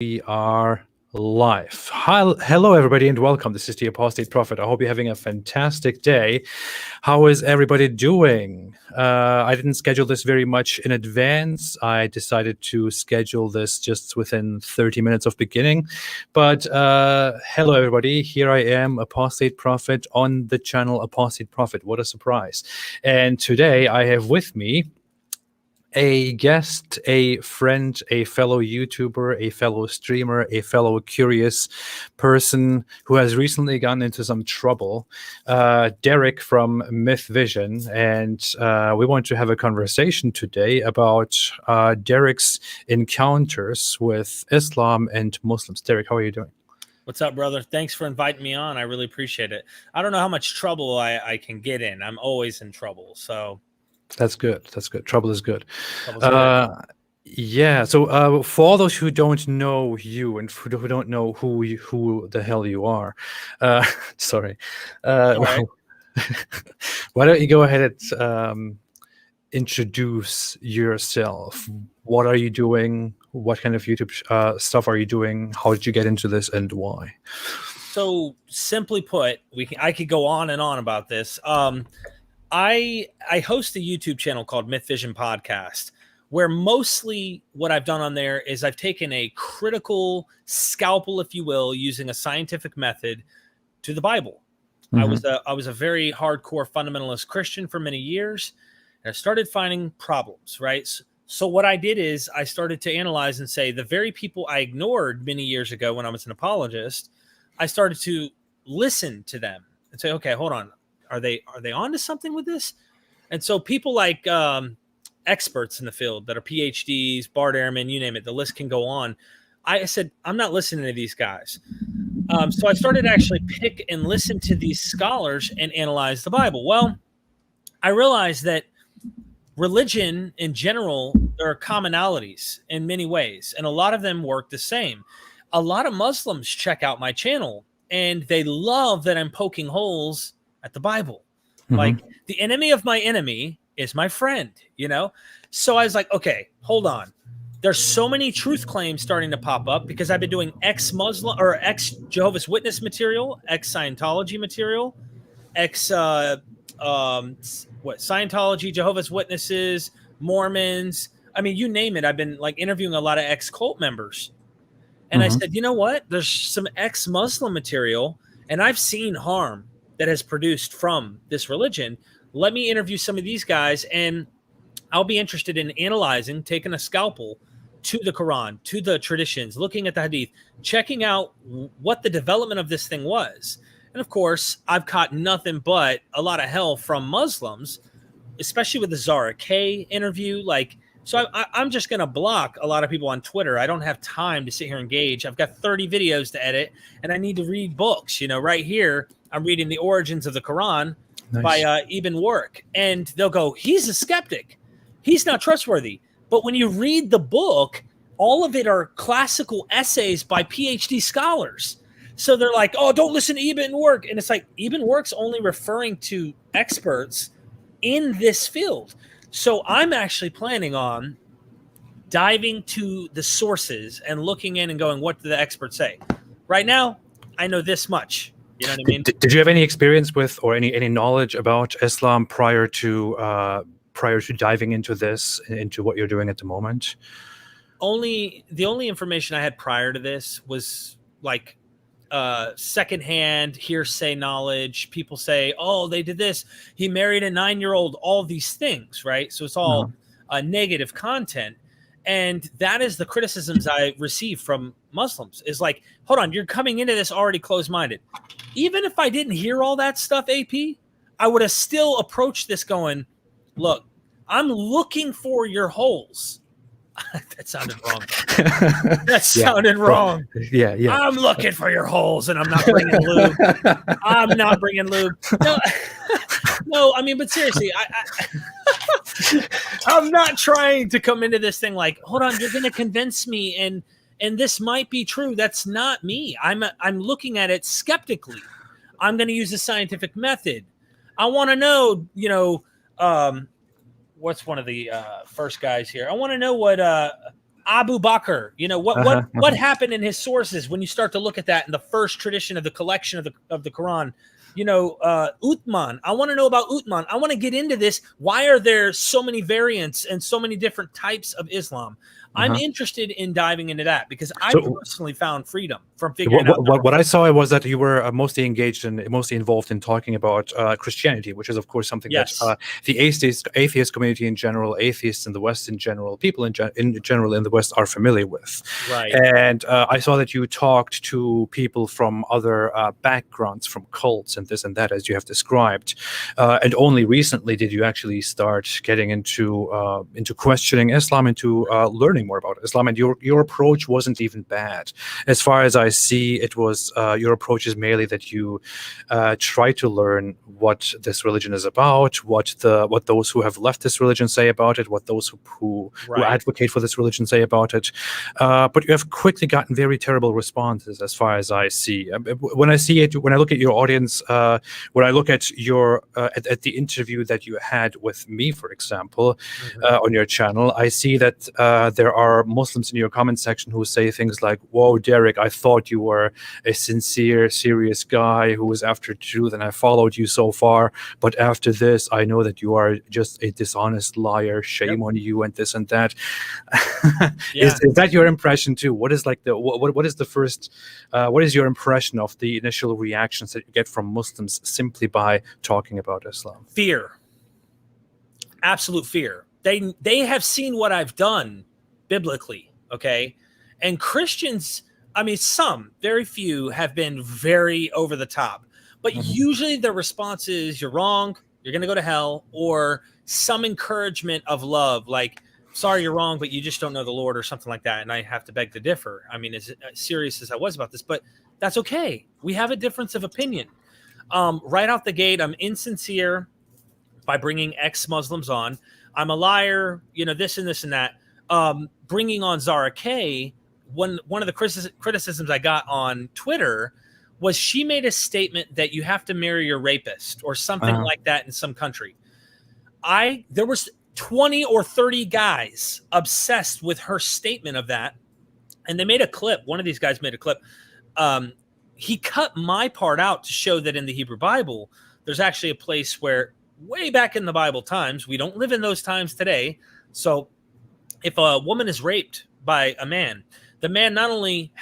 We are live. Hello, everybody, and welcome. This is the Apostate Prophet. I hope you're having a fantastic day. How is everybody doing? I didn't schedule this very much in advance. I decided to schedule this just within 30 minutes of beginning. But hello, everybody. Here I am, Apostate Prophet, on the channel Apostate Prophet. What a surprise. And today I have with me a guest, a friend, a fellow YouTuber, a fellow streamer, a fellow curious person who has recently gotten into some trouble, Derek from MythVision. And we want to have a conversation today about Derek's encounters with Islam and Muslims. Derek, how are you doing? What's up, brother? Thanks for inviting me on. I really appreciate it. I don't know how much trouble I can get in. I'm always in trouble, so... That's good. That's good. Trouble is good. Trouble's good. Yeah. So for all those who don't know you and who don't know who the hell you are, sorry. Right. Why don't you go ahead and introduce yourself? What are you doing? What kind of YouTube stuff are you doing? How did you get into this, and why? So simply put, I could go on and on about this. I host a YouTube channel called MythVision Podcast, where mostly what I've done on there is I've taken a critical scalpel, if you will, using a scientific method to the Bible. Mm-hmm. I was a very hardcore fundamentalist Christian for many years, and I started finding problems, right? So what I did is I started to analyze and say the very people I ignored many years ago when I was an apologist, I started to listen to them and say, okay, hold on. Are they onto something with this? And so people like experts in the field that are PhDs, Bart Ehrman, you name it, the list can go on. I said, I'm not listening to these guys. So I started to actually pick and listen to these scholars and analyze the Bible. Well, I realized that religion in general, there are commonalities in many ways, and a lot of them work the same. A lot of Muslims check out my channel, and they love that I'm poking holes at the Bible. Mm-hmm. Like, the enemy of my enemy is my friend, you know? So I was like, okay, hold on. There's so many truth claims starting to pop up because I've been doing ex-Muslim or ex-Jehovah's Witness material, ex-Scientology material, Scientology, Jehovah's Witnesses, Mormons. I mean, you name it. I've been like interviewing a lot of ex-cult members. And I said, you know what? There's some ex-Muslim material, and I've seen harm that has produced from this religion. Let me interview some of these guys, and I'll be interested in analyzing, taking a scalpel to the Quran, to the traditions, looking at the Hadith, checking out what the development of this thing was. And of course, I've caught nothing but a lot of hell from Muslims, especially with the Zara K interview. So I'm just going to block a lot of people on Twitter. I don't have time to sit here and engage. I've got 30 videos to edit, and I need to read books. You know, right here, I'm reading The Origins of the Quran by Ibn Warq, and they'll go, he's a skeptic. He's not trustworthy. But when you read the book, all of it are classical essays by PhD scholars. So they're like, oh, don't listen to Ibn Warq. And it's like, Ibn Warq's only referring to experts in this field. So I'm actually planning on diving to the sources and looking in and going, what do the experts say? Right now, I know this much. You know what I mean? Did you have any experience with or any knowledge about Islam prior to diving into this, into what you're doing at the moment? The only information I had prior to this was like secondhand hearsay knowledge. People say, oh, they did this. He married a 9-year-old, all these things, right? So it's all negative content. And that is the criticisms I receive from Muslims is like, hold on, you're coming into this already closed-minded. Even if I didn't hear all that stuff, AP, I would have still approached this going, look, I'm looking for your holes. That sounded wrong. That sounded wrong. Yeah. I'm looking for your holes, and I'm not bringing lube. I'm not bringing lube. No, I mean, but seriously, I'm not trying to come into this thing like, hold on, you're going to convince me, and this might be true. That's not me. I'm looking at it skeptically. I'm going to use a scientific method. I want to know, you know, what's one of the first guys here? I want to know what Abu Bakr, you know, what happened in his sources when you start to look at that in the first tradition of the collection of the Quran? You know, Uthman. I want to know about Uthman. I want to get into this. Why are there so many variants and so many different types of Islam? I'm interested in diving into that because I personally found freedom from figuring out. What I saw was that you were mostly involved in talking about Christianity, which is, of course, something that the atheist community in general, atheists in the West in general, people in general in the West are familiar with. Right. And I saw that you talked to people from other backgrounds, from cults and this and that, as you have described. And only recently did you actually start getting into questioning Islam, into learning more about Islam, and your approach wasn't even bad. As far as I see, it was your approach is merely that you try to learn what this religion is about, what those who have left this religion say about it, what those who advocate for this religion say about it. But you have quickly gotten very terrible responses, as far as I see. When I look at your audience, when I look at your at the interview that you had with me, for example, on your channel, I see that there are Muslims in your comment section who say things like, "Whoa, Derek, I thought you were a sincere, serious guy who was after truth, and I followed you so far. But after this, I know that you are just a dishonest liar. Shame on you," and this and that. Is that your impression too? What is like what is the first? What is your impression of the initial reactions that you get from Muslims simply by talking about Islam? Fear. Absolute fear. They have seen what I've done biblically, okay? And Christians, I mean, very few have been very over the top, but usually their response is, "You're wrong, you're going to go to hell," or some encouragement of love, like, "Sorry, you're wrong, but you just don't know the Lord," or something like that. And I have to beg to differ. I mean, as serious as I was about this, but that's okay. We have a difference of opinion. Right out the gate, I'm insincere by bringing ex-Muslims on. I'm a liar, you know, this and this and that. Bringing on Zara K, one of the criticisms I got on Twitter was she made a statement that you have to marry your rapist or something like that in some country. There was 20 or 30 guys obsessed with her statement of that, and they made a clip. One of these guys made a clip. He cut my part out to show that in the Hebrew Bible, there's actually a place where, way back in the Bible times, we don't live in those times today. So if a woman is raped by a man, the man not only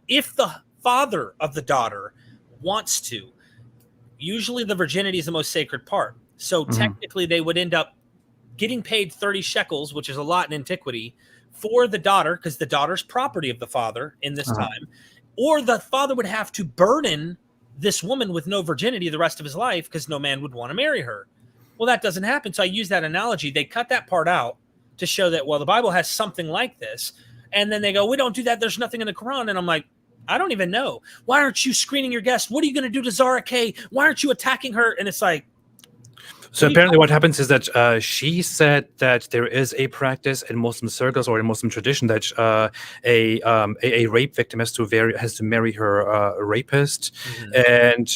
if the father of the daughter wants to, usually the virginity is the most sacred part. So technically they would end up getting paid 30 shekels, which is a lot in antiquity, for the daughter, because the daughter's property of the father in this time, or the father would have to burden this woman with no virginity the rest of his life because no man would want to marry her. Well, that doesn't happen. So I use that analogy. They cut that part out to show that, well, the Bible has something like this. And then they go, "We don't do that. There's nothing in the Quran." And I'm like, I don't even know. Why aren't you screening your guests? What are you going to do to Zara K? Why aren't you attacking her? And it's like, so apparently what happens is that she said that there is a practice in Muslim circles or in Muslim tradition that a rape victim has to marry her rapist. And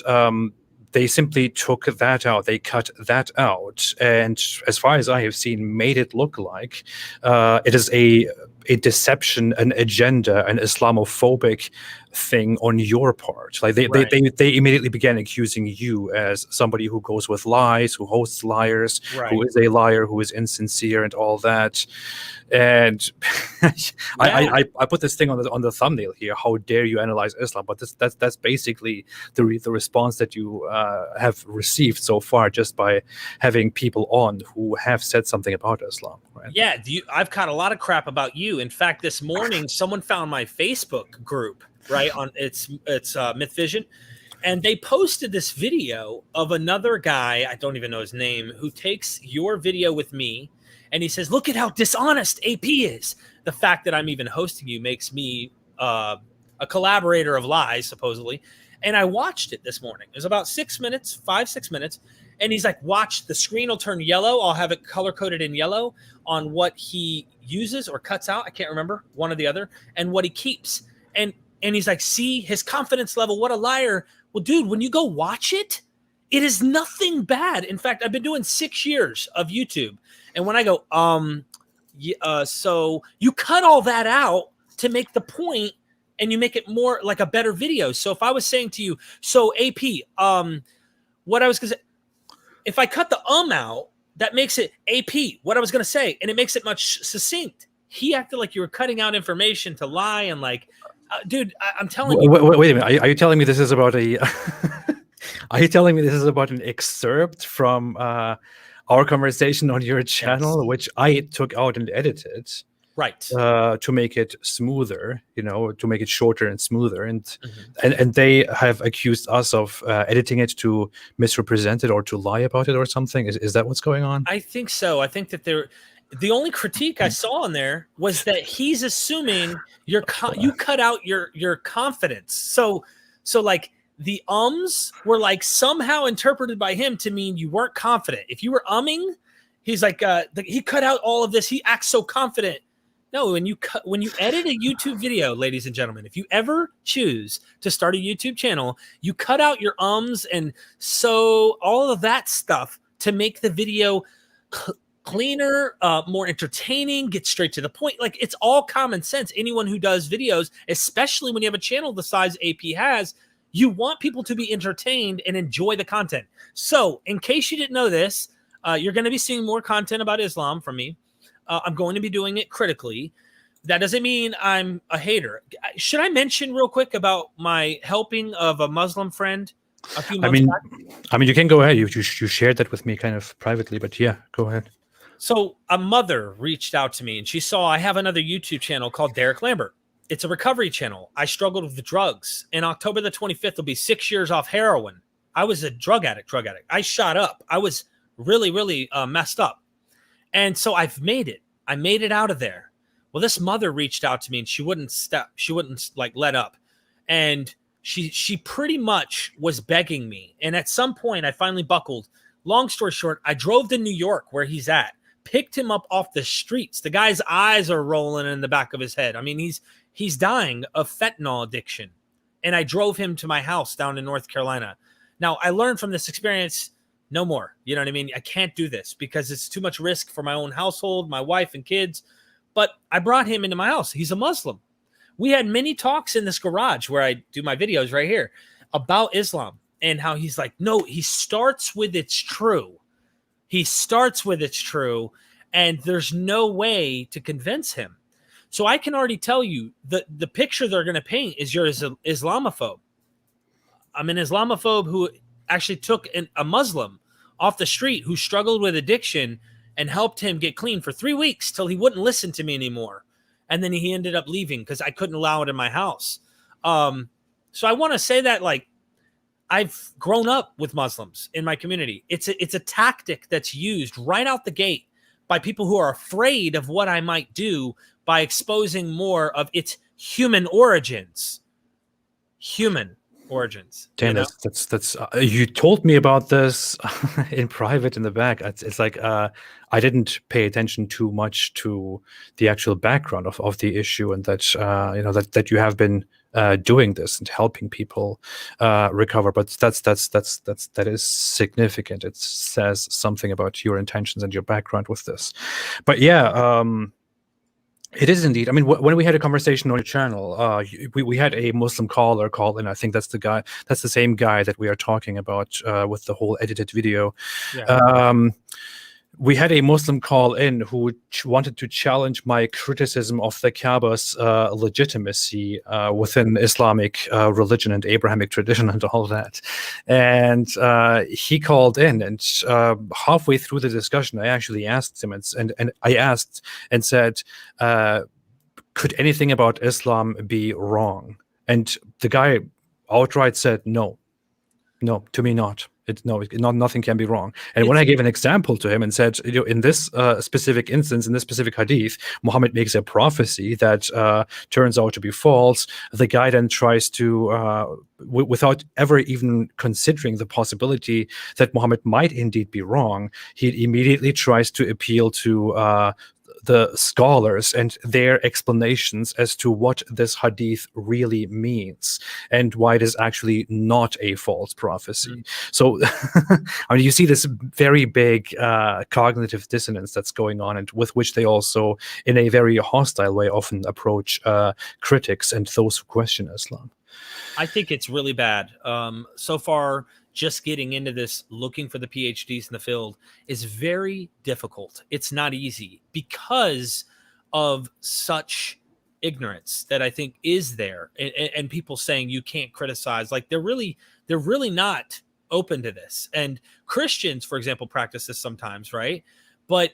they simply took that out. They cut that out. And as far as I have seen, made it look like it is a deception, an agenda, an Islamophobic thing on your part. Like they immediately began accusing you as somebody who goes with lies, who hosts liars, who is a liar, who is insincere, and all that. And I put this thing on the thumbnail here. How dare you analyze Islam? But that's basically the response that you have received so far, just by having people on who have said something about Islam. Right? Yeah, I've caught a lot of crap about you. In fact, this morning someone found my Facebook group. Right on it's MythVision, and they posted this video of another guy, I don't even know his name, who takes your video with me, and he says, "Look at how dishonest AP is." The fact that I'm even hosting you makes me a collaborator of lies, supposedly. And I watched it this morning. It was about 6 minutes, 5-6 minutes, and he's like, "Watch, the screen will turn yellow. I'll have it color coded in yellow on what he uses or cuts out. I can't remember, one or the other, and what he keeps." And he's like, "See his confidence level. What a liar." Well, dude, when you go watch it, it is nothing bad. In fact, I've been doing 6 years of YouTube. And when I go, So you cut all that out to make the point, and you make it more like a better video. So if I was saying to you, so AP, what I was going to say, if I cut the out, that makes it AP, what I was going to say, and it makes it much succinct. He acted like you were cutting out information to lie, and like, dude, I'm telling you. Wait a minute. Are you telling me this is about a? Are you telling me this is about an excerpt from our conversation on your channel, Yes. which I took out and edited? Right. To make it smoother, to make it shorter and smoother, and they have accused us of editing it to misrepresent it or to lie about it or something. Is that what's going on? I think so. I think that the only critique I saw in there was that he's assuming you cut out your confidence. So like the were like somehow interpreted by him to mean you weren't confident. If you were he's like he cut out all of this. He acts so confident. No, when you edit a YouTube video, ladies and gentlemen, if you ever choose to start a YouTube channel, you cut out your and so all of that stuff to make the video cleaner, more entertaining, get straight to the point. Like, it's all common sense. Anyone who does videos, especially when you have a channel the size AP has, you want people to be entertained and enjoy the content. So in case you didn't know this, you're going to be seeing more content about Islam from me. I'm going to be doing it critically. That doesn't mean I'm a hater. Should I mention real quick about my helping of a Muslim friend a few months back? I mean, you can go ahead. You shared that with me kind of privately, but yeah, go ahead. So a mother reached out to me, and she saw I have another YouTube channel called Derek Lambert. It's a recovery channel. I struggled with the drugs. In October the 25th, will be 6 years off heroin. I was a drug addict. I shot up. I was really, really messed up. And so I've made it. I made it out of there. Well, this mother reached out to me, and she wouldn't like let up. And she pretty much was begging me. And at some point I finally buckled. Long story short, I drove to New York where he's at, picked him up off the streets. The guy's eyes are rolling in the back of his head. I mean, he's dying of fentanyl addiction. And I drove him to my house down in North Carolina. Now, I learned from this experience, no more. You know what I mean? I can't do this because it's too much risk for my own household, my wife and kids. But I brought him into my house. He's a Muslim. We had many talks in this garage where I do my videos right here about Islam and how he's like, no, he starts with it's true. He starts with it's true. And there's no way to convince him. So I can already tell you that the picture they're going to paint is you're an Islamophobe. I'm an Islamophobe who actually took a Muslim off the street who struggled with addiction and helped him get clean for 3 weeks till he wouldn't listen to me anymore. And then he ended up leaving because I couldn't allow it in my house. So I want to say that, like, I've grown up with Muslims in my community. It's a tactic that's used right out the gate by people who are afraid of what I might do by exposing more of its human origins. Human origins. Damn, that's you told me about this in private in the back. It's like I didn't pay attention too much to the actual background of the issue, and that that you have been doing this and helping people recover. But that is significant. It says something about your intentions and your background with this. But yeah. It is indeed. I mean, when we had a conversation on your channel, we had a Muslim caller call in. I think that's the guy. That's the same guy that we are talking about with the whole edited video. Yeah. We had a Muslim call in who wanted to challenge my criticism of the Kaaba's legitimacy within Islamic religion and Abrahamic tradition and all that. And he called in, and halfway through the discussion, I actually asked him, and I asked and said, could anything about Islam be wrong? And the guy outright said, no, to me not. Nothing can be wrong. And when I gave an example to him and said, in this specific instance, in this specific hadith, Muhammad makes a prophecy that turns out to be false. The guy then tries to, without ever even considering the possibility that Muhammad might indeed be wrong, he immediately tries to appeal to the scholars and their explanations as to what this hadith really means and why it is actually not a false prophecy. So, I mean, you see this very big cognitive dissonance that's going on, and with which they also, in a very hostile way, often approach critics and those who question Islam. I think it's really bad. So far, just getting into this, looking for the PhDs in the field is very difficult. It's not easy because of such ignorance that I think is there, and people saying you can't criticize. Like they're really not open to this. And Christians, for example, practice this sometimes, right? But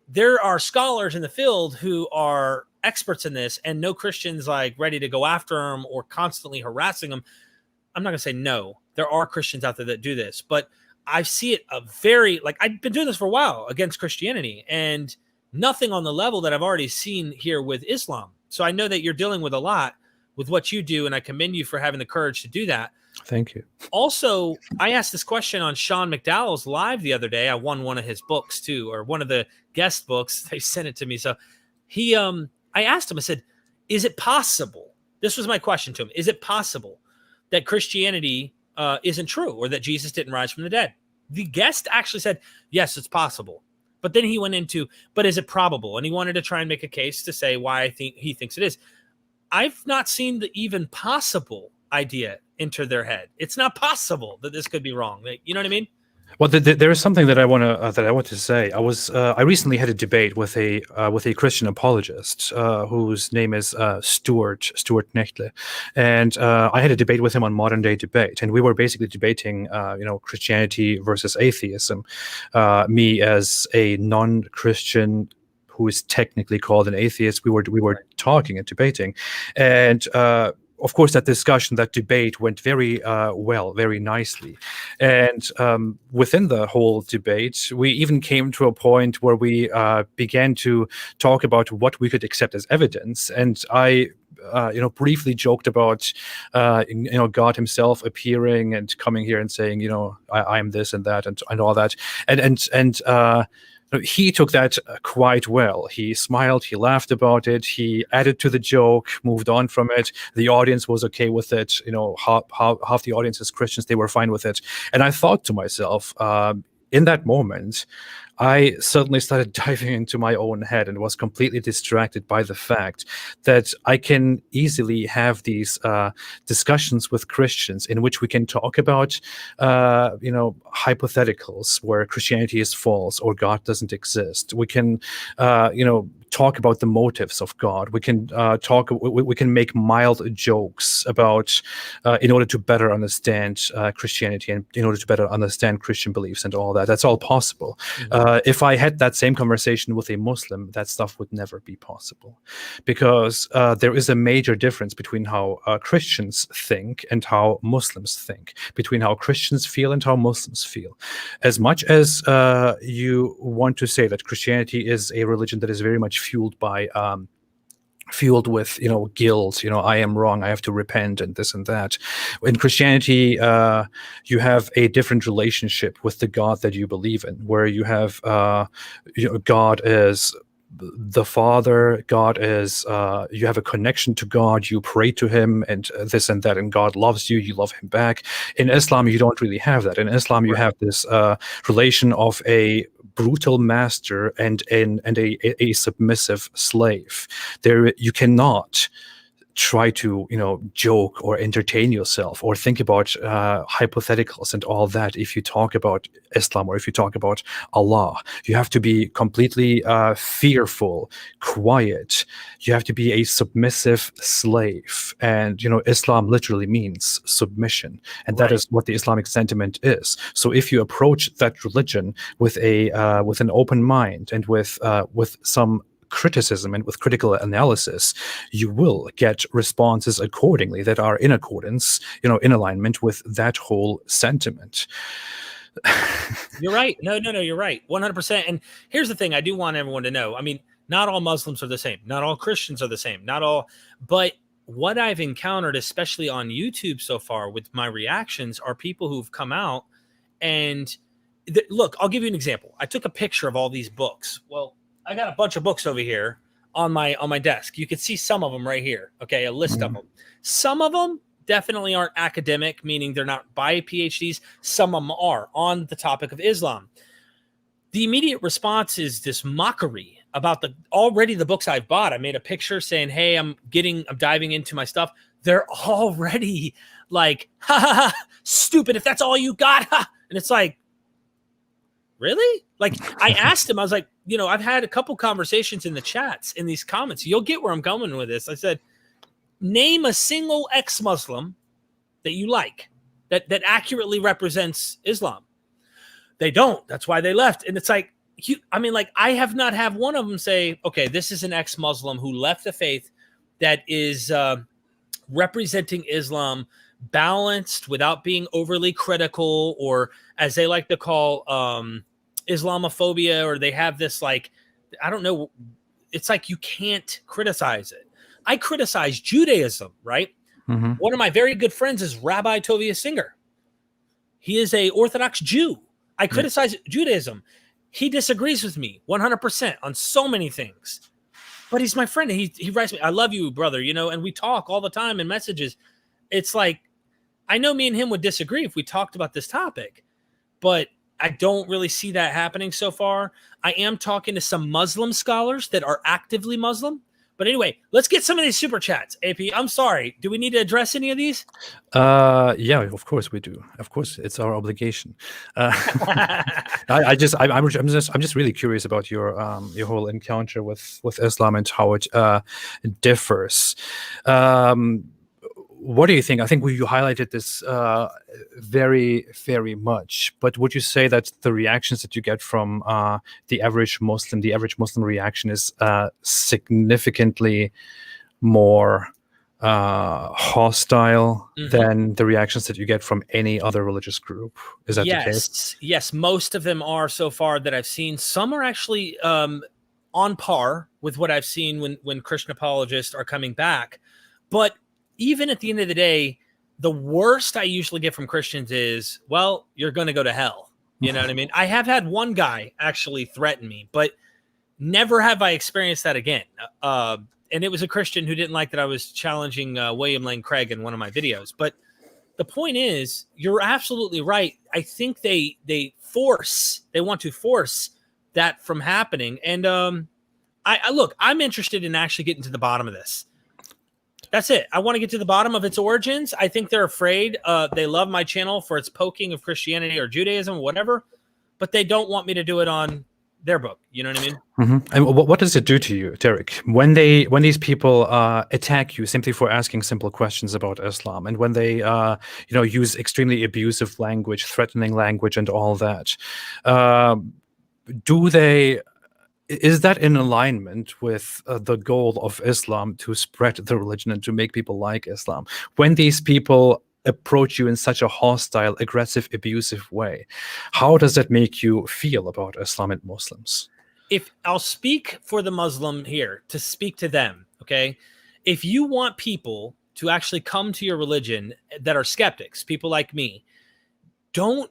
there are scholars in the field who are experts in this, and no Christians like ready to go after them or constantly harassing them. I'm not going to say no. There are Christians out there that do this, but I see it I've been doing this for a while against Christianity, and nothing on the level that I've already seen here with Islam. So I know that you're dealing with a lot with what you do, and I commend you for having the courage to do that. Thank you. Also, I asked this question on Sean McDowell's live the other day. I won one of his books too, or one of the guest books. They sent it to me. So I asked him, I said, is it possible? This was my question to him. Is it possible that Christianity isn't true, or that Jesus didn't rise from the dead? The guest actually said, yes, it's possible. But then he went into, but is it probable? And he wanted to try and make a case to say why he thinks it is. I've not seen the even possible idea enter their head. It's not possible that this could be wrong. You know what I mean? Well, there is something that I want to say. I recently had a debate with a Christian apologist whose name is Stuart Knechtle, and I had a debate with him on Modern Day Debate, and we were basically debating Christianity versus atheism. Me as a non-Christian who is technically called an atheist, we were talking and debating, and of course, that discussion, that debate went very well, very nicely. And within the whole debate, we even came to a point where we began to talk about what we could accept as evidence. And I briefly joked about, God himself appearing and coming here and saying, I am this and that and all that. And he took that quite well. He smiled, he laughed about it, he added to the joke, moved on from it. The audience was okay with it. Half the audience is Christians, they were fine with it. And I thought to myself, in that moment, I suddenly started diving into my own head and was completely distracted by the fact that I can easily have these discussions with Christians in which we can talk about, hypotheticals where Christianity is false or God doesn't exist. We can, talk about the motives of God. We can we can make mild jokes about, in order to better understand Christianity and in order to better understand Christian beliefs and all that. That's all possible. Mm-hmm. If I had that same conversation with a Muslim, that stuff would never be possible, because there is a major difference between how Christians think and how Muslims think, between how Christians feel and how Muslims feel. As much as you want to say that Christianity is a religion that is very much fueled with guilt, I am wrong, I have to repent and this and that. In Christianity, you have a different relationship with the God that you believe in, where you have God is the Father, God is, you have a connection to God, you pray to him and this and that, and God loves you, you love him back. In Islam, you don't really have that. In Islam, you have this relation of a brutal master and a submissive slave. There, you cannot try to joke or entertain yourself or think about hypotheticals and all that if you talk about Islam or if you talk about Allah. You have to be completely fearful, quiet. You have to be a submissive slave, and Islam literally means submission, and that is what the Islamic sentiment is. So if you approach that religion with an open mind and with some criticism and with critical analysis, you will get responses accordingly that are in accordance, in alignment with that whole sentiment. You're right. No, you're right. 100%. And here's the thing I do want everyone to know. I mean, not all Muslims are the same. Not all Christians are the same. Not all. But what I've encountered, especially on YouTube so far with my reactions, are people who've come out and look, I'll give you an example. I took a picture of all these books. Well, I got a bunch of books over here on my desk. You can see some of them right here. Okay, a list of them. Some of them definitely aren't academic, meaning they're not by PhDs. Some of them are on the topic of Islam. The immediate response is this mockery about the books I've bought. I made a picture saying, "Hey, I'm diving into my stuff." They're already like, "Ha ha ha, stupid! If that's all you got," ha. And it's like, really? Like, I asked him, I was like, I've had a couple conversations in the chats, in these comments. You'll get where I'm going with this. I said, name a single ex-Muslim that you like that accurately represents Islam. They don't. That's why they left. And it's like, I have not had one of them say, okay, this is an ex-Muslim who left the faith that is representing Islam, balanced without being overly critical, or as they like to call Islamophobia, or they have this, like, I don't know. It's like you can't criticize it. I criticize Judaism, right? Mm-hmm. One of my very good friends is Rabbi Tovia Singer. He is a Orthodox Jew. I criticize Judaism. He disagrees with me 100% on so many things, but he's my friend. He writes me, "I love you, brother," and we talk all the time in messages. It's like, I know me and him would disagree if we talked about this topic, but I don't really see that happening so far. I am talking to some Muslim scholars that are actively Muslim. But anyway, let's get some of these super chats. AP, I'm sorry. Do we need to address any of these? Yeah, of course we do. Of course, it's our obligation. I'm just really curious about your whole encounter with Islam and how it differs. What do you think? I think you highlighted this very, very much. But would you say that the reactions that you get from the average Muslim reaction is significantly more hostile than the reactions that you get from any other religious group? Is that the case? Yes, most of them are so far that I've seen. Some are actually on par with what I've seen when Christian apologists are coming back. But even at the end of the day, the worst I usually get from Christians is, well, you're going to go to hell. You know what I mean? I have had one guy actually threaten me, but never have I experienced that again. And it was a Christian who didn't like that I was challenging William Lane Craig in one of my videos. But the point is, you're absolutely right. I think they want to force that from happening. And look, I'm interested in actually getting to the bottom of this. That's it. I want to get to the bottom of its origins. I think they're afraid. They love my channel for its poking of Christianity or Judaism, whatever, but they don't want me to do it on their book. You know what I mean? Mm-hmm. And what does it do to you, Derek, when these people attack you simply for asking simple questions about Islam, and when they use extremely abusive language, threatening language, and all that? Is that in alignment with the goal of Islam to spread the religion and to make people like Islam? When these people approach you in such a hostile, aggressive, abusive way, how does that make you feel about Islam and Muslims? If I'll speak for the Muslim here, to speak to them, okay? If you want people to actually come to your religion that are skeptics, people like me, don't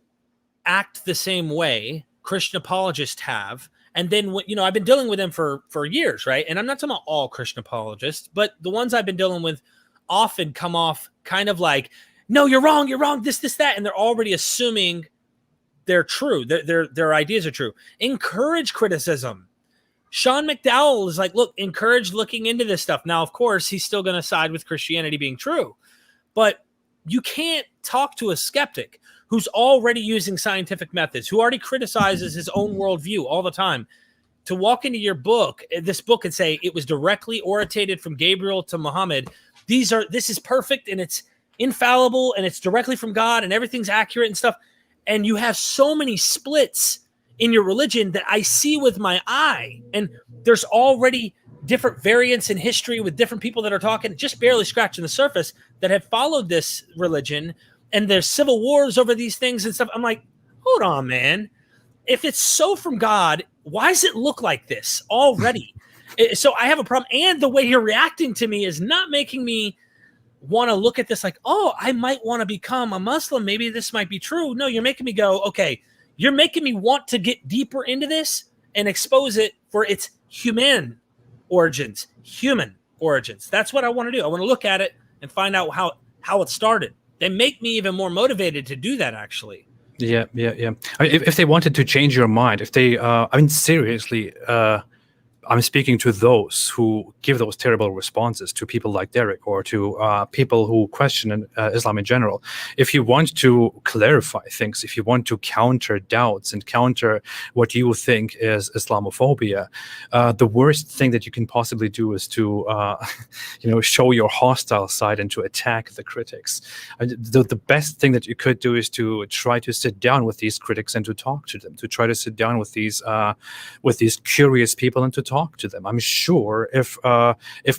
act the same way Christian apologists have. And then, I've been dealing with them for years, right? And I'm not talking about all Christian apologists, but the ones I've been dealing with often come off kind of like, no, you're wrong, this, that. And they're already assuming they're true. Their ideas are true. Encourage criticism. Sean McDowell is like, look, encourage looking into this stuff. Now, of course, he's still going to side with Christianity being true, but you can't talk to a skeptic who's already using scientific methods, who already criticizes his own worldview all the time, to walk into your book, this book, and say it was directly orated from Gabriel to Muhammad. This is perfect, and it's infallible, and it's directly from God, and everything's accurate and stuff. And you have so many splits in your religion that I see with my eye. And there's already different variants in history with different people that are talking, just barely scratching the surface, that have followed this religion. And there's civil wars over these things and stuff. I'm like, hold on, man. If it's so from God, why does it look like this already? So I have a problem. And the way you're reacting to me is not making me want to look at this like, oh, I might want to become a Muslim. Maybe this might be true. No, you're making me go, okay, you're making me want to get deeper into this and expose it for its human origins. That's what I want to do. I want to look at it and find out how it started. They make me even more motivated to do that, actually. Yeah. I mean, if they wanted to change your mind, if they, I mean, seriously, I'm speaking to those who give those terrible responses to people like Derek, or to people who question Islam in general. If you want to clarify things, if you want to counter doubts and counter what you think is Islamophobia, the worst thing that you can possibly do is to, show your hostile side and to attack the critics. The best thing that you could do is to try to sit down with these critics and to talk to them, to try to sit down with these curious people and to talk to them. I'm sure if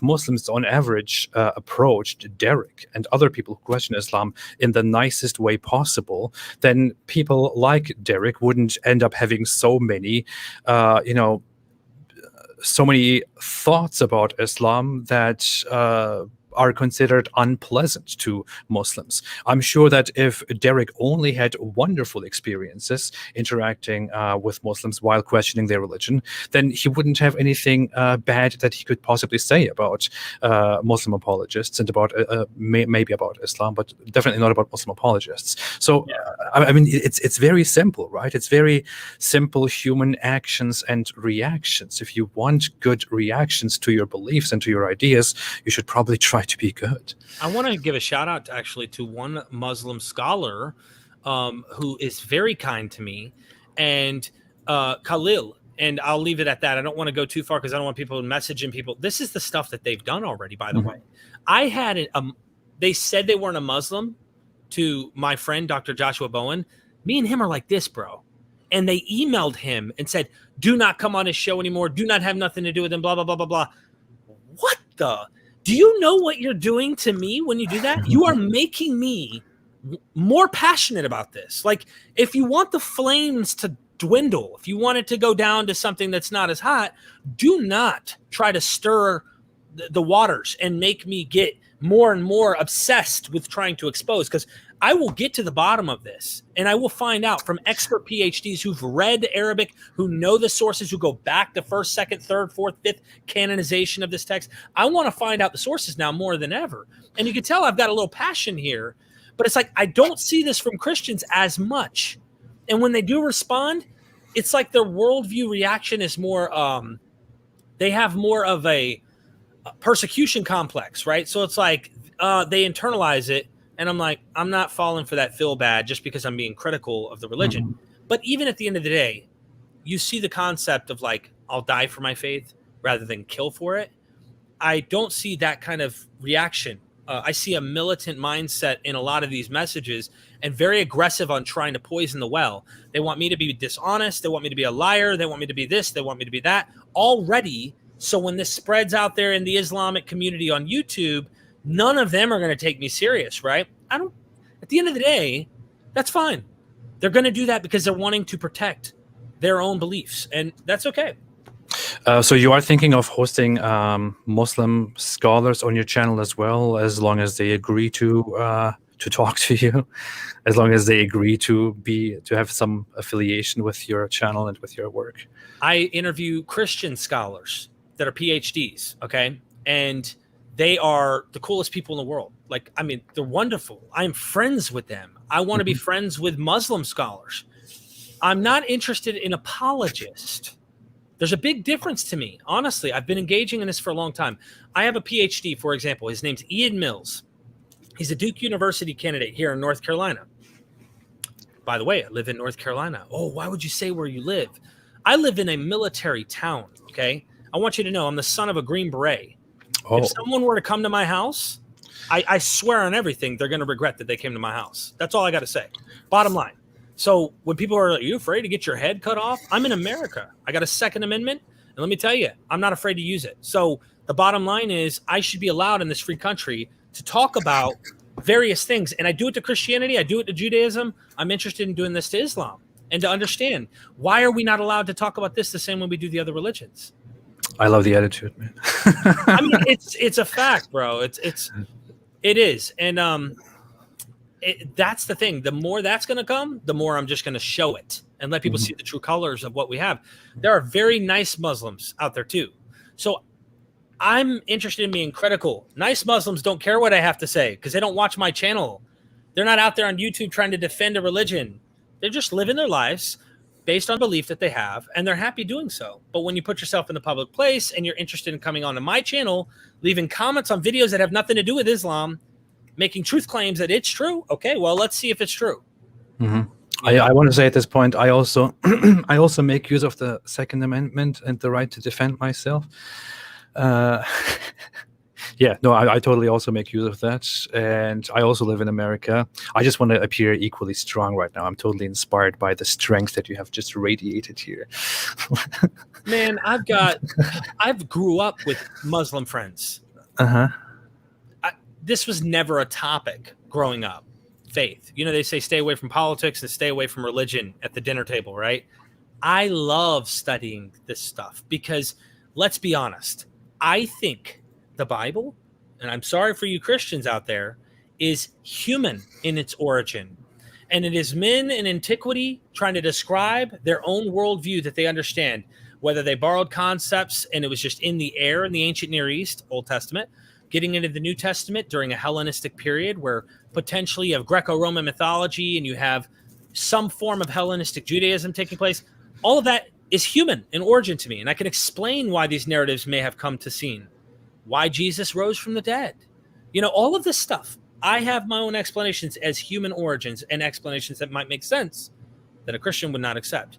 Muslims on average approached Derek and other people who question Islam in the nicest way possible, then people like Derek wouldn't end up having so many thoughts about Islam that are considered unpleasant to Muslims. I'm sure that if Derek only had wonderful experiences interacting with Muslims while questioning their religion, then he wouldn't have anything bad that he could possibly say about Muslim apologists and about maybe about Islam, but definitely not about Muslim apologists. So, I mean, it's very simple, right? It's very simple human actions and reactions. If you want good reactions to your beliefs and to your ideas, you should probably try to be good. I want to give a shout out actually to one Muslim scholar who is very kind to me, and Khalil. And I'll leave it at that. I don't want to go too far because I don't want people messaging people. This is the stuff that they've done already, by the way. I had they said they weren't a Muslim to my friend, Dr. Joshua Bowen. Me and him are like this, bro. And they emailed him and said, do not come on his show anymore. Do not have nothing to do with him, blah, blah, blah, blah, blah. What the? Do you know what you're doing to me when you do that? You are making me more passionate about this. Like, if you want the flames to dwindle, if you want it to go down to something that's not as hot, do not try to stir the waters and make me get more and more obsessed with trying to expose, because I will get to the bottom of this and I will find out from expert PhDs who've read Arabic, who know the sources, who go back to first, second, third, fourth, fifth canonization of this text. I want to find out the sources now more than ever. And you can tell I've got a little passion here, but it's like, I don't see this from Christians as much. And when they do respond, it's like their worldview reaction is more, they have more of a persecution complex, right? So it's like they internalize it. And I'm like, I'm not falling for that feel bad just because I'm being critical of the religion. But even at the end of the day, you see the concept of like, I'll die for my faith rather than kill for it. I don't see that kind of reaction. I see a militant mindset in a lot of these messages and very aggressive on trying to poison the well. They want me to be dishonest. They want me to be a liar. They want me to be this. They want me to be that already. So when this spreads out there in the Islamic community on YouTube, none of them are going to take me serious, right? At the end of the day, that's fine. They're going to do that because they're wanting to protect their own beliefs, and that's okay. So you are thinking of hosting Muslim scholars on your channel as well, as long as they agree to talk to you, as long as they agree to have some affiliation with your channel and with your work. I interview Christian scholars that are PhDs, okay? And they are the coolest people in the world. Like, I mean, they're wonderful. I'm friends with them. I want to be friends with Muslim scholars. I'm not interested in apologists. There's a big difference to me. Honestly, I've been engaging in this for a long time. I have a PhD, for example. His name's Ian Mills. He's a Duke University candidate here in North Carolina. By the way, I live in North Carolina. Oh, why would you say where you live? I live in a military town, okay? I want you to know I'm the son of a Green Beret. Oh. If someone were to come to my house, I swear on everything, they're going to regret that they came to my house. That's all I got to say. Bottom line. So when people are like, are you afraid to get your head cut off? I'm in America. I got a Second Amendment. And let me tell you, I'm not afraid to use it. So the bottom line is I should be allowed in this free country to talk about various things. And I do it to Christianity. I do it to Judaism. I'm interested in doing this to Islam and to understand why are we not allowed to talk about this the same way we do the other religions? I love the attitude, man. I mean, it's a fact, bro. It is. And that's the thing. The more that's going to come, the more I'm just going to show it and let people see the true colors of what we have. There are very nice Muslims out there too. So I'm interested in being critical. Nice Muslims don't care what I have to say because they don't watch my channel. They're not out there on YouTube trying to defend a religion. They're just living their lives based on belief that they have, and they're happy doing so. But when you put yourself in the public place and you're interested in coming onto my channel, leaving comments on videos that have nothing to do with Islam, making truth claims that it's true, okay, well, let's see if it's true. I want to say at this point, I also I also make use of the Second Amendment and the right to defend myself. Yeah, no, I totally also make use of that. And I also live in America. I just want to appear equally strong right now. I'm totally inspired by the strength that you have just radiated here. Man, I've grew up with Muslim friends. This was never a topic growing up. Faith. You know, they say stay away from politics and stay away from religion at the dinner table, right? I love studying this stuff because, let's be honest, I think the Bible, and I'm sorry for you Christians out there, is human in its origin. And it is men in antiquity trying to describe their own worldview that they understand, whether they borrowed concepts and it was just in the air in the ancient Near East, Old Testament, getting into the New Testament during a Hellenistic period where potentially you have Greco-Roman mythology and you have some form of Hellenistic Judaism taking place. All of that is human in origin to me. And I can explain why these narratives may have come to scene, why Jesus rose from the dead. You know, all of this stuff. I have my own explanations as human origins and explanations that might make sense that a Christian would not accept.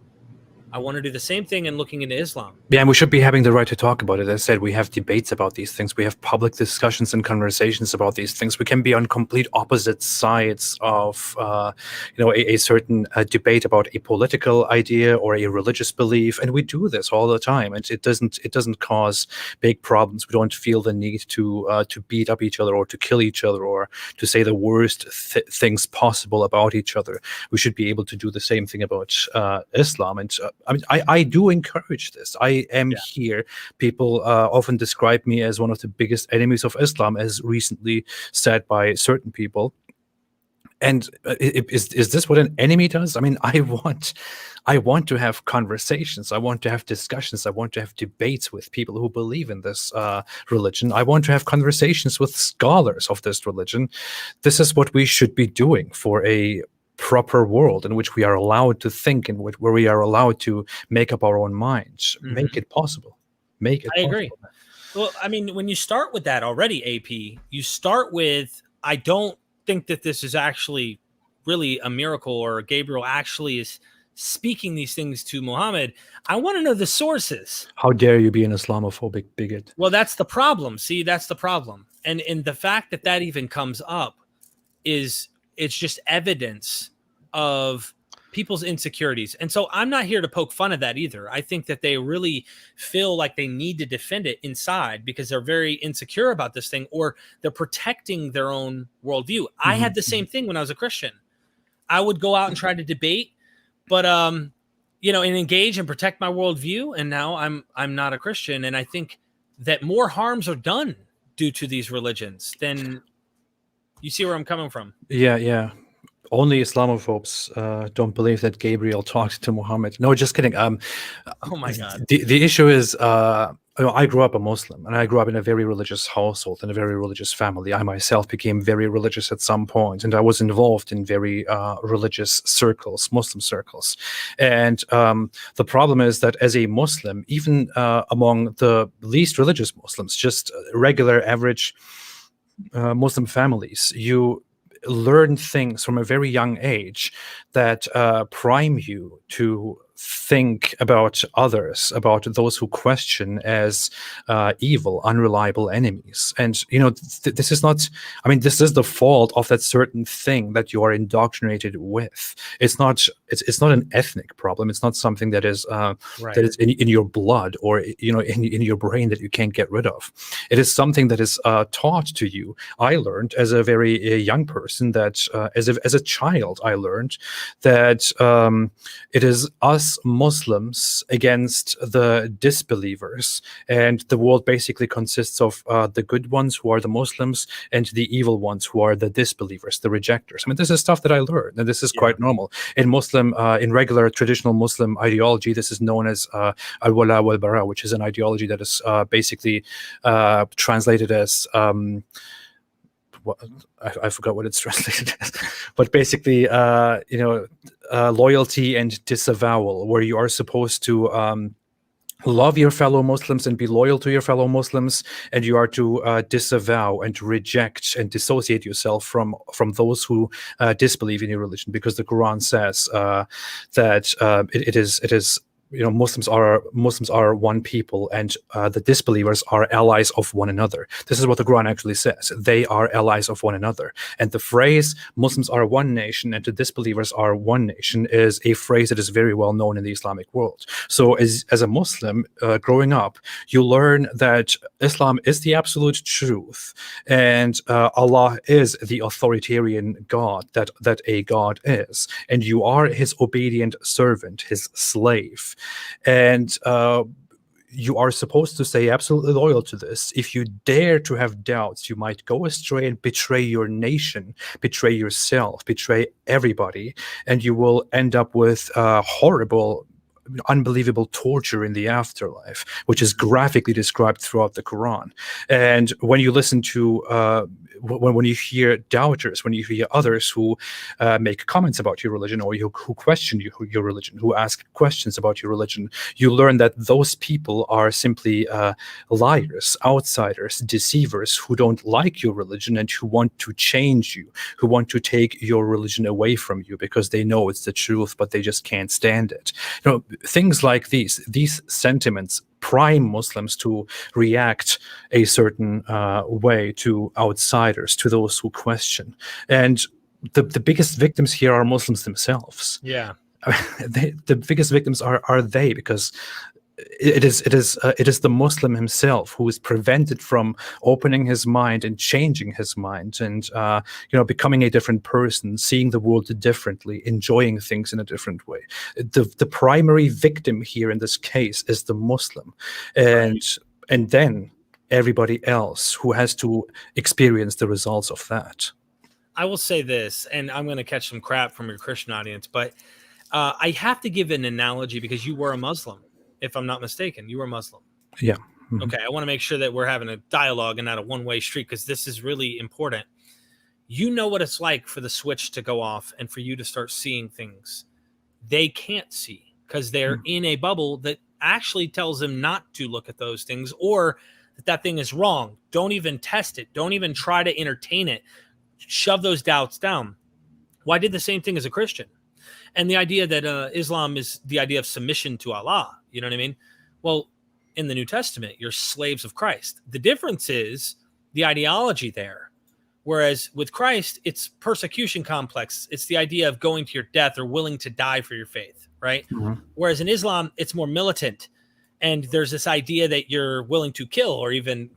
I want to do the same thing in looking into Islam. Yeah, and we should be having the right to talk about it. As I said, we have debates about these things. We have public discussions and conversations about these things. We can be on complete opposite sides of, a certain debate about a political idea or a religious belief, and we do this all the time. And it doesn't cause big problems. We don't feel the need to beat up each other or to kill each other or to say the worst things possible about each other. We should be able to do the same thing about Islam. And I do encourage this. I am here. People often describe me as one of the biggest enemies of Islam, as recently said by certain people. And is this what an enemy does? I mean, I want to have conversations. I want to have discussions. I want to have debates with people who believe in this religion. I want to have conversations with scholars of this religion. This is what we should be doing for a proper world in which we are allowed to think and where we are allowed to make up our own minds. Make it possible. I agree. Well, I mean, when you start with that already, AP, you start with, I don't think that this is actually really a miracle or Gabriel actually is speaking these things to Muhammad. I want to know the sources. How dare you be an Islamophobic bigot? Well, that's the problem. See, that's the problem. And the fact that even comes up is, it's just evidence of people's insecurities. And so I'm not here to poke fun of that either. I think that they really feel like they need to defend it inside because they're very insecure about this thing, or they're protecting their own worldview. I had the same thing when I was a Christian. I would go out and try to debate, but and engage and protect my worldview. And now I'm not a Christian. And I think that more harms are done due to these religions than, you see where I'm coming from? Yeah. Only Islamophobes don't believe that Gabriel talked to Muhammad. No, just kidding. Oh my God. The issue is, I grew up a Muslim, and I grew up in a very religious household and a very religious family. I myself became very religious at some point, and I was involved in very religious circles, Muslim circles. And the problem is that as a Muslim, even among the least religious Muslims, just regular average Muslim families, you learn things from a very young age that prime you to think about others, about those who question, as evil, unreliable enemies. And this is not, this is the fault of that certain thing that you are indoctrinated with. It's not it's not an ethnic problem. It's not something that is Right. that is in your blood, or in your brain, that you can't get rid of. It is something that is taught to you. I learned as a very young person that as a child, I learned that it is us Muslims against the disbelievers, and the world basically consists of the good ones, who are the Muslims, and the evil ones, who are the disbelievers, the rejectors. I mean, this is stuff that I learned, and this is quite normal in regular traditional Muslim ideology. This is known as al-wala wal-bara, which is an ideology that is basically translated as I forgot what it's translated as, but basically, loyalty and disavowal, where you are supposed to love your fellow Muslims and be loyal to your fellow Muslims, and you are to disavow and reject and dissociate yourself from those who disbelieve in your religion, because the Quran says that it is Muslims are one people, and the disbelievers are allies of one another. This is what the Quran actually says. They are allies of one another. And the phrase "Muslims are one nation and the disbelievers are one nation" is a phrase that is very well known in the Islamic world. So as a Muslim growing up, you learn that Islam is the absolute truth, and Allah is the authoritarian God that a God is, and you are his obedient servant, his slave. And you are supposed to stay absolutely loyal to this. If you dare to have doubts, you might go astray and betray your nation, betray yourself, betray everybody, and you will end up with horrible, unbelievable torture in the afterlife, which is graphically described throughout the Quran. And when you listen to when you hear doubters, when you hear others who make comments about your religion, or who question your religion, who ask questions about your religion, you learn that those people are simply liars, outsiders, deceivers, who don't like your religion and who want to change you, who want to take your religion away from you because they know it's the truth, but they just can't stand it. Things like these sentiments prime Muslims to react a certain way to outsiders, to those who question. And the biggest victims here are Muslims themselves. Yeah. The biggest victims are they, because it is the Muslim himself who is prevented from opening his mind and changing his mind, and becoming a different person, seeing the world differently, enjoying things in a different way. The primary victim here in this case is the Muslim, and then everybody else who has to experience the results of that. I will say this, and I'm going to catch some crap from your Christian audience, but I have to give an analogy, because you were a Muslim. If I'm not mistaken, you were Muslim. Yeah. Mm-hmm. Okay. I want to make sure that we're having a dialogue and not a one-way street, because this is really important. You know what it's like for the switch to go off and for you to start seeing things they can't see, because they're in a bubble that actually tells them not to look at those things, or that thing is wrong. Don't even test it. Don't even try to entertain it. Shove those doubts down. Well, I did the same thing as a Christian. And the idea that Islam is the idea of submission to Allah. You know what I mean? Well, in the New Testament, you're slaves of Christ. The difference is the ideology there. Whereas with Christ, it's persecution complex. It's the idea of going to your death or willing to die for your faith, right? Mm-hmm. Whereas in Islam, it's more militant. And there's this idea that you're willing to kill, or even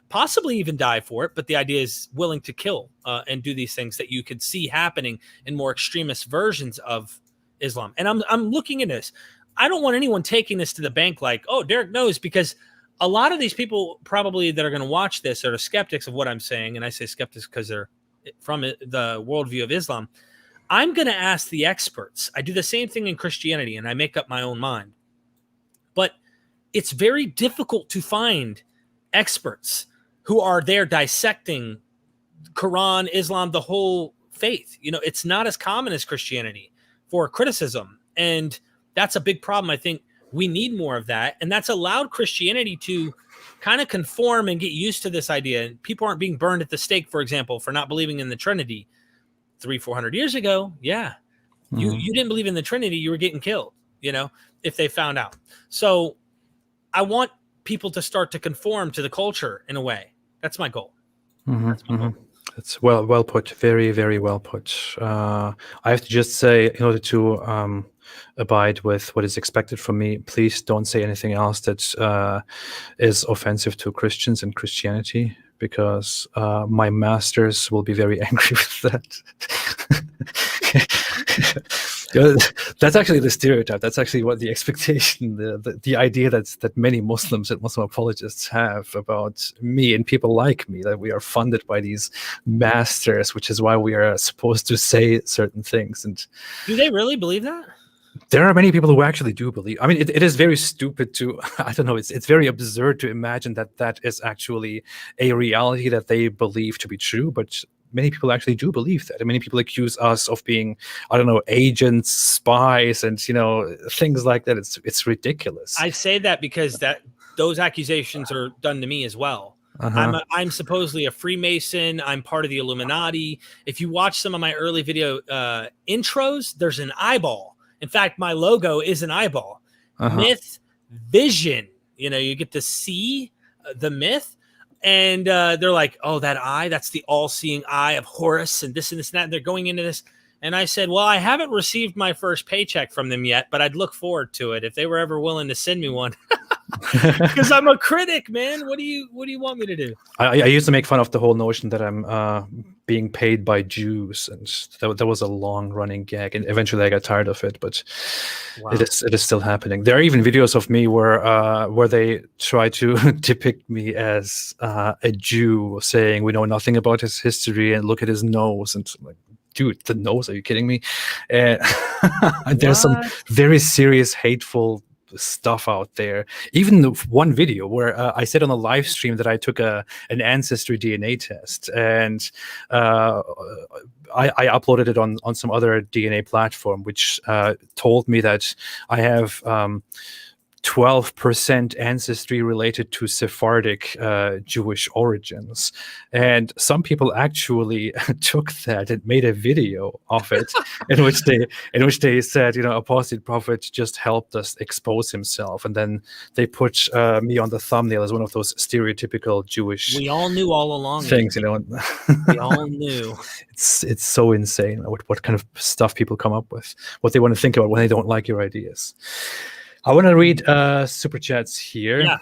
possibly even die for it. But the idea is willing to kill and do these things that you could see happening in more extremist versions of Islam. And I'm looking at this. I don't want anyone taking this to the bank like, oh, Derek knows, because a lot of these people probably that are going to watch this are skeptics of what I'm saying. And I say skeptics because they're from the worldview of Islam. I'm going to ask the experts. I do the same thing in Christianity, and I make up my own mind. But it's very difficult to find experts who are there dissecting Quran, Islam, the whole faith. It's not as common as Christianity for criticism. And that's a big problem. I think we need more of that. And that's allowed Christianity to kind of conform and get used to this idea. People aren't being burned at the stake, for example, for not believing in the Trinity 300-400 years ago. Yeah. Mm-hmm. You didn't believe in the Trinity. You were getting killed, if they found out. So I want people to start to conform to the culture in a way. That's my goal. Mm-hmm. That's my goal. That's well put. Very, very well put. I have to just say, in order to abide with what is expected from me. Please don't say anything else that is offensive to Christians and Christianity, because my masters will be very angry with that. That's actually the stereotype. That's actually what the expectation, the idea that many Muslims and Muslim apologists have about me and people like me, that we are funded by these masters, which is why we are supposed to say certain things. And do they really believe that? there are many people who actually do believe. I mean, it is very stupid to, I don't know, it's very absurd to imagine that that is actually a reality that they believe to be true, but many people actually do believe that. And many people accuse us of being, I don't know, agents, spies, and, you know, things like that. It's ridiculous. I say that because those accusations are done to me as well. I'm supposedly a Freemason. I'm part of the Illuminati. If you watch some of my early video intros, there's an eyeball. In fact, my logo is an eyeball. MythVision. You know, you get to see the myth. And they're like, oh, that eye, that's the all-seeing eye of Horus and this and this and that. And they're going into this. And I said, well, I haven't received my first paycheck from them yet, but I'd look forward to it if they were ever willing to send me one. Because I'm a critic, man. What do you want me to do? I used to make fun of the whole notion that I'm being paid by Jews, and that was a long-running gag. And eventually, I got tired of it. But wow. It is still happening. There are even videos of me where they try to depict me as a Jew, saying we know nothing about his history and look at his nose, and I'm like, dude, the nose? Are you kidding me? And there's some very serious, hateful stuff out there. Even the one video where I said on a live stream that I took an ancestry DNA test, and I uploaded it on some other DNA platform, which told me that I have 12% ancestry related to Sephardic Jewish origins. And some people actually took that and made a video of it in which they said, you know, Apostate Prophet just helped us expose himself. And then they put me on the thumbnail as one of those stereotypical Jewish. We all knew all along things, you know. We all knew. It's so insane what kind of stuff people come up with, what they want to think about when they don't like your ideas. I want to read super chats here. Yeah.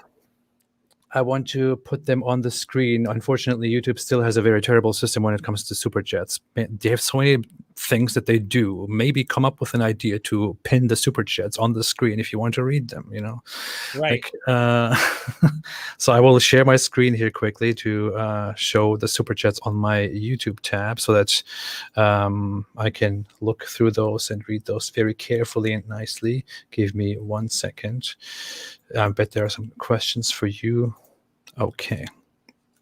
I want to put them on the screen. Unfortunately, YouTube still has a very terrible system when it comes to super chats. They have so many things that they do. Maybe come up with an idea to pin the super chats on the screen if you want to read them, you know. Right. So I will share my screen here quickly to show the super chats on my YouTube tab so that I can look through those and read those very carefully and nicely. Give me 1 second. I bet there are some questions for you. Okay.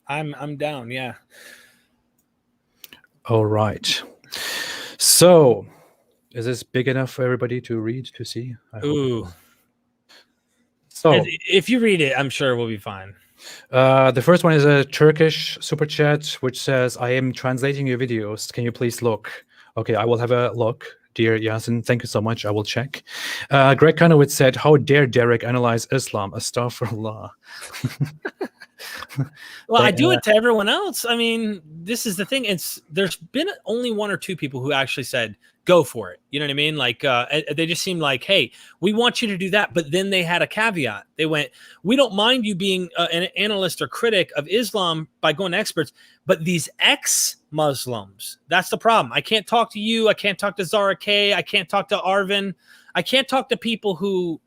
I'm down, yeah. All right. So, is this big enough for everybody to read, to see? Ooh. So, if you read it, I'm sure we'll be fine. The first one is a Turkish super chat, which says, I am translating your videos. Can you please look? Okay, I will have a look. Dear Yasin, thank you so much. I will check. Greg Kanowitz said, how dare Derek analyze Islam? Astaghfirullah. Well, I do it to everyone else. I mean, this is the thing. There's been only one or two people who actually said, go for it. You know what I mean? Like, they just seemed like, hey, we want you to do that. But then they had a caveat. They went, we don't mind you being an analyst or critic of Islam by going to experts, but these ex-Muslims, that's the problem. I can't talk to you. I can't talk to Zara K. I can't talk to Arvin. I can't talk to people who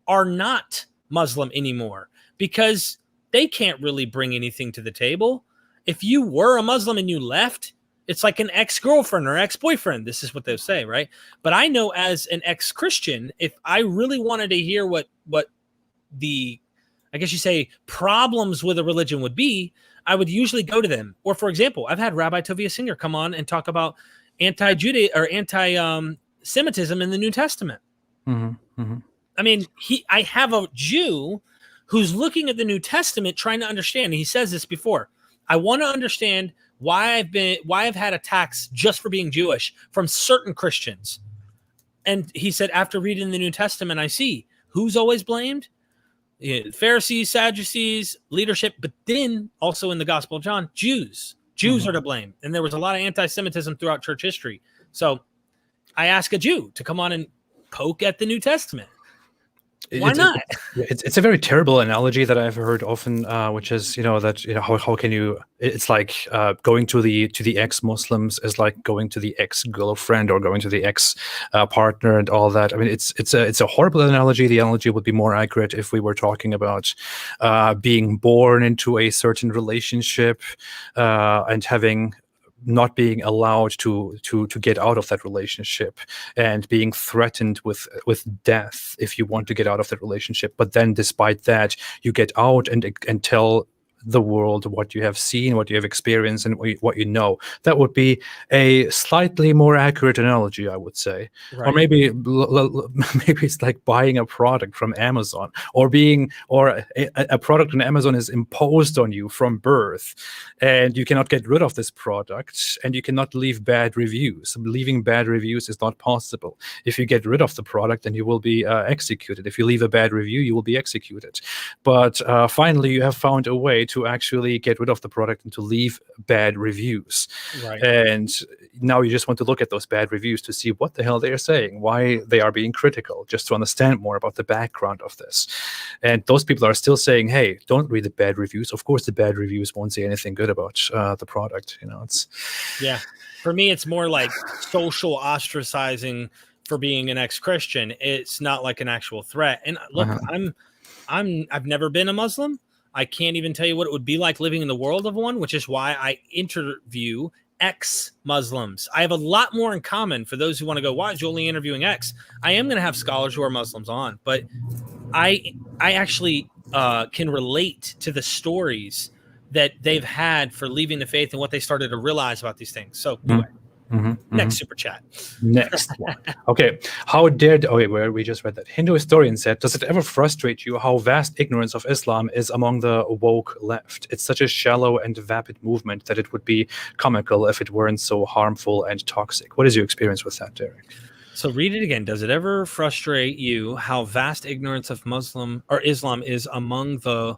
are not Muslim anymore because they can't really bring anything to the table. If you were a Muslim and you left, it's like an ex-girlfriend or ex-boyfriend. This is what they say, right? But I know as an ex-Christian, if I really wanted to hear what the, I guess you say, problems with a religion would be, I would usually go to them. Or for example, I've had Rabbi Tovia Singer come on and talk about anti-Judaism or anti-Semitism in the New Testament. Mm-hmm, mm-hmm. I mean, I have a Jew who's looking at the New Testament trying to understand. And he says this before. I want to understand why I've had attacks just for being Jewish from certain Christians. And he said, after reading the New Testament, I see who's always blamed. Pharisees, Sadducees, leadership, but then also in the Gospel of John, Jews are to blame. And there was a lot of anti-Semitism throughout church history. So I asked a Jew to come on and poke at the New Testament. It- Why it- not? It's a very terrible analogy that I've heard often, which is that how can you? It's like going to the ex-Muslims is like going to the ex-girlfriend or going to the ex-partner and all that. I mean, it's a horrible analogy. The analogy would be more accurate if we were talking about being born into a certain relationship and having not being allowed to get out of that relationship and being threatened with death if you want to get out of that relationship. But then despite that, you get out and tell the world what you have seen, what you have experienced, and what you know. That would be a slightly more accurate analogy, I would say. Or Right. maybe maybe it's like buying a product from Amazon, or a product on Amazon is imposed on you from birth, and you cannot get rid of this product, and you cannot leave bad reviews. Leaving bad reviews is not possible. If you get rid of the product, then you will be executed. If you leave a bad review, you will be executed. But finally, you have found a way to actually get rid of the product and to leave bad reviews. Right. And now you just want to look at those bad reviews to see what the hell they are saying, why they are being critical, just to understand more about the background of this. And those people are still saying, hey, don't read the bad reviews. Of course, the bad reviews won't say anything good about the product. It's Yeah. For me, it's more like social ostracizing for being an ex-Christian. It's not like an actual threat. And look, I've never been a Muslim. I can't even tell you what it would be like living in the world of one, which is why I interview ex-Muslims. I have a lot more in common. For those who want to go, why is you only interviewing ex? I am going to have scholars who are Muslims on, but I actually can relate to the stories that they've had for leaving the faith and what they started to realize about these things. So anyway, next super chat. Next one. Okay. Where we just read that. Hindu historian said, does it ever frustrate you how vast ignorance of Islam is among the woke left? It's such a shallow and vapid movement that it would be comical if it weren't so harmful and toxic. What is your experience with that, Derek? So read it again. Does it ever frustrate you how vast ignorance of Islam is among the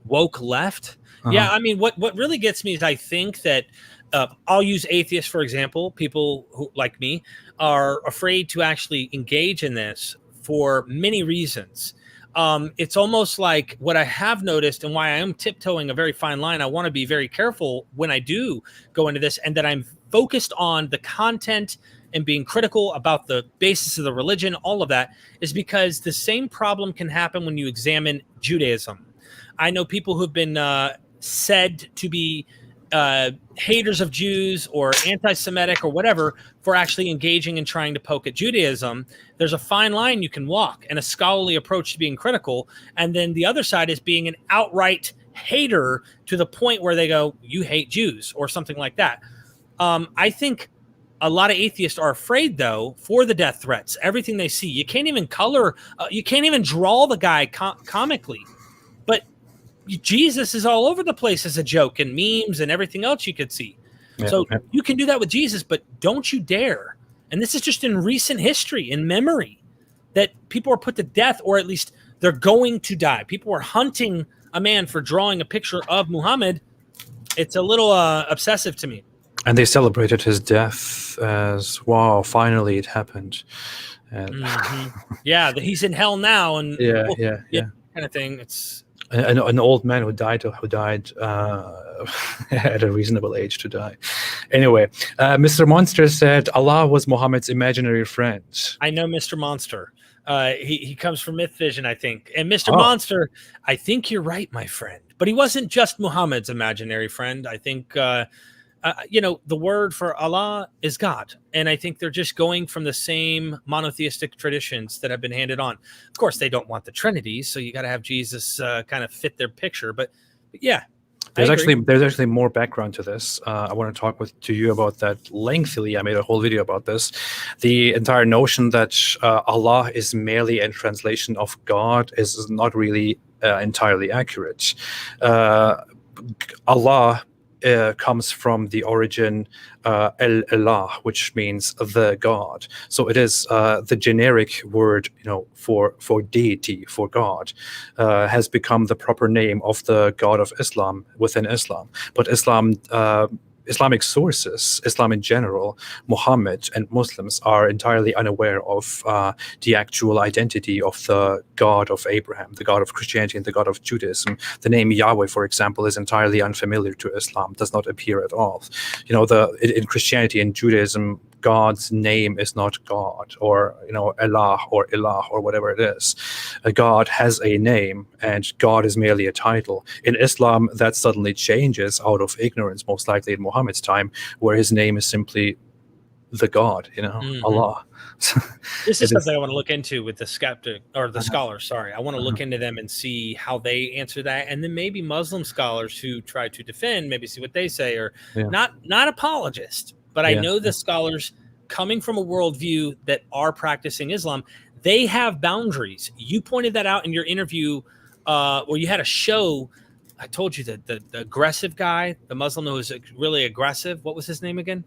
woke left? Yeah, I mean, what really gets me is I think that I'll use atheists, for example. People who, like me, are afraid to actually engage in this for many reasons. It's almost like what I have noticed, and why I am tiptoeing a very fine line. I want to be very careful when I do go into this, and that I'm focused on the content and being critical about the basis of the religion. All of that is because the same problem can happen when you examine Judaism. I know people who've been said to be haters of Jews or anti-Semitic or whatever for actually engaging and trying to poke at Judaism. There's a fine line you can walk and a scholarly approach to being critical. And then the other side is being an outright hater to the point where they go, you hate Jews or something like that. I think a lot of atheists are afraid, though, for the death threats, everything they see. You can't even you can't even draw the guy comically. But Jesus is all over the place as a joke and memes and everything else you could see. So you can do that with Jesus, but don't you dare. And this is just in recent history, in memory, that people are put to death, or at least they're going to die. People are hunting a man for drawing a picture of Muhammad. It's a little obsessive to me. And they celebrated his death as, wow, finally it happened. And yeah, he's in hell now, and kind of thing. It's an old man who died at a reasonable age to die. Anyway, Mr. Monster said Allah was Muhammad's imaginary friend. I know Mr. Monster. He comes from MythVision, I think. And Mr. Monster, I think you're right, my friend. But he wasn't just Muhammad's imaginary friend. I think the word for Allah is God. And I think they're just going from the same monotheistic traditions that have been handed on. Of course, they don't want the Trinity, so you got to have Jesus kind of fit their picture. But yeah. There's actually more background to this. I want to talk to you about that lengthily. I made a whole video about this. The entire notion that Allah is merely a translation of God is not really entirely accurate. Allah comes from the origin El-Ilah, which means the God. So it is the generic word, for deity, for God, has become the proper name of the God of Islam within Islam. But Islam Islamic sources, Islam in general, Muhammad and Muslims are entirely unaware of the actual identity of the God of Abraham, the God of Christianity, and the God of Judaism. The name Yahweh, for example, is entirely unfamiliar to Islam, does not appear at all. You know, in Christianity and Judaism, God's name is not God, or Allah or Ilah or whatever it is. God has a name, and God is merely a title. In Islam, that suddenly changes out of ignorance, most likely in Muhammad's time, where his name is simply the God, Allah. This is something I want to look into with the skeptic or the scholars. Sorry, I want to look into them and see how they answer that, and then maybe Muslim scholars who try to defend, maybe see what they say, or not apologist. But I know the scholars coming from a worldview that are practicing Islam, they have boundaries. You pointed that out in your interview where you had a show. I told you that the aggressive guy, the Muslim who was really aggressive. What was his name again?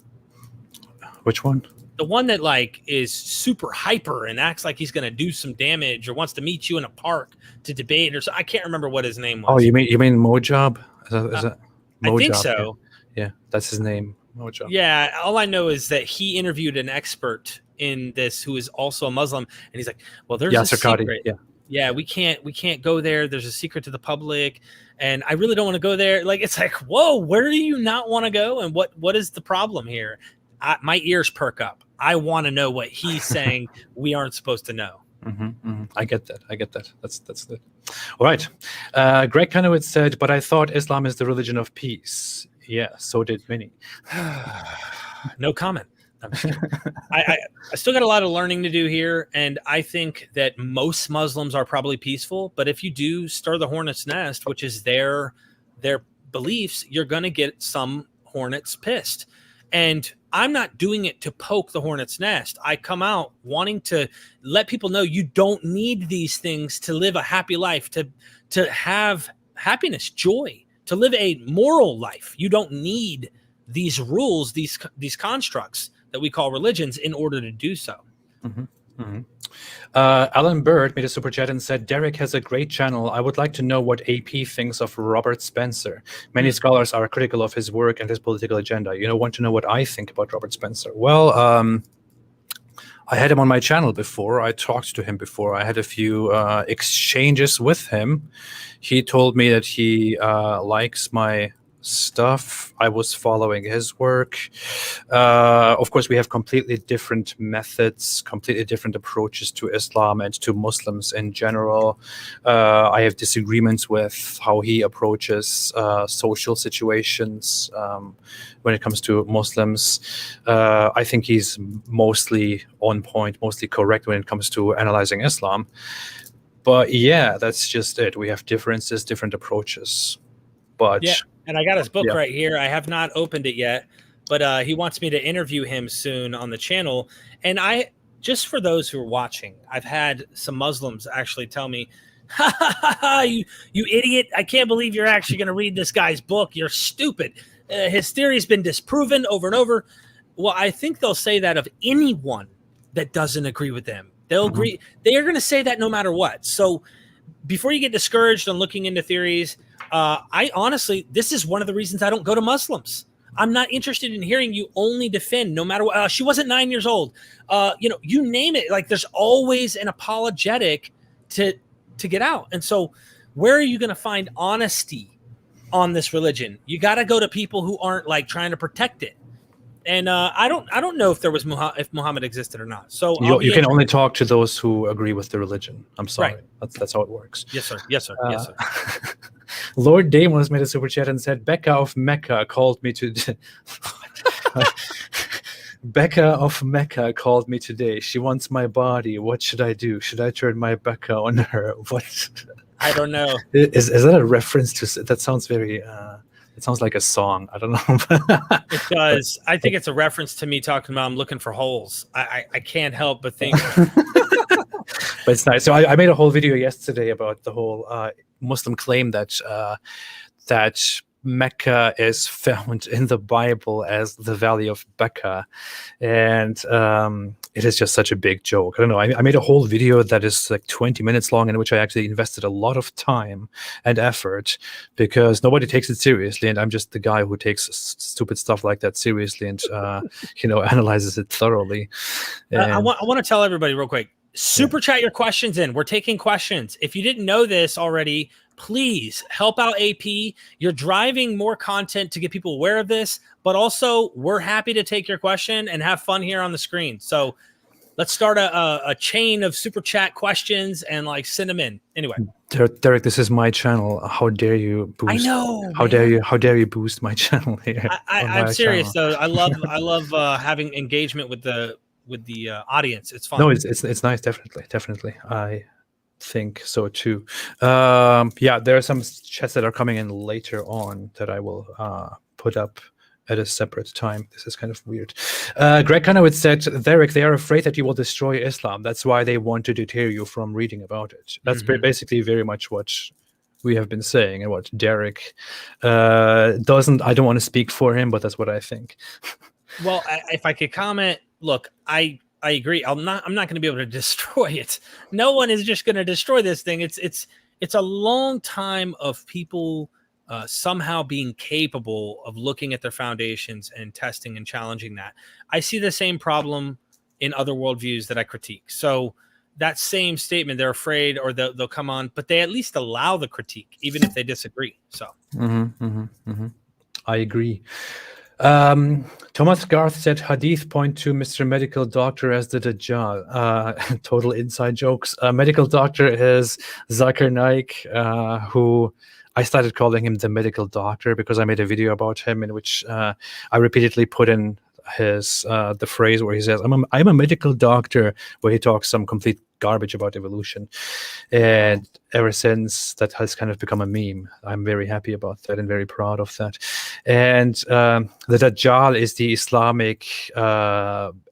Which one? The one that like is super hyper and acts like he's going to do some damage or wants to meet you in a park to debate or so. I can't remember what his name was. Oh, you mean Mojab? Is that Mojab? I think so. Yeah, that's his name. Mojab. Yeah, all I know is that he interviewed an expert in this who is also a Muslim, and he's like, "Well, there's a secret. Yeah, we can't go there. There's a secret to the public, and I really don't want to go there." Like, it's like, whoa, where do you not want to go, and what is the problem here? My ears perk up. I want to know what he's saying. We aren't supposed to know. I get that. That's good. All right. Greg Kanowitz said, "But I thought Islam is the religion of peace." Yeah, so did many. No comment. I'm just kidding. I still got a lot of learning to do here, and I think that most Muslims are probably peaceful. But if you do stir the hornet's nest, which is their beliefs, you're going to get some hornets pissed. And I'm not doing it to poke the hornet's nest. I come out wanting to let people know you don't need these things to live a happy life, to have happiness, joy, to live a moral life. You don't need these rules, these constructs that we call religions in order to do so. Alan Bird made a super chat and said, "Derek has a great channel. I would like to know what AP thinks of Robert Spencer. Many scholars are critical of his work and his political agenda. Want to know what I think about Robert Spencer?" Well, I had him on my channel before. I talked to him before. I had a few exchanges with him. He told me that he likes my stuff. I was following his work. Of course, we have completely different methods, completely different approaches to Islam and to Muslims in general. I have disagreements with how he approaches social situations when it comes to Muslims. I think he's mostly on point, mostly correct when it comes to analyzing Islam. But yeah, that's just it. We have differences, different approaches. But yeah. And I got his book right here. I have not opened it yet, but he wants me to interview him soon on the channel. And just for those who are watching, I've had some Muslims actually tell me, "Ha ha ha ha, you idiot. I can't believe you're actually going to read this guy's book. You're stupid. His theory's been disproven over and over." Well, I think they'll say that of anyone that doesn't agree with them. They'll agree. They are going to say that no matter what. So before you get discouraged on looking into theories, I honestly, this is one of the reasons I don't go to Muslims. I'm not interested in hearing you only defend no matter what. She wasn't 9 years old. You name it. Like, there's always an apologetic to get out. And so where are you going to find honesty on this religion? You got to go to people who aren't like trying to protect it. And I don't know if there was if Muhammad existed or not. So you can only talk to those who agree with the religion. I'm sorry. Right. That's how it works. Yes, sir. Yes, sir. Yes, sir. Lord Damon has made a super chat and said, "Becca of Mecca called me to." Becca of Mecca called me today. She wants my body. What should I do? Should I turn my Becca on her? What? I don't know. Is that a reference to? That sounds very. It sounds like a song. I don't know. It does. I think it's a reference to me talking about I'm looking for holes. I can't help but think. But it's nice. So I made a whole video yesterday about the whole Muslim claim that Mecca is found in the Bible as the Valley of Becca, and it is just such a big joke. I don't know. I made a whole video that is like 20 minutes long, in which I actually invested a lot of time and effort because nobody takes it seriously, and I'm just the guy who takes stupid stuff like that seriously and analyzes it thoroughly. I want to tell everybody real quick. Super chat your questions in. We're taking questions. If you didn't know this already, please help out AP. You're driving more content to get people aware of this, but also we're happy to take your question and have fun here on the screen. So let's start a chain of super chat questions and like send them in. Anyway, Derek, this is my channel. How dare you boost? I know. How dare you boost my channel here? I'm serious though. I love having engagement with the audience. It's fun. No, it's nice. Definitely. I think so too. There are some chats that are coming in later on that I will put up at a separate time. This is kind of weird. Greg Conowitz said, Derek, they are afraid that you will destroy Islam. That's why they want to deter you from reading about it. That's basically very much what we have been saying and what Derek doesn't. I don't want to speak for him, but that's what I think. Well, if I could comment, look, I agree. I'm not going to be able to destroy it. No one is just going to destroy this thing. It's a long time of people somehow being capable of looking at their foundations and testing and challenging that. I see the same problem in other worldviews that I critique. So that same statement, they're afraid or they'll come on, but they at least allow the critique, even if they disagree. So I agree. Thomas Garth said Hadith point to Mr. Medical Doctor as the Dajjal. Total inside jokes. Medical Doctor is Zakir Naik, who I started calling him the Medical Doctor because I made a video about him in which I repeatedly put in his the phrase where he says, I'm a medical doctor, where he talks some complete garbage about evolution. And ever since, that has kind of become a meme. I'm very happy about that and very proud of that. And the Dajjal is the Islamic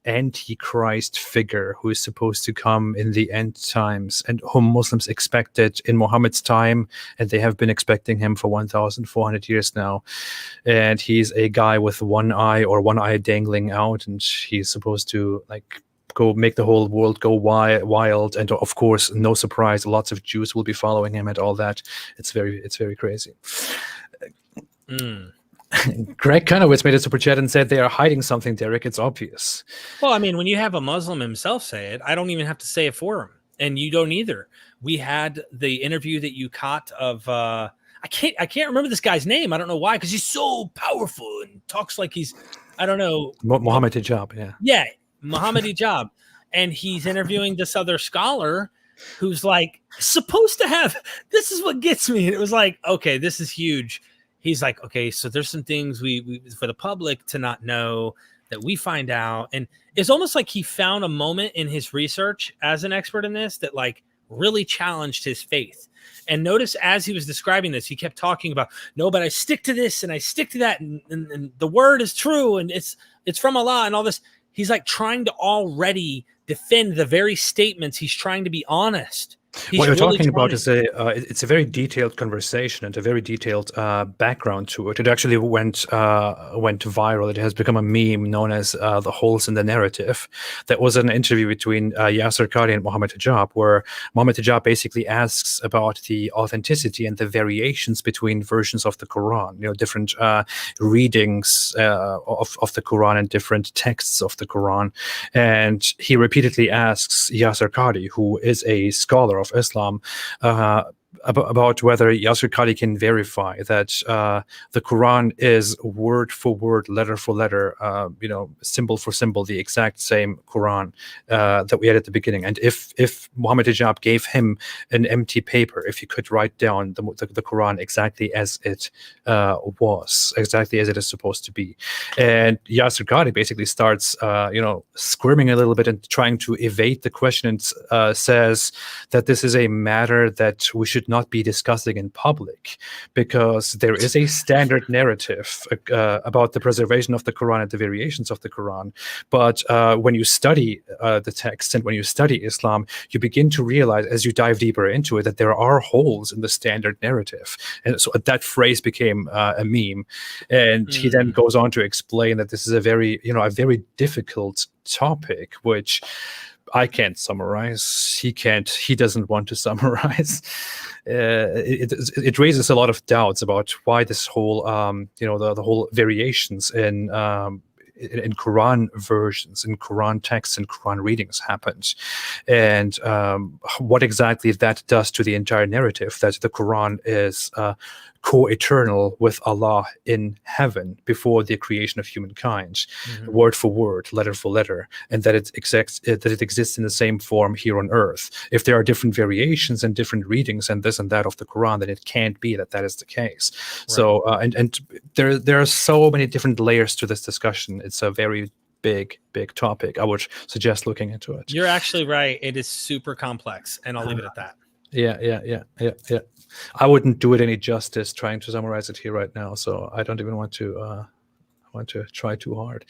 antichrist figure who is supposed to come in the end times and whom Muslims expected in Muhammad's time, and they have been expecting him for 1,400 years now. And he's a guy with one eye dangling out, and he's supposed to go make the whole world go wild, and of course, no surprise, lots of Jews will be following him and all that. It's very crazy. Greg Conowitz made a super chat and said they are hiding something, Derek. It's obvious. Well, I mean, when you have a Muslim himself say it, I don't even have to say it for him, and you don't either. We had the interview that you caught of I can't remember this guy's name. I don't know why, because he's so powerful and talks like he's, I don't know, Muhammad Hijab. Yeah, Muhammad Hijab, and he's interviewing this other scholar who's like supposed to have, this is what gets me. And it was like, okay, this is huge. He's like, okay, so there's some things we for the public to not know that we find out. And it's almost like he found a moment in his research as an expert in this that like really challenged his faith. And notice as he was describing this, he kept talking about, no, but I stick to this and I stick to that. And the word is true. And it's from Allah and all this. He's like trying to already defend the very statements. He's trying to be honest. What you're talking about is it's a very detailed conversation and a very detailed background to it. It actually went viral. It has become a meme known as the holes in the narrative. That was an interview between Yasser Qadhi and Muhammad Hijab, where Muhammad Hijab basically asks about the authenticity and the variations between versions of the Quran. Different readings of the Quran and different texts of the Quran. And he repeatedly asks Yasser Qadhi, who is a scholar of Islam, about whether Yasser Qadhi can verify that the Quran is word for word, letter for letter, symbol for symbol, the exact same Quran that we had at the beginning. And if Muhammad Hijab gave him an empty paper, if he could write down the Quran exactly as it was, exactly as it is supposed to be. And Yasser Qadhi basically starts, squirming a little bit and trying to evade the question, and says that this is a matter that we should not be discussing in public, because there is a standard narrative about the preservation of the Quran and the variations of the Quran. But when you study the text and when you study Islam, you begin to realize, as you dive deeper into it, that there are holes in the standard narrative. And so that phrase became a meme. And he then goes on to explain that this is a very difficult topic, which I can't summarize. He doesn't want to summarize. It raises a lot of doubts about why this whole, the whole variations in Quran versions, in Quran texts and Quran readings happened, and what exactly that does to the entire narrative, that the Quran is co-eternal with Allah in heaven before the creation of humankind, word for word, letter for letter, and that it exists in the same form here on earth. If there are different variations and different readings and this and that of the Quran, then it can't be that is the case. Right. So and there are so many different layers to this discussion. It's a very big topic. I would suggest looking into it. You're actually right. It is super complex, and I'll leave it at that. Yeah. I wouldn't do it any justice trying to summarize it here right now, so I don't even want to try too hard.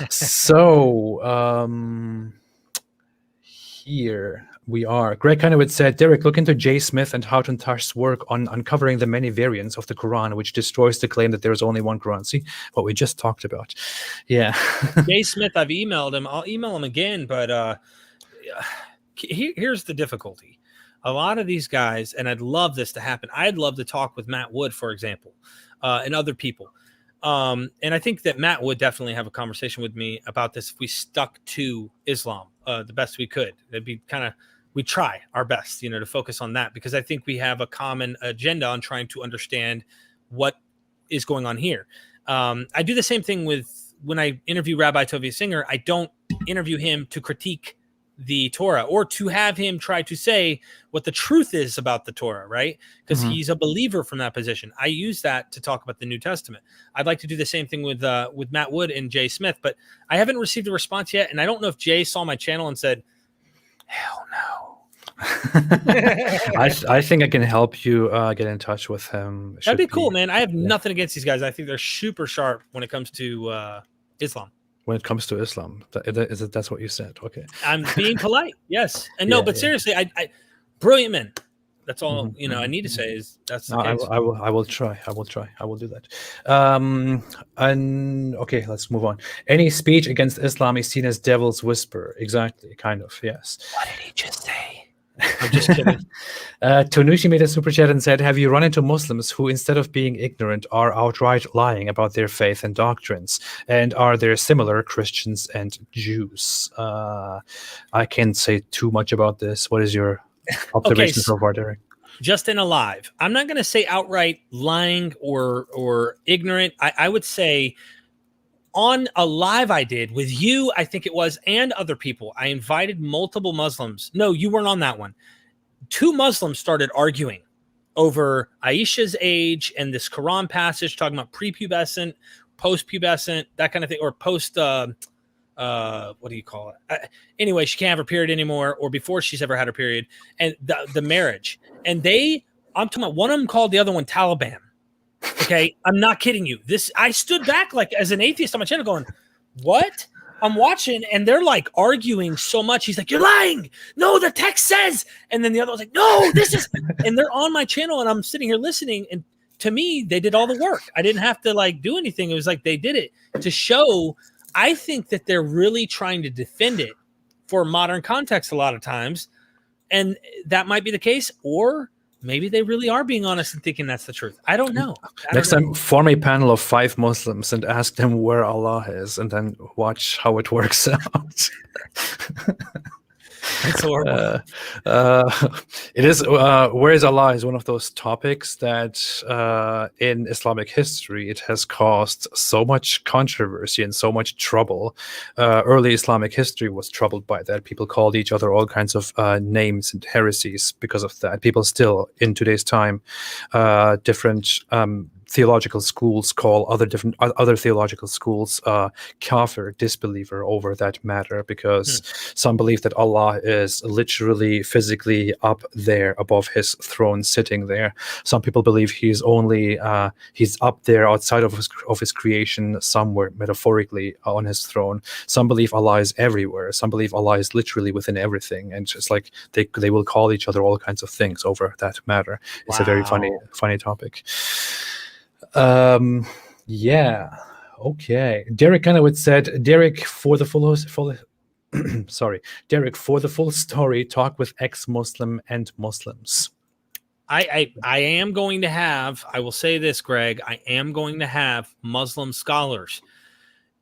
So here we are. Greg Kinowitz said, Derek, look into J. Smith and Houghton Tash's work on uncovering the many variants of the Quran, which destroys the claim that there is only one Quran. See what we just talked about. Yeah. J. Smith, I've emailed him. I'll email him again, but here's the difficulty. A lot of these guys, and I'd love this to happen. I'd love to talk with Matt Wood, for example, and other people. And I think that Matt would definitely have a conversation with me about this if we stuck to Islam the best we could. It'd be we try our best, to focus on that, because I think we have a common agenda on trying to understand what is going on here. I do the same thing when I interview Rabbi Tovia Singer. I don't interview him to critique the Torah or to have him try to say what the truth is about the Torah, right? Because he's a believer from that position. I use that to talk about the New Testament. I'd like to do the same thing with Matt Wood and Jay Smith, but I haven't received a response yet, and I don't know if Jay saw my channel and said, hell no. I think I can help you get in touch with him. That'd be cool, man. I have nothing against these guys. I think they're super sharp when it comes to Islam. When it comes to Islam, that's what you said. Okay, I'm being polite. Yes, and no, but seriously, I brilliant men. That's all I need to say is that's the case. I will try. I will do that. And okay, let's move on. Any speech against Islam is seen as devil's whisper. Exactly, kind of. Yes. What did he just say? I'm just kidding. Tonushi made a super chat and said, have you run into Muslims who, instead of being ignorant, are outright lying about their faith and doctrines? And are there similar Christians and Jews? I can't say too much about this. What is your observation so far, Derek? Just in Alive, I'm not going to say outright lying or ignorant. I would say on a live I did with you, I think it was, and other people, I invited multiple Muslims. No, you weren't on that one. 2 Muslims started arguing over Aisha's age and this Quran passage talking about prepubescent, post-pubescent, that kind of thing, or post, what do you call it? Anyway, she can't have her period anymore, or before she's ever had her period, and the marriage. And I'm talking about, one of them called the other one Taliban. Okay, I'm not kidding you. I stood back like as an atheist on my channel going, what? I'm watching and they're like arguing so much. He's like, you're lying. No, the text says. And then the other one's like, no, this is. And they're on my channel and I'm sitting here listening. And to me, they did all the work. I didn't have to do anything. It was like they did it to show. I think that they're really trying to defend it for modern context a lot of times. And that might be the case, or maybe they really are being honest and thinking that's the truth. I don't know. Next time, form a panel of 5 Muslims and ask them where Allah is, and then watch how it works out. That's horrible. It is. Where is Allah is one of those topics that in Islamic history it has caused so much controversy and so much trouble. Early Islamic history was troubled by that. People called each other all kinds of names and heresies because of that. People still, in today's time, different theological schools call other theological schools kafir, disbeliever, over that matter, because some believe that Allah is literally physically up there above his throne, sitting there. Some people believe he's only he's up there outside of his creation, somewhere metaphorically on his throne. Some believe Allah is everywhere. Some believe Allah is literally within everything, and it's like they will call each other all kinds of things over that matter. It's a very funny topic. Yeah. Okay. Derek Gunowitz said, Derek, for the full story, talk with ex-Muslim and Muslims. I am going to have, I will say this, Greg, I am going to have Muslim scholars.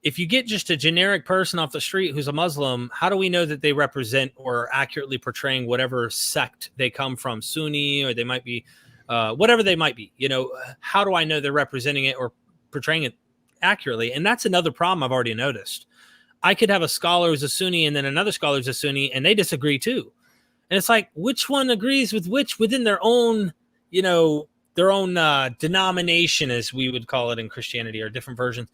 If you get just a generic person off the street who's a Muslim, how do we know that they represent or are accurately portraying whatever sect they come from, Sunni, or they might be whatever they might be? You know, how do I know they're representing it or portraying it accurately? And that's another problem I've already noticed. I could have a scholar who's a Sunni and then another scholar who's a Sunni, and they disagree too. And it's like, which one agrees with which within their own, you know, their own denomination, as we would call it in Christianity, or different versions.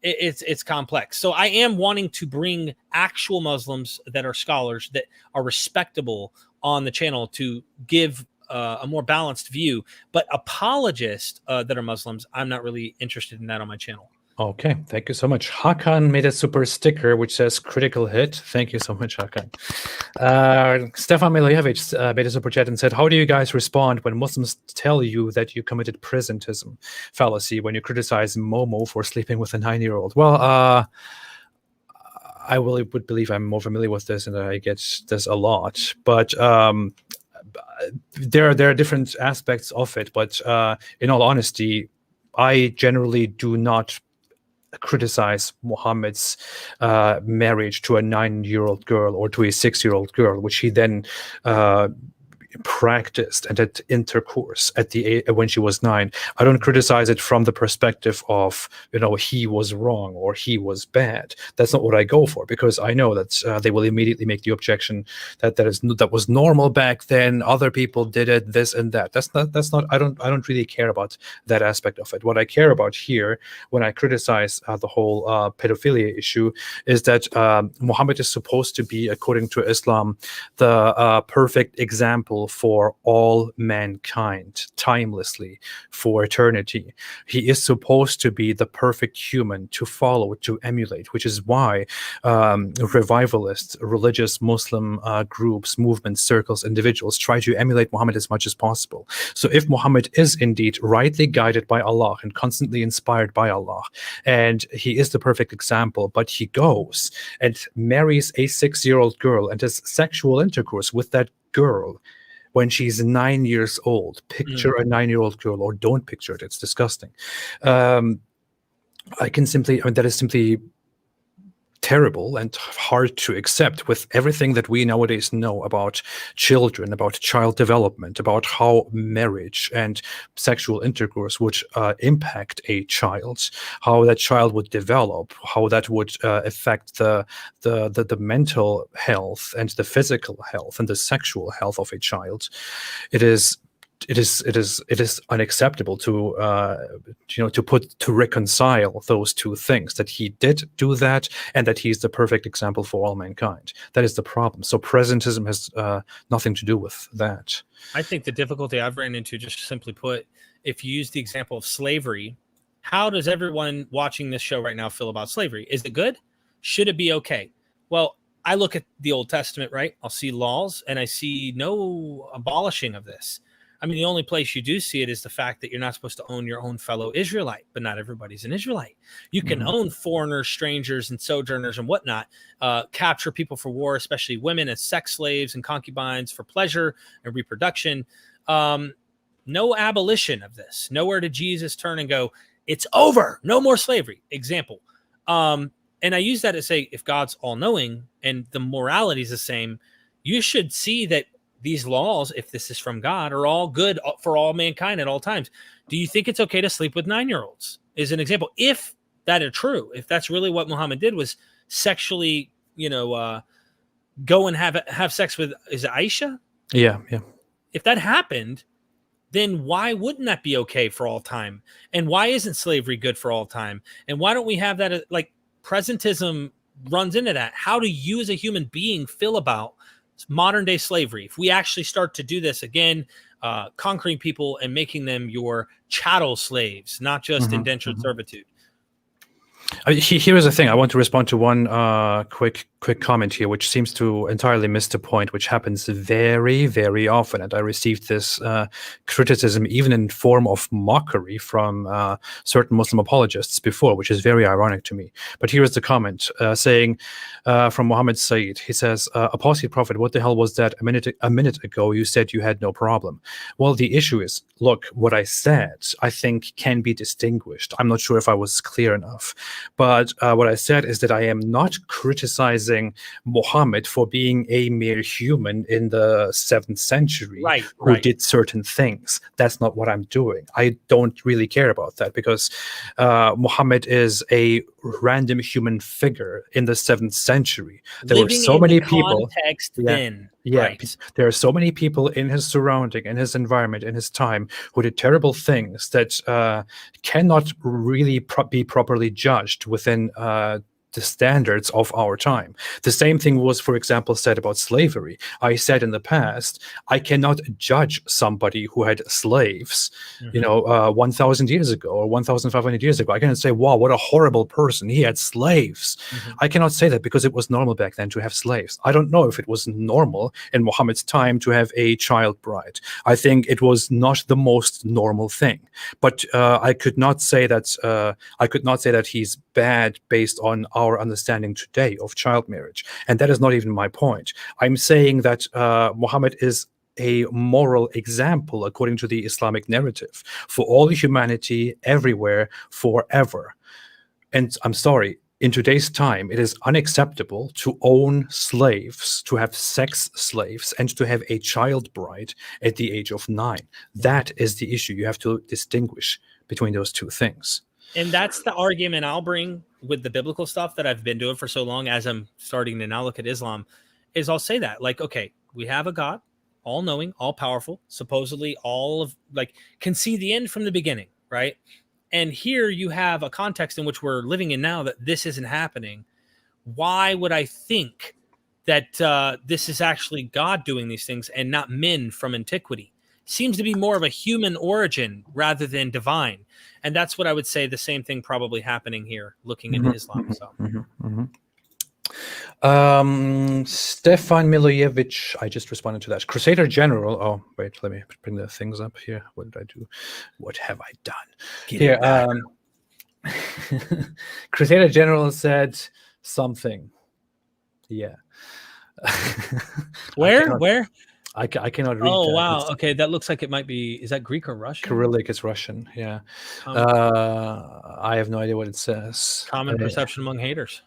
It's complex. So I am wanting to bring actual Muslims that are scholars, that are respectable on the channel, to give a more balanced view. But apologists that are Muslims, I'm not really interested in that on my channel. Okay, thank you so much. Hakan made a super sticker which says critical hit. Thank you so much, Hakan. Stefan Milojevic made a super chat and said, how do you guys respond when Muslims tell you that you committed presentism fallacy when you criticize Momo for sleeping with a 9-year-old? Well, I would believe I'm more familiar with this, and I get this a lot. But there are different aspects of it. But in all honesty, I generally do not criticize Muhammad's marriage to a 9-year-old girl or to a 6-year-old girl, which he then practiced and had intercourse at when she was 9. I don't criticize it from the perspective of, you know, he was wrong or he was bad. That's not what I go for, because I know that they will immediately make the objection that was normal back then. Other people did it, this and that. That's not. I don't really care about that aspect of it. What I care about here, when I criticize the whole pedophilia issue, is that Muhammad is supposed to be, according to Islam, the perfect example for all mankind, timelessly, for eternity. He is supposed to be the perfect human to follow, to emulate, which is why revivalists, religious Muslim groups, movements, circles, individuals try to emulate Muhammad as much as possible. So if Muhammad is indeed rightly guided by Allah and constantly inspired by Allah, and he is the perfect example, but he goes and marries a 6-year-old girl and has sexual intercourse with that girl when she's 9 years old. Picture a 9-year-old girl, or don't picture it. It's disgusting. That is simply terrible and hard to accept with everything that we nowadays know about children, about child development, about how marriage and sexual intercourse would impact a child, how that child would develop, how that would affect the mental health and the physical health and the sexual health of a child. It is unacceptable to reconcile those two things, that he did do that and that he's the perfect example for all mankind. That is the problem. So presentism has nothing to do with that. I think the difficulty I've ran into, just simply put, if you use the example of slavery, how does everyone watching this show right now feel about slavery? Is it good? Should it be okay? Well, I look at the Old Testament, right? I'll see laws and I see no abolishing of this. I mean, the only place you do see it is the fact that you're not supposed to own your own fellow Israelite, but not everybody's an Israelite. You can own foreigners, strangers, and sojourners and whatnot, capture people for war, especially women as sex slaves and concubines for pleasure and reproduction. No abolition of this. Nowhere did Jesus turn and go, it's over, no more slavery. Example. And I use that to say, if God's all-knowing and the morality is the same, you should see that these laws, if this is from God, are all good for all mankind at all times. Do you think it's okay to sleep with 9-year-olds? Is an example. If that are true, if that's really what Muhammad did, was sexually, go and have sex with, is it Aisha? Yeah. If that happened, then why wouldn't that be okay for all time? And why isn't slavery good for all time? And why don't we have that? Like, presentism runs into that. How do you as a human being feel about modern day slavery? If we actually start to do this again, conquering people and making them your chattel slaves, not just indentured servitude. Here is the thing. I want to respond to one quick comment here, which seems to entirely miss the point, which happens very, very often. And I received this criticism even in form of mockery from certain Muslim apologists before, which is very ironic to me. But here is the comment saying from Muhammad Said. He says, "Apostate prophet, what the hell was that? A minute ago, you said you had no problem." Well, the issue is, look, what I said, I think can be distinguished. I'm not sure if I was clear enough. But what I said is that I am not criticizing Muhammad for being a mere human in the 7th century who did certain things. That's not what I'm doing. I don't really care about that, because Muhammad is a random human figure in the 7th century. There were so many people. There are so many people in his surrounding, in his environment, in his time, who did terrible things that cannot really be properly judged within the standards of our time. The same thing was, for example, said about slavery. I said in the past, I cannot judge somebody who had slaves, 1,000 years ago or 1,500 years ago. I cannot say, wow, what a horrible person. He had slaves. I cannot say that, because it was normal back then to have slaves. I don't know if it was normal in Muhammad's time to have a child bride. I think it was not the most normal thing. But I could not say that he's bad based on our understanding today of child marriage. And that is not even my point. I'm saying that Muhammad is a moral example according to the Islamic narrative for all humanity, everywhere, forever. And I'm sorry, in today's time, it is unacceptable to own slaves, to have sex slaves, and to have a child bride at the age of 9. That is the issue. You have to distinguish between those two things. And that's the argument I'll bring with the biblical stuff that I've been doing for so long, as I'm starting to now look at Islam, is I'll say that, like, okay, we have a God, all knowing, all powerful, supposedly can see the end from the beginning, right? And here you have a context in which we're living in now that this isn't happening. Why would I think that this is actually God doing these things and not men from antiquity? Seems to be more of a human origin rather than divine. And that's what I would say, the same thing probably happening here, looking into Islam. So. Stefan Milojevic, I just responded to that. Crusader General. Oh, wait, let me bring the things up here. What did I do? What have I done? Crusader General said something. Yeah. Where? I cannot read. Oh, wow. Okay, that looks like it might be. Is that Greek or Russian? Cyrillic is Russian. Yeah. I have no idea what it says. Common perception among haters.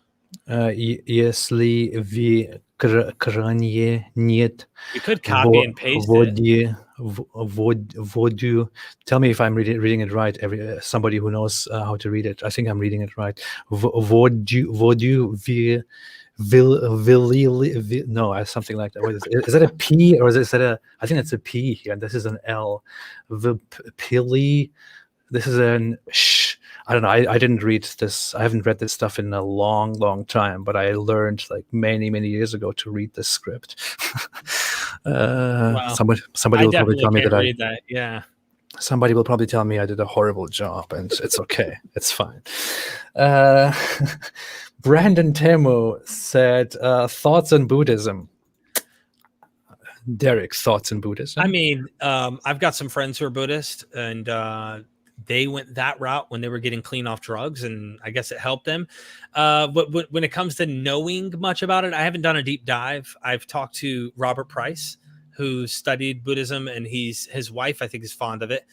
Если вы крайне нет. You could copy and paste it. Tell me if I'm reading it right. Somebody who knows how to read it. I think I'm reading it right. No, something like that. What is that a P or is that I think it's a P here. And this is an L. Pili. This is an sh. I don't know. I didn't read this. I haven't read this stuff in a long, long time. But I learned like many, many years ago to read this script. Wow. Somebody will probably tell me that read that. Yeah. Somebody will probably tell me I did a horrible job, and it's okay. It's fine. Brandon Temu said, thoughts on Buddhism. Derek, thoughts on Buddhism? I mean, I've got some friends who are Buddhist, and they went that route when they were getting clean off drugs, and I guess it helped them. But when it comes to knowing much about it, I haven't done a deep dive. I've talked to Robert Price, who studied Buddhism, and his wife, I think, is fond of it.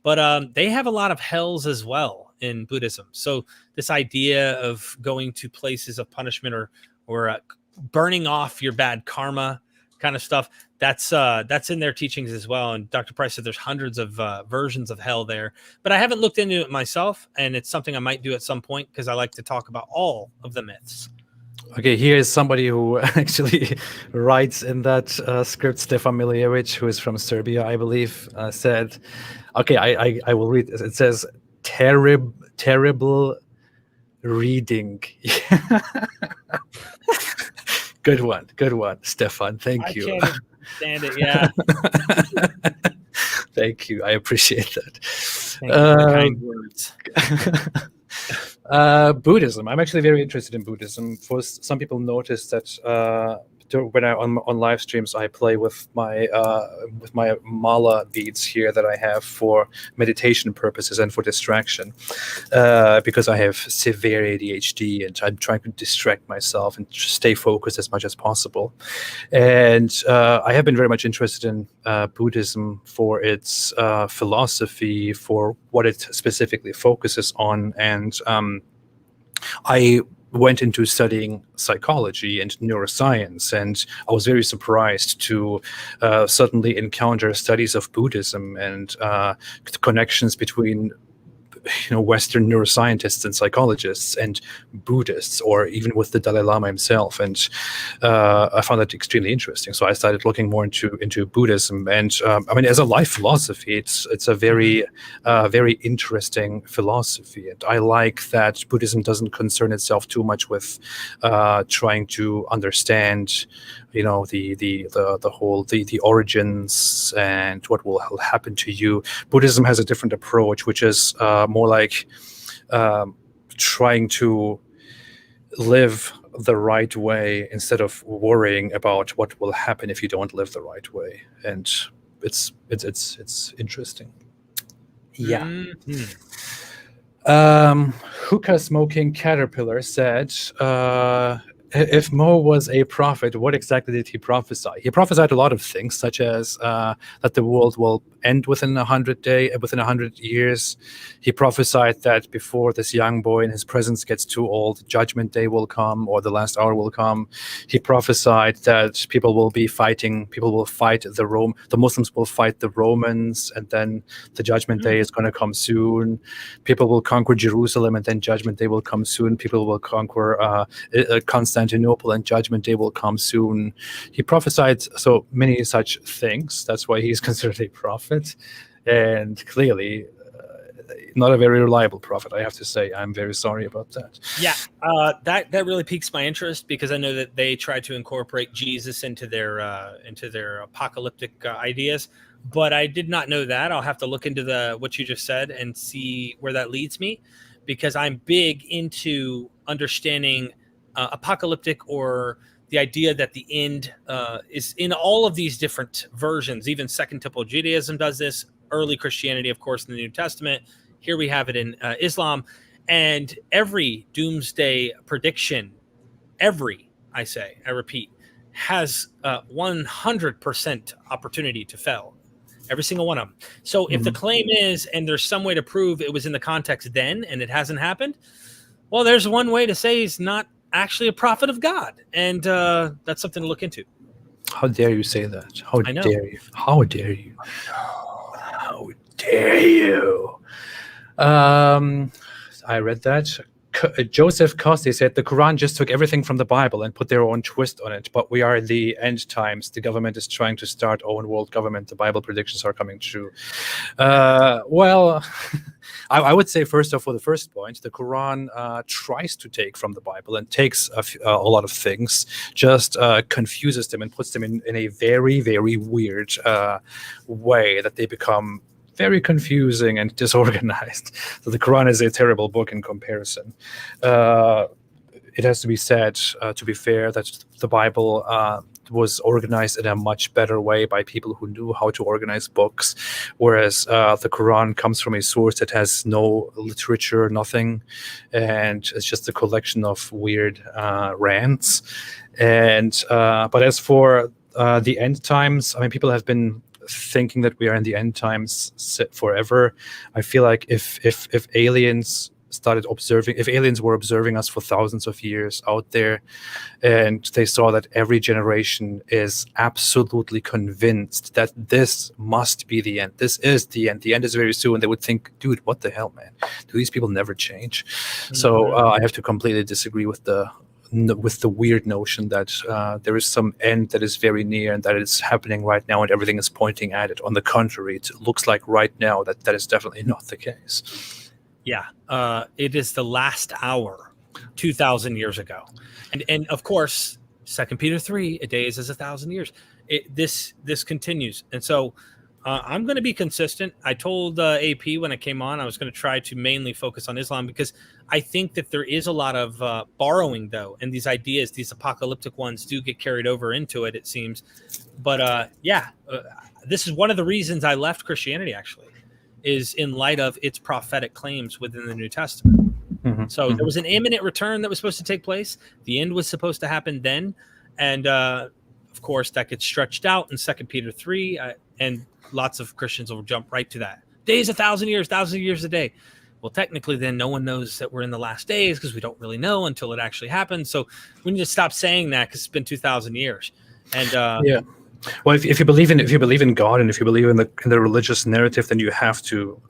But they have a lot of hells as well in Buddhism. So this idea of going to places of punishment or burning off your bad karma kind of stuff, that's in their teachings as well. And Dr. Price said there's hundreds of versions of hell there. But I haven't looked into it myself, and it's something I might do at some point because I like to talk about all of the myths. Okay, here is somebody who actually writes in that script. Stefan Miljevic, who is from Serbia, I believe, said, okay, I will read this. It says, terrible reading. Good one, Stefan. Thank you. I can't stand it. Yeah. Thank you. I appreciate that. Thank you for the kind words. Buddhism. I'm actually very interested in Buddhism. For some people, notice that when I on live streams, I play with my mala beads here that I have for meditation purposes and for distraction, because I have severe ADHD and I'm trying to distract myself and stay focused as much as possible. And I have been very much interested in Buddhism for its philosophy, for what it specifically focuses on, and I went into studying psychology and neuroscience, and I was very surprised to suddenly encounter studies of Buddhism and connections between Western neuroscientists and psychologists and Buddhists, or even with the Dalai Lama himself. And I found that extremely interesting. So I started looking more into Buddhism. And I mean, as a life philosophy, it's a very, very interesting philosophy. And I like that Buddhism doesn't concern itself too much with trying to understand the origins and what will happen to you. Buddhism has a different approach, which is more like trying to live the right way instead of worrying about what will happen if you don't live the right way. And it's interesting. Yeah. Mm-hmm. Hookah smoking caterpillar said, if Mo was a prophet, what exactly did he prophesy? He prophesied a lot of things, such as that the world will end within 100 years. He prophesied that before this young boy in his presence gets too old, Judgment Day will come, or the last hour will come. He prophesied that people will fight the Muslims will fight the Romans, and then the Judgment Day is going to come soon. People will conquer Jerusalem, and then Judgment Day will come soon. People will conquer Constantinople, and Judgment Day will come soon. He prophesied so many such things. That's why he's considered a prophet, and clearly not a very reliable prophet, I have to say. I'm very sorry about that. Yeah, that really piques my interest, because I know that they try to incorporate Jesus into their apocalyptic ideas, but I did not know that. I'll have to look into what you just said and see where that leads me, because I'm big into understanding apocalyptic, or the idea that the end is in all of these different versions. Even Second Temple Judaism does this, early Christianity, of course, in the New Testament. Here we have it in Islam. And every doomsday prediction, I repeat, has 100% opportunity to fail. Every single one of them. So if the claim is, and there's some way to prove it was in the context then and it hasn't happened, well, there's one way to say he's not actually a prophet of God. And that's something to look into. How dare you say that? How I know. dare you? How dare you? How dare you? I read that. Joseph Costi said the Quran just took everything from the Bible and put their own twist on it. But we are in the end times. The government is trying to start own world government. The Bible predictions are coming true. Well, I would say, first off, for the first point, the Quran tries to take from the Bible and takes a lot of things, just confuses them and puts them in a very, very weird way that they become very confusing and disorganized. So the Quran is a terrible book in comparison. It has to be said, to be fair, that the Bible was organized in a much better way by people who knew how to organize books, whereas the Quran comes from a source that has no literature, nothing, and it's just a collection of weird rants. And but as for the end times, I mean, people have been thinking that we are in the end times forever. I feel like if aliens were observing us for thousands of years out there, and they saw that every generation is absolutely convinced that this must be the end, this is the end is very soon, they would think, dude, what the hell, man? Do these people never change? So I have to completely disagree with the with the weird notion that there is some end that is very near and that it's happening right now and everything is pointing at it. On the contrary, it looks like right now that is definitely not the case. Yeah, it is the last hour, 2,000 years ago, and of course, 2 Peter 3, a day is as 1,000 years. This continues, and so I'm going to be consistent. I told AP when I came on, I was going to try to mainly focus on Islam because I think that there is a lot of borrowing, though, and these ideas, these apocalyptic ones, do get carried over into it, it seems. But this is one of the reasons I left Christianity, actually, is in light of its prophetic claims within the New Testament. So there was an imminent return that was supposed to take place. The end was supposed to happen then. And of course, that gets stretched out in 2 Peter 3. And lots of Christians will jump right to that. Days 1,000 years, 1,000 years a day. Well, technically, then no one knows that we're in the last days because we don't really know until it actually happens. So we need to stop saying that because it's been 2,000 years. And yeah. Well, if you believe in God and if you believe in the religious narrative, then you have to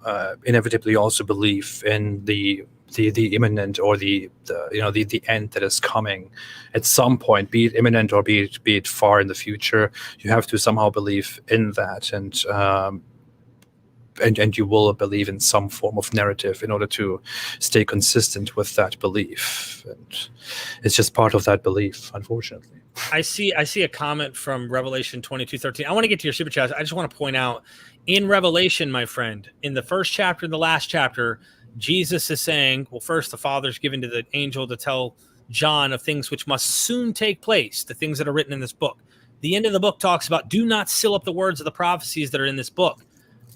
inevitably also believe in the imminent or the end that is coming at some point, be it imminent or be it far in the future. You have to somehow believe in that, and you will believe in some form of narrative in order to stay consistent with that belief. And it's just part of that belief, unfortunately. I see a comment from Revelation 22:13. I want to get to your super chat. I just want to point out in Revelation, my friend, in the first chapter and the last chapter, Jesus is saying, well, first the Father's given to the angel to tell John of things which must soon take place, the things that are written in this book. The end of the book talks about, do not seal up the words of the prophecies that are in this book.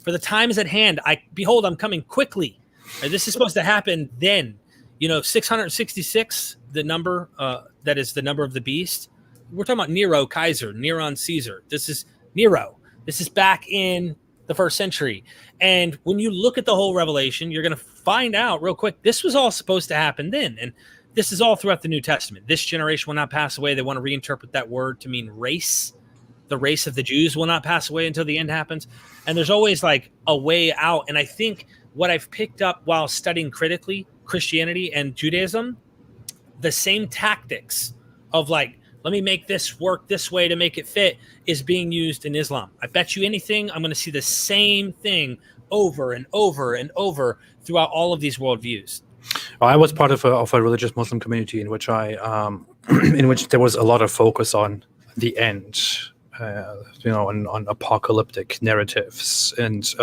For the time is at hand. Behold, I'm coming quickly. This is supposed to happen then. 666, the number that is the number of the beast. We're talking about Nero, Kaiser, Neron, Caesar. This is Nero. This is back in the 1st century. And when you look at the whole Revelation, you're going to find out real quick, this was all supposed to happen then. And this is all throughout the New Testament. This generation will not pass away. They want to reinterpret that word to mean race. The race of the Jews will not pass away until the end happens. And there's always like a way out. And I think what I've picked up while studying critically Christianity and Judaism, the same tactics of like, let me make this work this way to make it fit is being used in Islam. I bet you anything, I'm going to see the same thing over and over and over throughout all of these worldviews. Well, I was part of a religious Muslim community in which in which there was a lot of focus on the end, on apocalyptic narratives and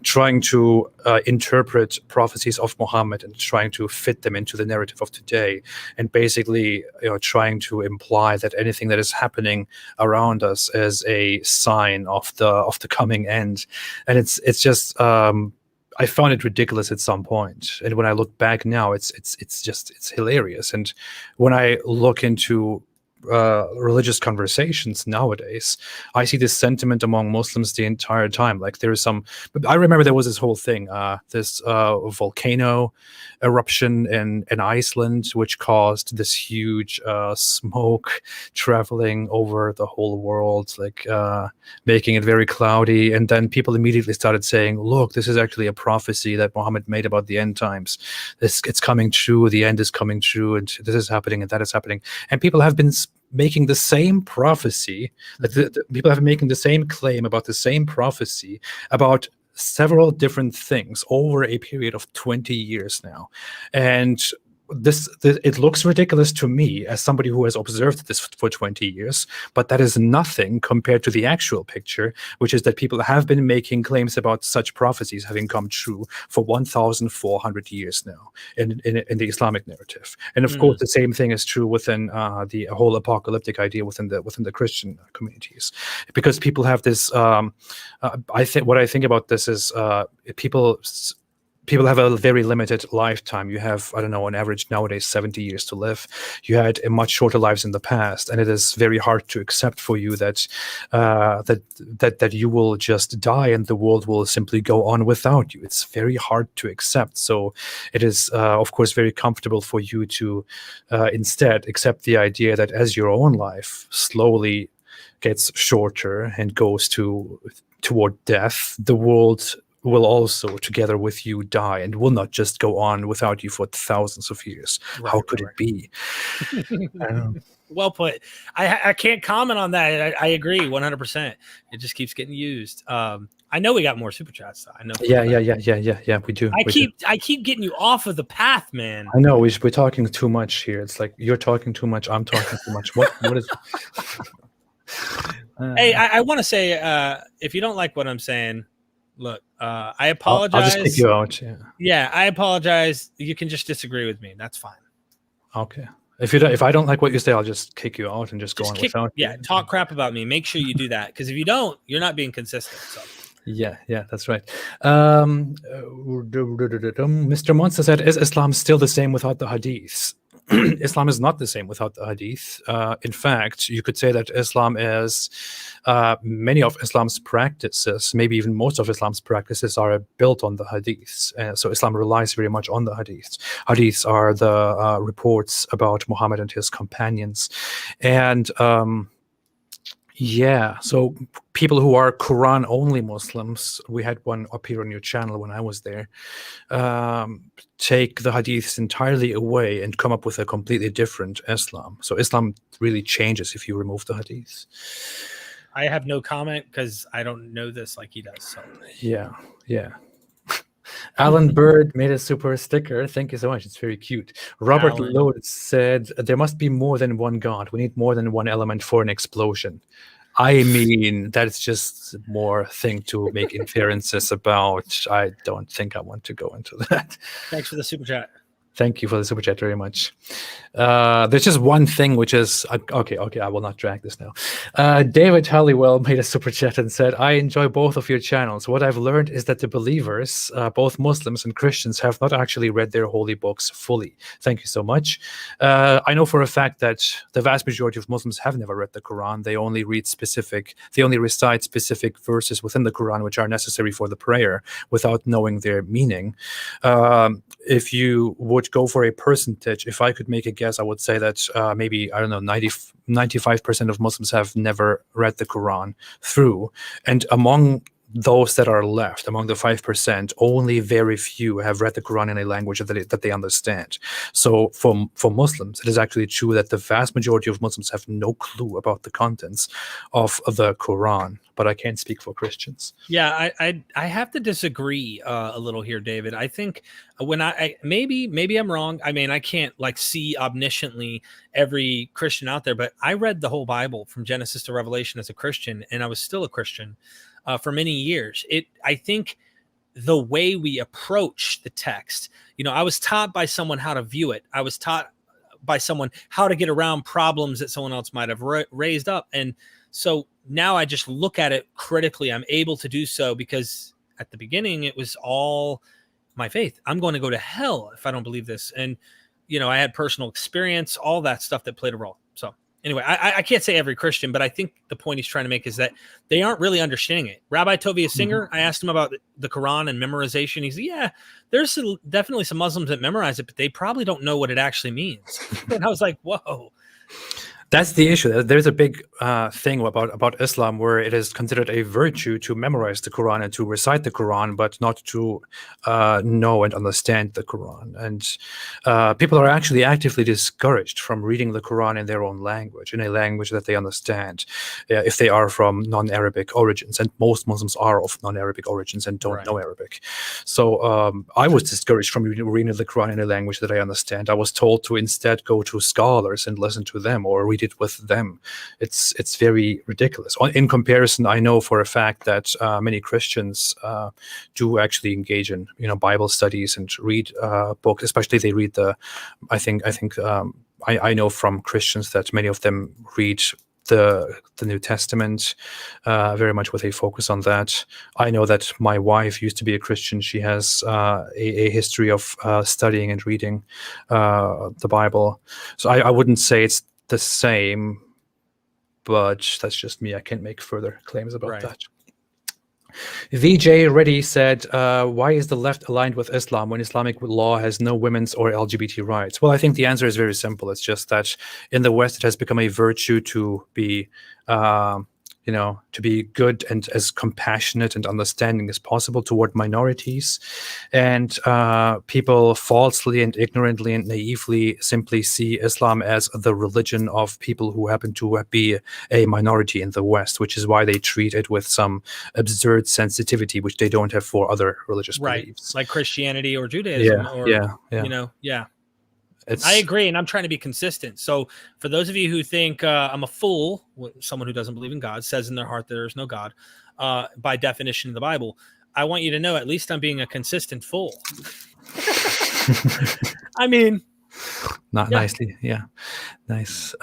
trying to interpret prophecies of Muhammad and trying to fit them into the narrative of today, and basically trying to imply that anything that is happening around us is a sign of the coming end. And it's just I found it ridiculous at some point, and when I look back now, it's hilarious. And when I look into religious conversations nowadays, I see this sentiment among Muslims the entire time. Like there is I remember there was this whole thing, this volcano eruption in Iceland, which caused this huge smoke traveling over the whole world, like making it very cloudy. And then people immediately started saying, look, this is actually a prophecy that Muhammad made about the end times. It's coming true. The end is coming true. And this is happening and that is happening. And people have been making the same prophecy, people have been making the same claim about the same prophecy about several different things over a period of 20 years now. And it looks ridiculous to me as somebody who has observed this for 20 years, but that is nothing compared to the actual picture, which is that people have been making claims about such prophecies having come true for 1,400 years now in the Islamic narrative. And of course, the same thing is true within the whole apocalyptic idea within the Christian communities, because people have this. What I think about this is people have a very limited lifetime. You have, I don't know, on average nowadays 70 years to live. You had a much shorter lives in the past, and it is very hard to accept for you that you will just die and the world will simply go on without you. It's very hard to accept. So it is, of course, very comfortable for you to instead accept the idea that as your own life slowly gets shorter and goes toward death, the world will also, together with you, die and will not just go on without you for thousands of years. How could it be? Well put. I can't comment on that. I agree 100%. It just keeps getting used. I know we got more super chats though. I know. Yeah. We do. I keep getting you off of the path, man. I know we're talking too much here. It's like you're talking too much. I'm talking too much. What is? Hey, I want to say, if you don't like what I'm saying, look, I apologize. I'll just kick you out. Yeah, I apologize. You can just disagree with me. That's fine. Okay. If I don't like what you say, I'll just kick you out and just go on without. Yeah, talk crap about me. Make sure you do that, because if you don't, you're not being consistent. So. Yeah, that's right. Mr. Monster said, "Is Islam still the same without the hadiths?" Islam is not the same without the hadith. In fact, you could say that Islam is many of Islam's practices, maybe even most of Islam's practices, are built on the hadiths. So Islam relies very much on the hadiths. Hadiths are the reports about Muhammad and his companions, and so people who are Quran-only Muslims, we had one up here on your channel when I was there, take the hadiths entirely away and come up with a completely different Islam. So Islam really changes if you remove the hadiths. I have no comment because I don't know this like he does. So yeah. Alan Bird made a super sticker. Thank you so much. It's very cute. Robert Lode said, "There must be more than one God. We need more than one element for an explosion." I mean, that's just more thing to make inferences about. I don't think I want to go into that. Thanks for the super chat. Thank you for the super chat very much. There's just one thing which is okay. I will not drag this now. David Halliwell made a super chat and said, "I enjoy both of your channels. What I've learned is that the believers, both Muslims and Christians, have not actually read their holy books fully." Thank you so much. I know for a fact that the vast majority of Muslims have never read the Quran. They only recite specific verses within the Quran which are necessary for the prayer without knowing their meaning. If you would go for a percentage, if I could make a guess, I would say that maybe, 95% of Muslims have never read the Quran through. And among those that are left, among the 5%, only very few have read the Quran in a language that they understand. So for Muslims, it is actually true that the vast majority of Muslims have no clue about the contents of the Quran. But I can't speak for Christians. Yeah, I have to disagree a little here, David. I think when maybe I'm wrong. I mean, I can't see omnisciently every Christian out there, but I read the whole Bible from Genesis to Revelation as a Christian, and I was still a Christian for many years. I think the way we approach the text, I was taught by someone how to view it. I was taught by someone how to get around problems that someone else might have raised up. And so now I just look at it critically. I'm able to do so because at the beginning it was all my faith. I'm going to go to hell if I don't believe this. And, I had personal experience, all that stuff that played a role. So anyway, I can't say every Christian, but I think the point he's trying to make is that they aren't really understanding it. Rabbi Tovia Singer, I asked him about the Quran and memorization. He said, yeah, there's definitely some Muslims that memorize it, but they probably don't know what it actually means. And I was like, whoa. That's the issue. There's a big thing about Islam where it is considered a virtue to memorize the Quran and to recite the Quran, but not to know and understand the Quran. And people are actually actively discouraged from reading the Quran in their own language, in a language that they understand, if they are from non-Arabic origins. And most Muslims are of non-Arabic origins and don't know Arabic. So I was discouraged from reading the Quran in a language that I understand. I was told to instead go to scholars and listen to them or read it with them. It's very ridiculous. In comparison, I know for a fact that many Christians do actually engage in Bible studies and read books. Especially they read I know from Christians that many of them read the New Testament very much with a focus on that. I know that my wife used to be a Christian. She has a history of studying and reading the Bible. So I wouldn't say it's the same, but that's just me. I can't make further claims about that. VJ Reddy said, why is the left aligned with Islam when Islamic law has no women's or LGBT rights? Well, I think the answer is very simple. It's just that in the West, it has become a virtue to be to be good and as compassionate and understanding as possible toward minorities. And people falsely and ignorantly and naively simply see Islam as the religion of people who happen to be a minority in the West, which is why they treat it with some absurd sensitivity, which they don't have for other religious beliefs. Like Christianity or Judaism. Yeah. I agree, and I'm trying to be consistent. So for those of you who think I'm a fool, someone who doesn't believe in God, says in their heart there is no God, by definition of the Bible, I want you to know at least I'm being a consistent fool. I mean, nicely, yeah, nice.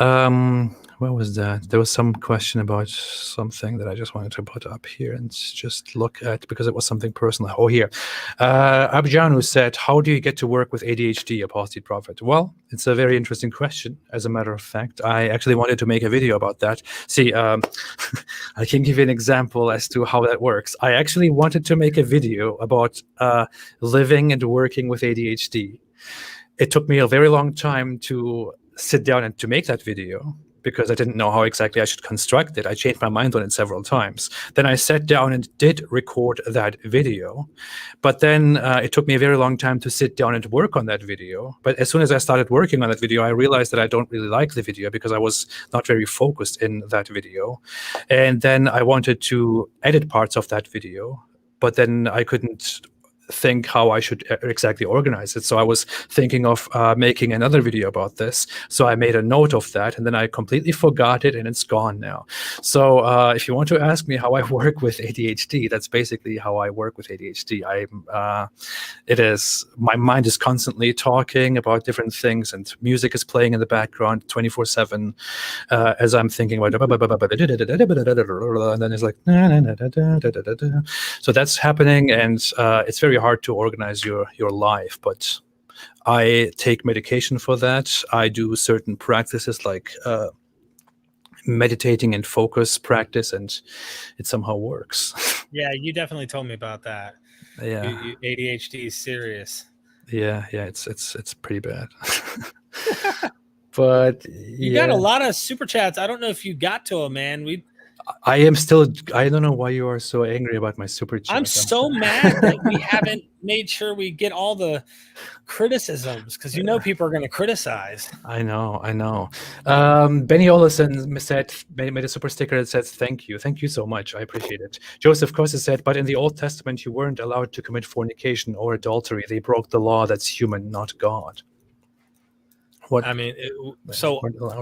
What was that? There was some question about something that I just wanted to put up here and just look at because it was something personal. Oh, here. Abjanu said, how do you get to work with ADHD, Apostate Prophet? Well, it's a very interesting question. As a matter of fact, I actually wanted to make a video about that. See, I can give you an example as to how that works. I actually wanted to make a video about living and working with ADHD. It took me a very long time to sit down and to make that video, because I didn't know how exactly I should construct it. I changed my mind on it several times. Then I sat down and did record that video. But then it took me a very long time to sit down and work on that video. But as soon as I started working on that video, I realized that I don't really like the video because I was not very focused in that video. And then I wanted to edit parts of that video, but then I couldn't think how I should exactly organize it. So I was thinking of making another video about this. So I made a note of that, and then I completely forgot it, and it's gone now. So if you want to ask me how I work with ADHD, that's basically how I work with ADHD. My mind is constantly talking about different things, and music is playing in the background 24/7 as I'm thinking about, and then it's like, so that's happening, and it's very hard to organize your life, but I take medication for that. I do certain practices like meditating and focus practice, and it somehow works. Yeah, you definitely told me about that. Yeah, ADHD is serious. Yeah, it's pretty bad. But you got a lot of super chats. I don't know if you got to them, man. I don't know why you are so angry about my super chat. I'm so mad that we haven't made sure we get all the criticisms, because people are going to criticize. I know. Benny Olison made a super sticker that says, thank you so much, I appreciate it. Joseph Costa said, but in the Old Testament you weren't allowed to commit fornication or adultery. They broke the law. That's human, not God.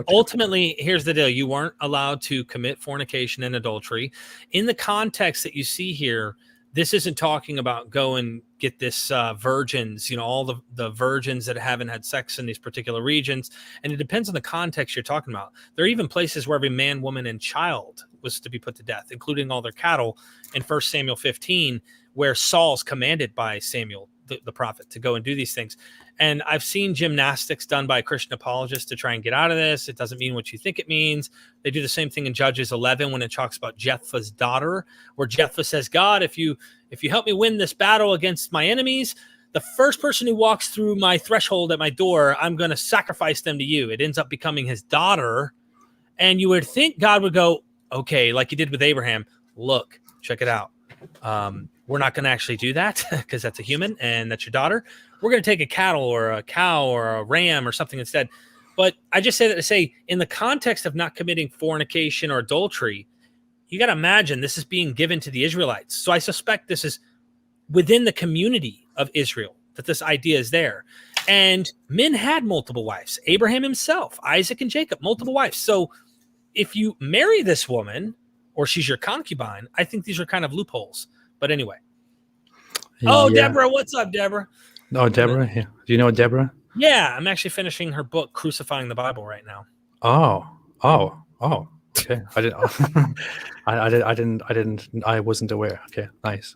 Ultimately, here's the deal. You weren't allowed to commit fornication and adultery. In the context that you see here, this isn't talking about go and get this virgins, all the virgins that haven't had sex in these particular regions. And it depends on the context you're talking about. There are even places where every man, woman, and child was to be put to death, including all their cattle in 1 Samuel 15, where Saul's commanded by Samuel, the prophet, to go and do these things. And I've seen gymnastics done by Christian apologists to try and get out of this. It doesn't mean what you think it means. They do the same thing in Judges 11 when it talks about Jephthah's daughter, where Jephthah says, God, if you help me win this battle against my enemies, the first person who walks through my threshold at my door, I'm going to sacrifice them to you. It ends up becoming his daughter. And you would think God would go, okay, like he did with Abraham, look, check it out. We're not going to actually do that because that's a human and that's your daughter. We're going to take a cattle or a cow or a ram or something instead. But I just say that to say, in the context of not committing fornication or adultery, you got to imagine this is being given to the Israelites. So I suspect this is within the community of Israel, that this idea is there. And men had multiple wives. Abraham himself, Isaac and Jacob, multiple wives. So if you marry this woman or she's your concubine, I think these are kind of loopholes. But anyway. Oh, yeah. Deborah. What's up, Deborah? Oh, Deborah. Yeah. Do you know Deborah? Yeah, I'm actually finishing her book, Crucifying the Bible, right now. Oh. Okay. I wasn't aware. Okay. Nice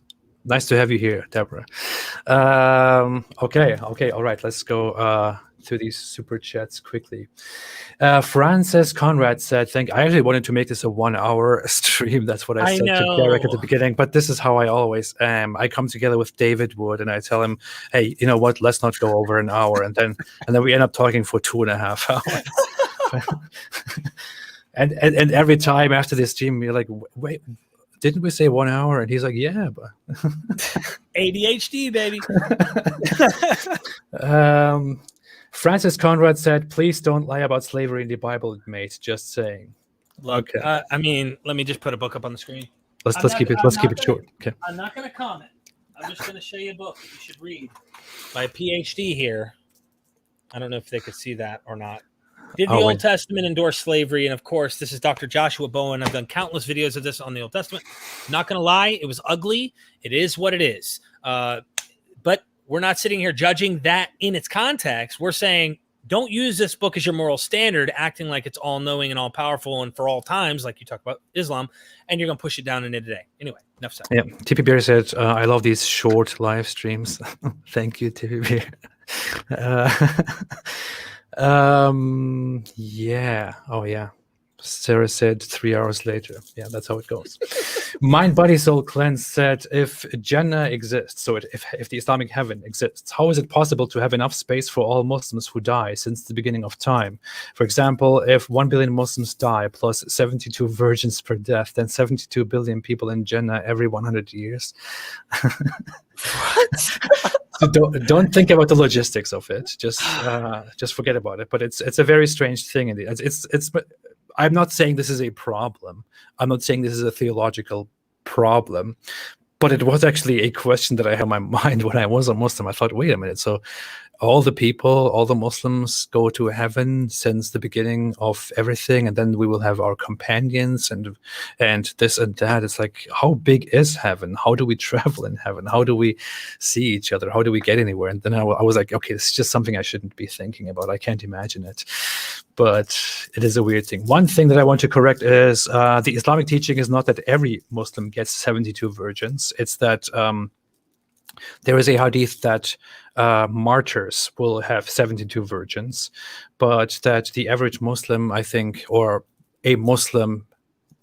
to have you here, Deborah. Okay. All right. Let's go through these super chats quickly. Frances Conrad said, I actually wanted to make this a 1-hour stream. That's what I said to Derek at the beginning, but this is how I always am. I come together with David Wood and I tell him, hey, you know what? Let's not go over an hour. And then we end up talking for 2.5 hours. And every time after this stream, you're like, wait, didn't we say 1 hour? And he's like, yeah, but ADHD, baby. Francis Conrad said, please don't lie about slavery in the Bible, mate. Just saying. Look, Okay. I mean, let me just put a book up on the screen. Let's keep it short. Okay. I'm not going to comment. I'm just going to show you a book that you should read. My PhD here. I don't know if they could see that or not. Did the Old Testament endorse slavery? And of course, this is Dr. Joshua Bowen. I've done countless videos of this on the Old Testament. Not going to lie, it was ugly. It is what it is. But we're not sitting here judging that in its context. We're saying, don't use this book as your moral standard, acting like it's all-knowing and all-powerful and for all times, like you talk about Islam, and you're going to push it down into today. Anyway, enough said. Yeah, TP Bear said, I love these short live streams. Thank you, TP Bear. Yeah. Oh, yeah. Sarah said 3 hours later. Yeah, that's how it goes. Mind, Body, Soul Cleanse said, if Jannah exists, so if the Islamic heaven exists, how is it possible to have enough space for all Muslims who die since the beginning of time? For example, if 1 billion Muslims die plus 72 virgins per death, then 72 billion people in Jannah every 100 years. What? So don't think about the logistics of it. Just forget about it. But it's a very strange thing. It's I'm not saying this is a problem. I'm not saying this is a theological problem, but it was actually a question that I had in my mind when I was a Muslim. I thought, wait a minute. So all the Muslims go to heaven since the beginning of everything, and then we will have our companions and this and that. It's like, how big is heaven? How do we travel in heaven? How do we see each other? How do we get anywhere? And then I was like, okay, this is just something I shouldn't be thinking about. I can't imagine it. But it is a weird thing. One thing that I want to correct is the Islamic teaching is not that every Muslim gets 72 virgins. It's that there is a hadith that martyrs will have 72 virgins, but that the average Muslim, I think, or a Muslim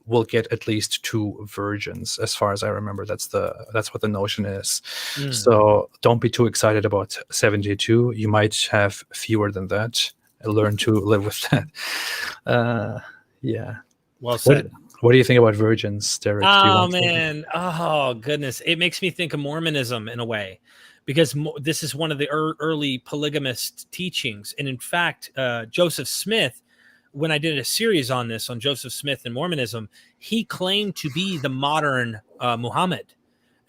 will get at least 2 virgins, as far as I remember. That's what the notion is. So don't be too excited about 72. You might have fewer than that. Learn to live with that. Yeah. Well said. What do you think about virgins, Derek? Oh, man. Oh, goodness. It makes me think of Mormonism in a way, because this is one of the early polygamist teachings. And in fact, Joseph Smith, when I did a series on this, on Joseph Smith and Mormonism, he claimed to be the modern Muhammad.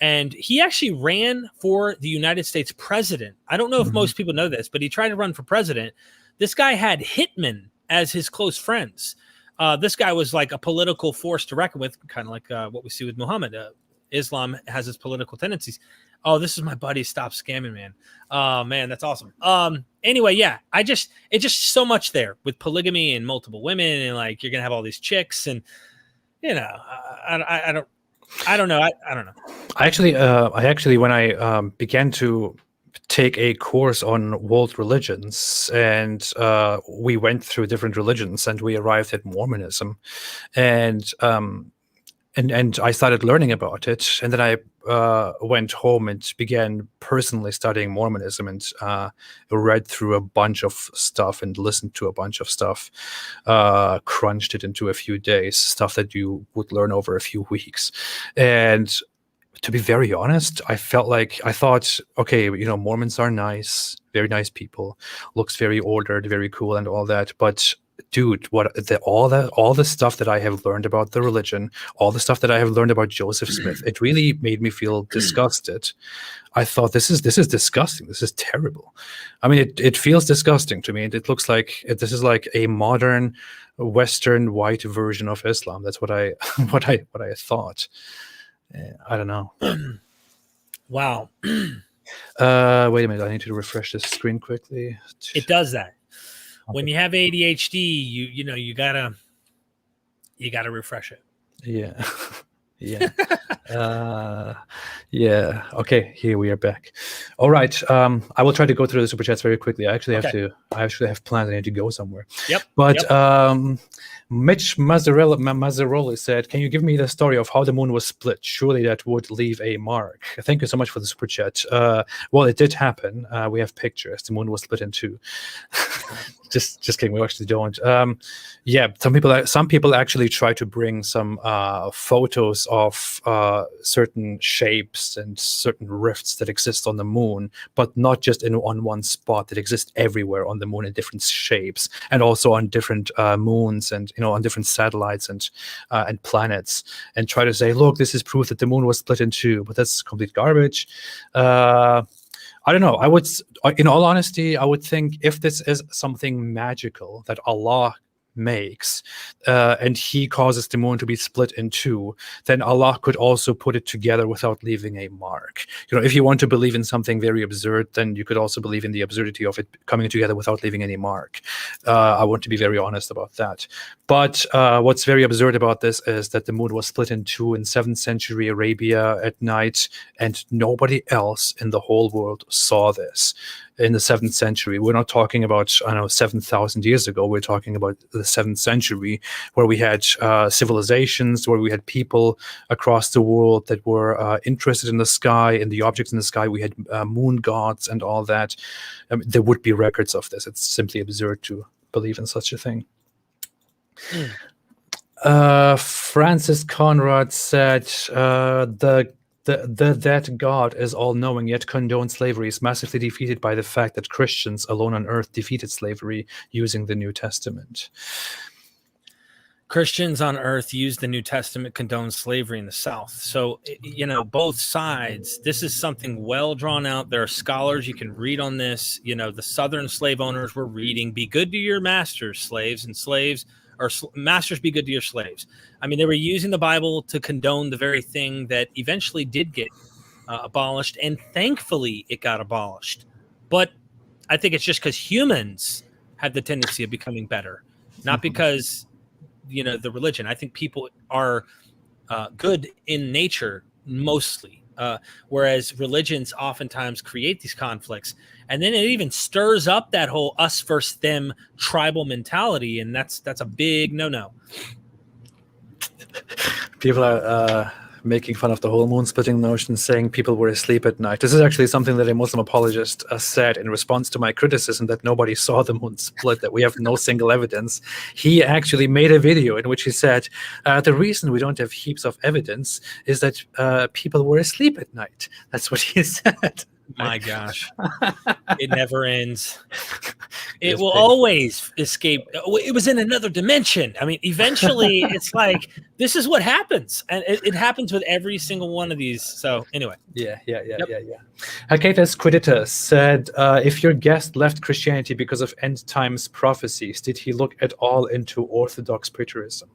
And he actually ran for the United States president. I don't know if most people know this, but he tried to run for president. This guy had hitmen as his close friends. This guy was like a political force to reckon with, kind of like what we see with Muhammad. Islam has its political tendencies. Oh, this is my buddy. Stop scamming, man. Oh, man, that's awesome. Anyway, yeah, it's just so much there with polygamy and multiple women, and like you're gonna have all these chicks, and you know, I don't know. I don't know. I actually, when I began to take a course on world religions, and we went through different religions, and we arrived at Mormonism, and I started learning about it, and then I went home and began personally studying Mormonism, and read through a bunch of stuff and listened to a bunch of stuff, crunched it into a few days, stuff that you would learn over a few weeks. And to be very honest, I thought, okay, Mormons are nice, very nice people, looks very ordered, very cool and all that. But dude, all the stuff that I have learned about the religion, all the stuff that I have learned about Joseph Smith, it really made me feel disgusted. I thought, this is disgusting. This is terrible. I mean, it feels disgusting to me. It looks like this is like a modern Western white version of Islam. That's what I thought. I don't know. Wow. Wait a minute. I need to refresh this screen quickly. It does that. When you have ADHD, you gotta refresh it. Yeah. Yeah. Yeah. Okay. Here we are back. All right. I will try to go through the super chats very quickly. I actually have plans. I need to go somewhere. Yep. But Mitch Mazzaroli said, "Can you give me the story of how the moon was split? Surely that would leave a mark." Thank you so much for the super chat. Well, it did happen. We have pictures. The moon was split in two. Just kidding. We actually don't. Yeah, some people actually try to bring some photos of certain shapes and certain rifts that exist on the moon, but not just on one spot. That exist everywhere on the moon in different shapes, and also on different moons, and on different satellites and planets, and try to say, look, this is proof that the moon was split in two. But that's complete garbage. I don't know. In all honesty, I would think if this is something magical that Allah makes, and he causes the moon to be split in two, then Allah could also put it together without leaving a mark. If you want to believe in something very absurd, then you could also believe in the absurdity of it coming together without leaving any mark. I want to be very honest about that. But what's very absurd about this is that the moon was split in two in 7th century Arabia at night, and nobody else in the whole world saw this. In the 7th century, we're not talking about 7,000 years ago. We're talking about the 7th century, where we had civilizations, where we had people across the world that were interested in the sky, in the objects in the sky. We had moon gods and all that. There would be records of this. It's simply absurd to believe in such a thing. Francis Conrad said that God is all-knowing, yet condoned slavery is massively defeated by the fact that Christians alone on earth defeated slavery using the New Testament. Christians on earth use the New Testament, condone slavery in the South. So, both sides, this is something well drawn out. There are scholars you can read on this. The Southern slave owners were reading, be good to your masters, slaves, and slaves, or masters, be good to your slaves. I mean, they were using the Bible to condone the very thing that eventually did get abolished, and thankfully it got abolished. But I think it's just because humans had the tendency of becoming better, not because the religion. I think people are good in nature mostly, whereas religions oftentimes create these conflicts, and then it even stirs up that whole us versus them tribal mentality, and that's a big no. People are making fun of the whole moon splitting notion, saying people were asleep at night. This is actually something that a Muslim apologist said in response to my criticism that nobody saw the moon split, that we have no single evidence. He actually made a video in which he said, the reason we don't have heaps of evidence is that people were asleep at night. That's what he said. My gosh. It never ends. It will always escape. It was in another dimension. I mean, eventually it's like, this is what happens. And it happens with every single one of these. So anyway. Yeah. Hakatas Quiditas said, if your guest left Christianity because of end times prophecies, did he look at all into Orthodox preterism?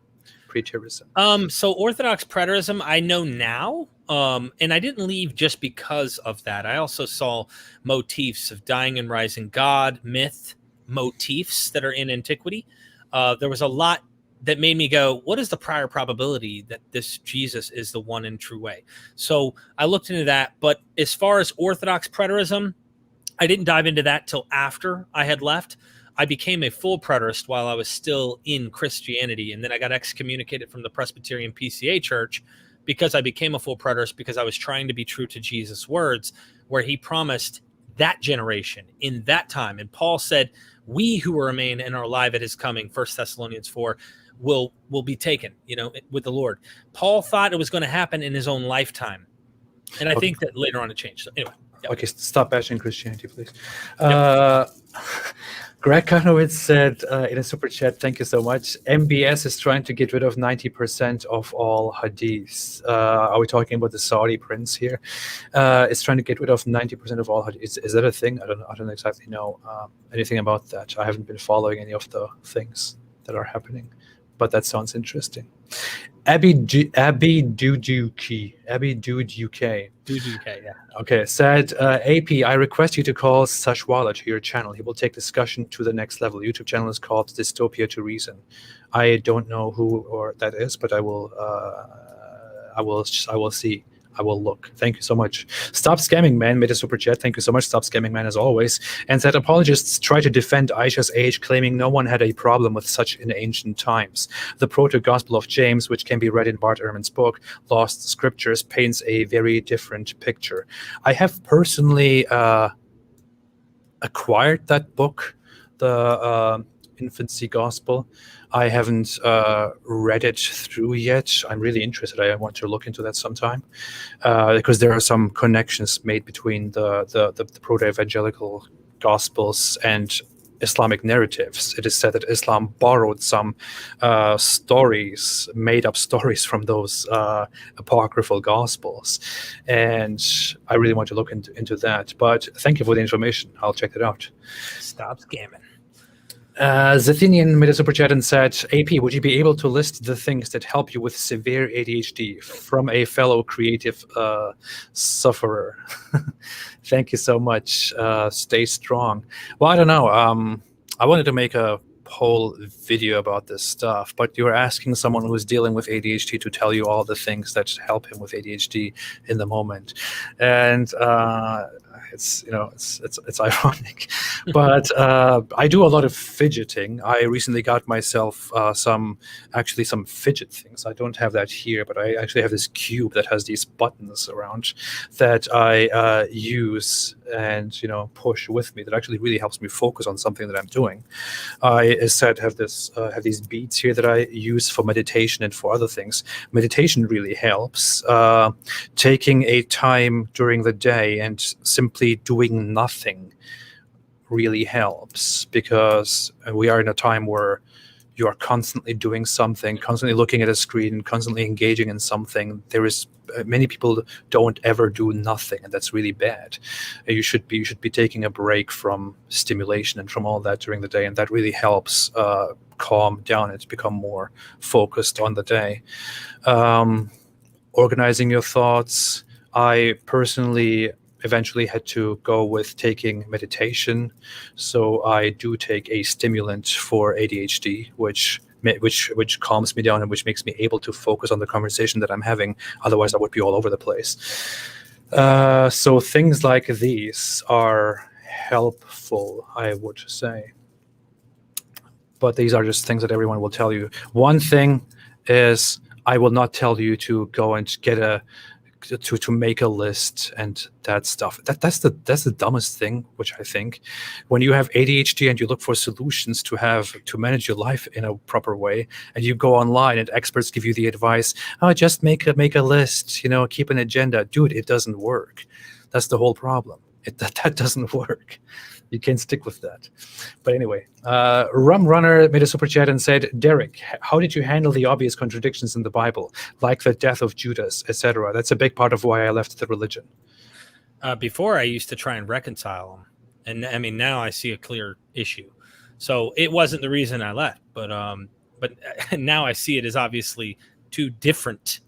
So Orthodox preterism, I know now. And I didn't leave just because of that. I also saw motifs of dying and rising God, myth, motifs that are in antiquity. There was a lot that made me go, what is the prior probability that this Jesus is the one and true way? So I looked into that. But as far as Orthodox preterism, I didn't dive into that till after I had left. I became a full preterist while I was still in Christianity. And then I got excommunicated from the Presbyterian PCA church because I became a full preterist, because I was trying to be true to Jesus' words, where he promised that generation in that time. And Paul said, we who will remain and are alive at his coming, 1 Thessalonians 4, will be taken, with the Lord. Paul thought it was going to happen in his own lifetime. And I think that later on it changed. So anyway. Yep. Okay, stop bashing Christianity, please. Greg Kanowitz said in a super chat, thank you so much. MBS is trying to get rid of 90% of all hadiths. Are we talking about the Saudi prince here? It's trying to get rid of 90% of all hadiths. Is that a thing? I don't exactly know anything about that. I haven't been following any of the things that are happening, but that sounds interesting. Abby Duduke, yeah. Okay, said, AP, I request you to call Sashwala to your channel. He will take discussion to the next level. YouTube channel is called Dystopia to Reason. I don't know who or that is, but I will see. I will look. Thank you so much. Stop Scamming Man made a super chat. Thank you so much, Stop Scamming Man, as always. And said, apologists try to defend Aisha's age, claiming no one had a problem with such in ancient times. The Proto-Gospel of James, which can be read in Bart Ehrman's book, Lost Scriptures, paints a very different picture. I have personally acquired that book. the infancy gospel. I haven't read it through yet. I'm really interested. I want to look into that sometime because there are some connections made between the proto-evangelical gospels and Islamic narratives. It is said that Islam borrowed some stories, made up stories from those apocryphal gospels. And I really want to look into that. But thank you for the information. I'll check it out. Stop scamming. Zathinian made a super chat and said, AP, would you be able to list the things that help you with severe ADHD from a fellow creative sufferer? Thank you so much. Stay strong. Well, I don't know. I wanted to make a whole video about this stuff, but you're asking someone who's dealing with ADHD to tell you all the things that help him with ADHD in the moment. And it's ironic, but I do a lot of fidgeting. I recently got myself some fidget things. I don't have that here, but I actually have this cube that has these buttons around that I use and push with me. That actually really helps me focus on something that I'm doing. I, as said, have these beads here that I use for meditation and for other things. Meditation really helps. Taking a time during the day and simply doing nothing really helps, because we are in a time where you are constantly doing something, constantly looking at a screen, constantly engaging in something. There is many people don't ever do nothing, and that's really bad. You should be taking a break from stimulation and from all that during the day, and that really helps calm down and become more focused on the day. Organizing your thoughts. I personally eventually had to go with taking meditation. So I do take a stimulant for ADHD, which calms me down and which makes me able to focus on the conversation that I'm having. Otherwise, I would be all over the place. So things like these are helpful, I would say. But these are just things that everyone will tell you. One thing is, I will not tell you to go and get to make a list and that stuff. That's the dumbest thing, which I think. When you have ADHD and you look for solutions to manage your life in a proper way, and you go online and experts give you the advice, just make a list, keep an agenda. Dude, it doesn't work. That's the whole problem. That doesn't work. You can't stick with that. But anyway, Rum Runner made a super chat and said, Derek, how did you handle the obvious contradictions in the Bible, like the death of Judas, etc.? That's a big part of why I left the religion. Before, I used to try and reconcile them. And I mean, now I see a clear issue. So it wasn't the reason I left. But now I see it as obviously two different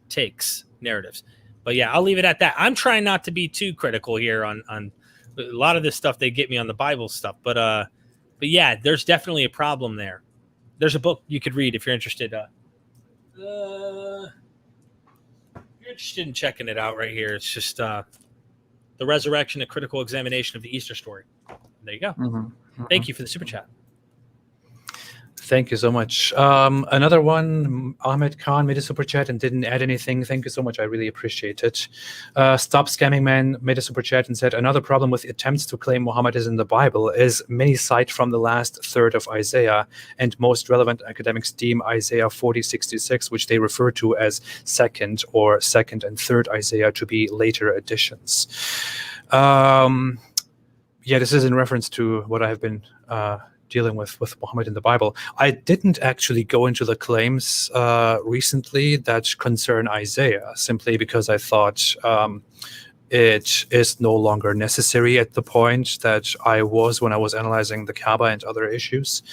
narratives. But yeah, I'll leave it at that. I'm trying not to be too critical here on a lot of this stuff. They get me on the Bible stuff, but yeah, there's definitely a problem there. There's a book you could read if you're interested. You're interested in checking it out right here. It's just The Resurrection: A Critical Examination of the Easter Story. There you go. Mm-hmm. Thank you for the super chat. Thank you so much. Another one, Ahmed Khan made a super chat and didn't add anything. Thank you so much. I really appreciate it. Stop Scamming Man made a super chat and said, another problem with attempts to claim Muhammad is in the Bible is many cite from the last third of Isaiah, and most relevant academics deem Isaiah 40:66, which they refer to as second and third Isaiah, to be later additions. Yeah, this is in reference to what I have been dealing with Muhammad in the Bible. I didn't actually go into the claims recently that concern Isaiah, simply because I thought it is no longer necessary at the point that I was when I was analyzing the Kaaba and other issues.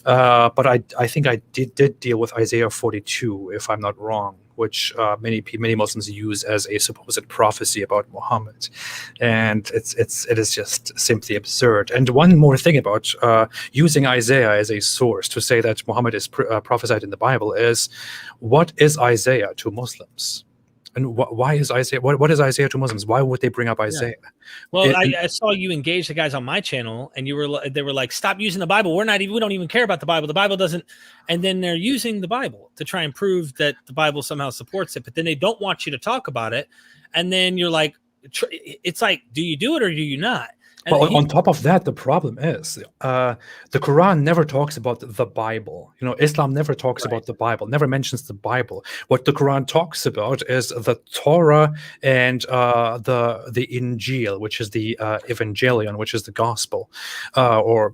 But I think I did deal with Isaiah 42, if I'm not wrong, which many Muslims use as a supposed prophecy about Muhammad, and it is just simply absurd. And one more thing about using Isaiah as a source to say that Muhammad is prophesied in the Bible is, what is Isaiah to Muslims? And why is Isaiah? What is Isaiah to Muslims? Why would they bring up Isaiah? Yeah. Well, I saw you engage the guys on my channel, and they were like, "Stop using the Bible. We don't even care about the Bible. The Bible doesn't." And then they're using the Bible to try and prove that the Bible somehow supports it, but then they don't want you to talk about it. And then you're like, it's like, do you do it or do you not? And Well, on top of that, the problem is the Quran never talks about the Bible. Islam never talks about the Bible, never mentions the Bible. What the Quran talks about is the Torah and the Injil, which is the Evangelion, which is the gospel, or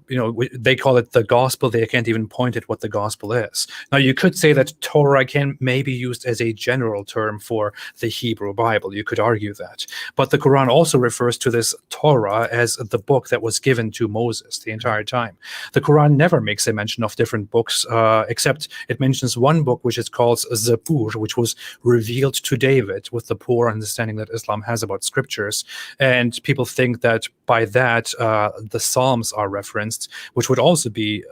they call it the gospel. They can't even point at what the gospel is. Now, you could say that Torah can maybe used as a general term for the Hebrew Bible. You could argue that, but the Quran also refers to this Torah as the book that was given to Moses the entire time. The Quran never makes a mention of different books, except it mentions one book which is called Zabur, which was revealed to David, with the poor understanding that Islam has about scriptures. And people think that by that the Psalms are referenced, which would also be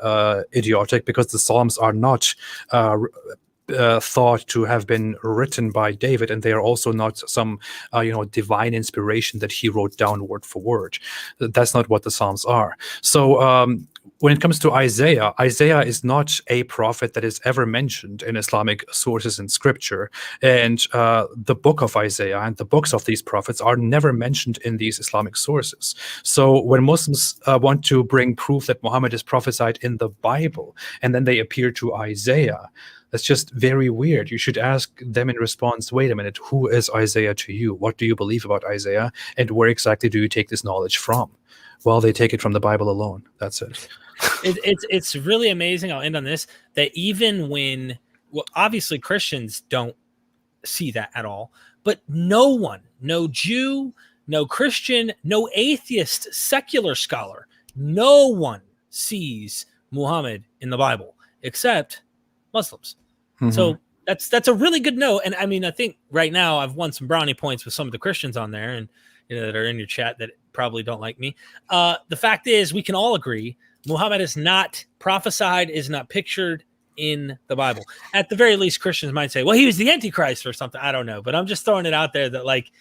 idiotic, because the Psalms are not thought to have been written by David, and they are also not some divine inspiration that he wrote down word for word. That's not what the Psalms are. So when it comes to Isaiah is not a prophet that is ever mentioned in Islamic sources in scripture, and the book of Isaiah and the books of these prophets are never mentioned in these Islamic sources. So when Muslims want to bring proof that Muhammad is prophesied in the Bible, and then they appear to Isaiah, that's just very weird. You should ask them in response, wait a minute, who is Isaiah to you? What do you believe about Isaiah? And where exactly do you take this knowledge from? Well, they take it from the Bible alone. That's it. It's really amazing. I'll end on this, that even when, well, obviously Christians don't see that at all, but no one, no Jew, no Christian, no atheist, secular scholar, no one sees Muhammad in the Bible except Muslims. So that's a really good note. And I mean, I think right now I've won some brownie points with some of the Christians on there, and that are in your chat that probably don't like me. The fact is, we can all agree Muhammad is not prophesied, is not pictured in the Bible. At the very least, Christians might say, well, he was the Antichrist or something. I don't know, but I'm just throwing it out there that, like,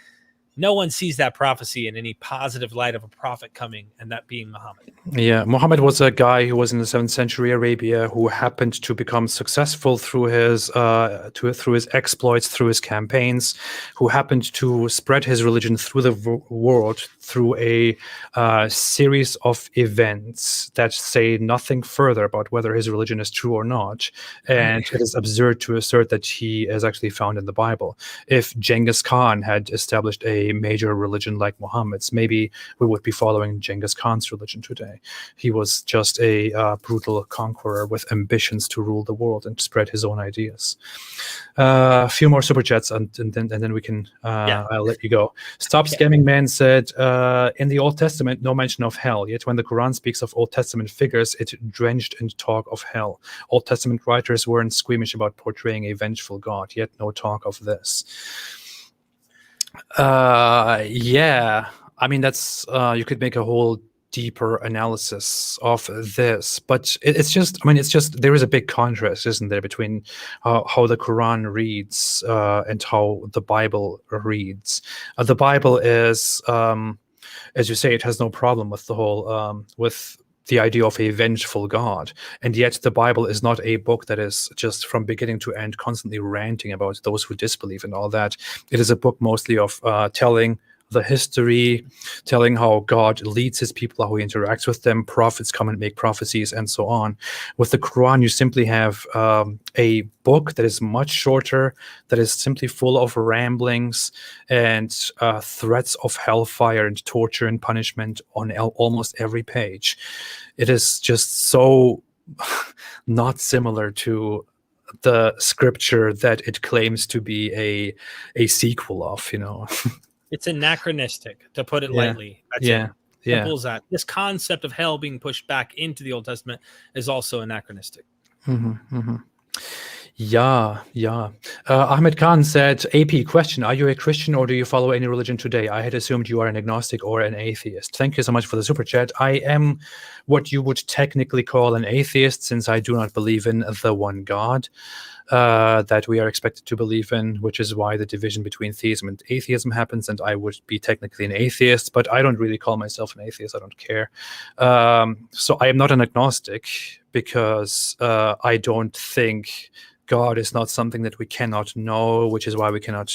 no one sees that prophecy in any positive light of a prophet coming, and that being Muhammad. Yeah, Muhammad was a guy who was in the 7th century Arabia, who happened to become successful through his exploits, through his campaigns, who happened to spread his religion through the world through a series of events that say nothing further about whether his religion is true or not. And it is absurd to assert that he is actually found in the Bible. If Genghis Khan had established a major religion like Muhammad's, maybe we would be following Genghis Khan's religion today. He was just a brutal conqueror with ambitions to rule the world and spread his own ideas. A few more super chats, and then we can I'll let you go. Stop Scamming Man said, in the Old Testament, no mention of hell, yet when the Quran speaks of Old Testament figures, it drenched in talk of hell. Old Testament writers weren't squeamish about portraying a vengeful God, yet no talk of this. Yeah, I mean, that's you could make a whole deeper analysis of this, but it's just there is a big contrast, isn't there, between how the Quran reads and how the Bible reads. The Bible is, as you say, it has no problem with the whole with the idea of a vengeful God, and yet the Bible is not a book that is just from beginning to end constantly ranting about those who disbelieve and all that. It is a book mostly of telling the history, telling how God leads his people, how he interacts with them, prophets come and make prophecies, and so on. With the Quran, you simply have a book that is much shorter, that is simply full of ramblings and threats of hellfire and torture and punishment on almost every page. It is just so not similar to the scripture that it claims to be a sequel of, It's anachronistic, to put it lightly. That's it. Simple as that. This concept of hell being pushed back into the Old Testament is also anachronistic. Yeah. Ahmed Khan said, AP question, are you a Christian or do you follow any religion today? I had assumed you are an agnostic or an atheist. Thank you so much for the super chat. I am what you would technically call an atheist, since I do not believe in the one God that we are expected to believe in, which is why the division between theism and atheism happens, and I would be technically an atheist, but I don't really call myself an atheist. I don't care. So I am not an agnostic because I don't think God is not something that we cannot know, which is why we cannot,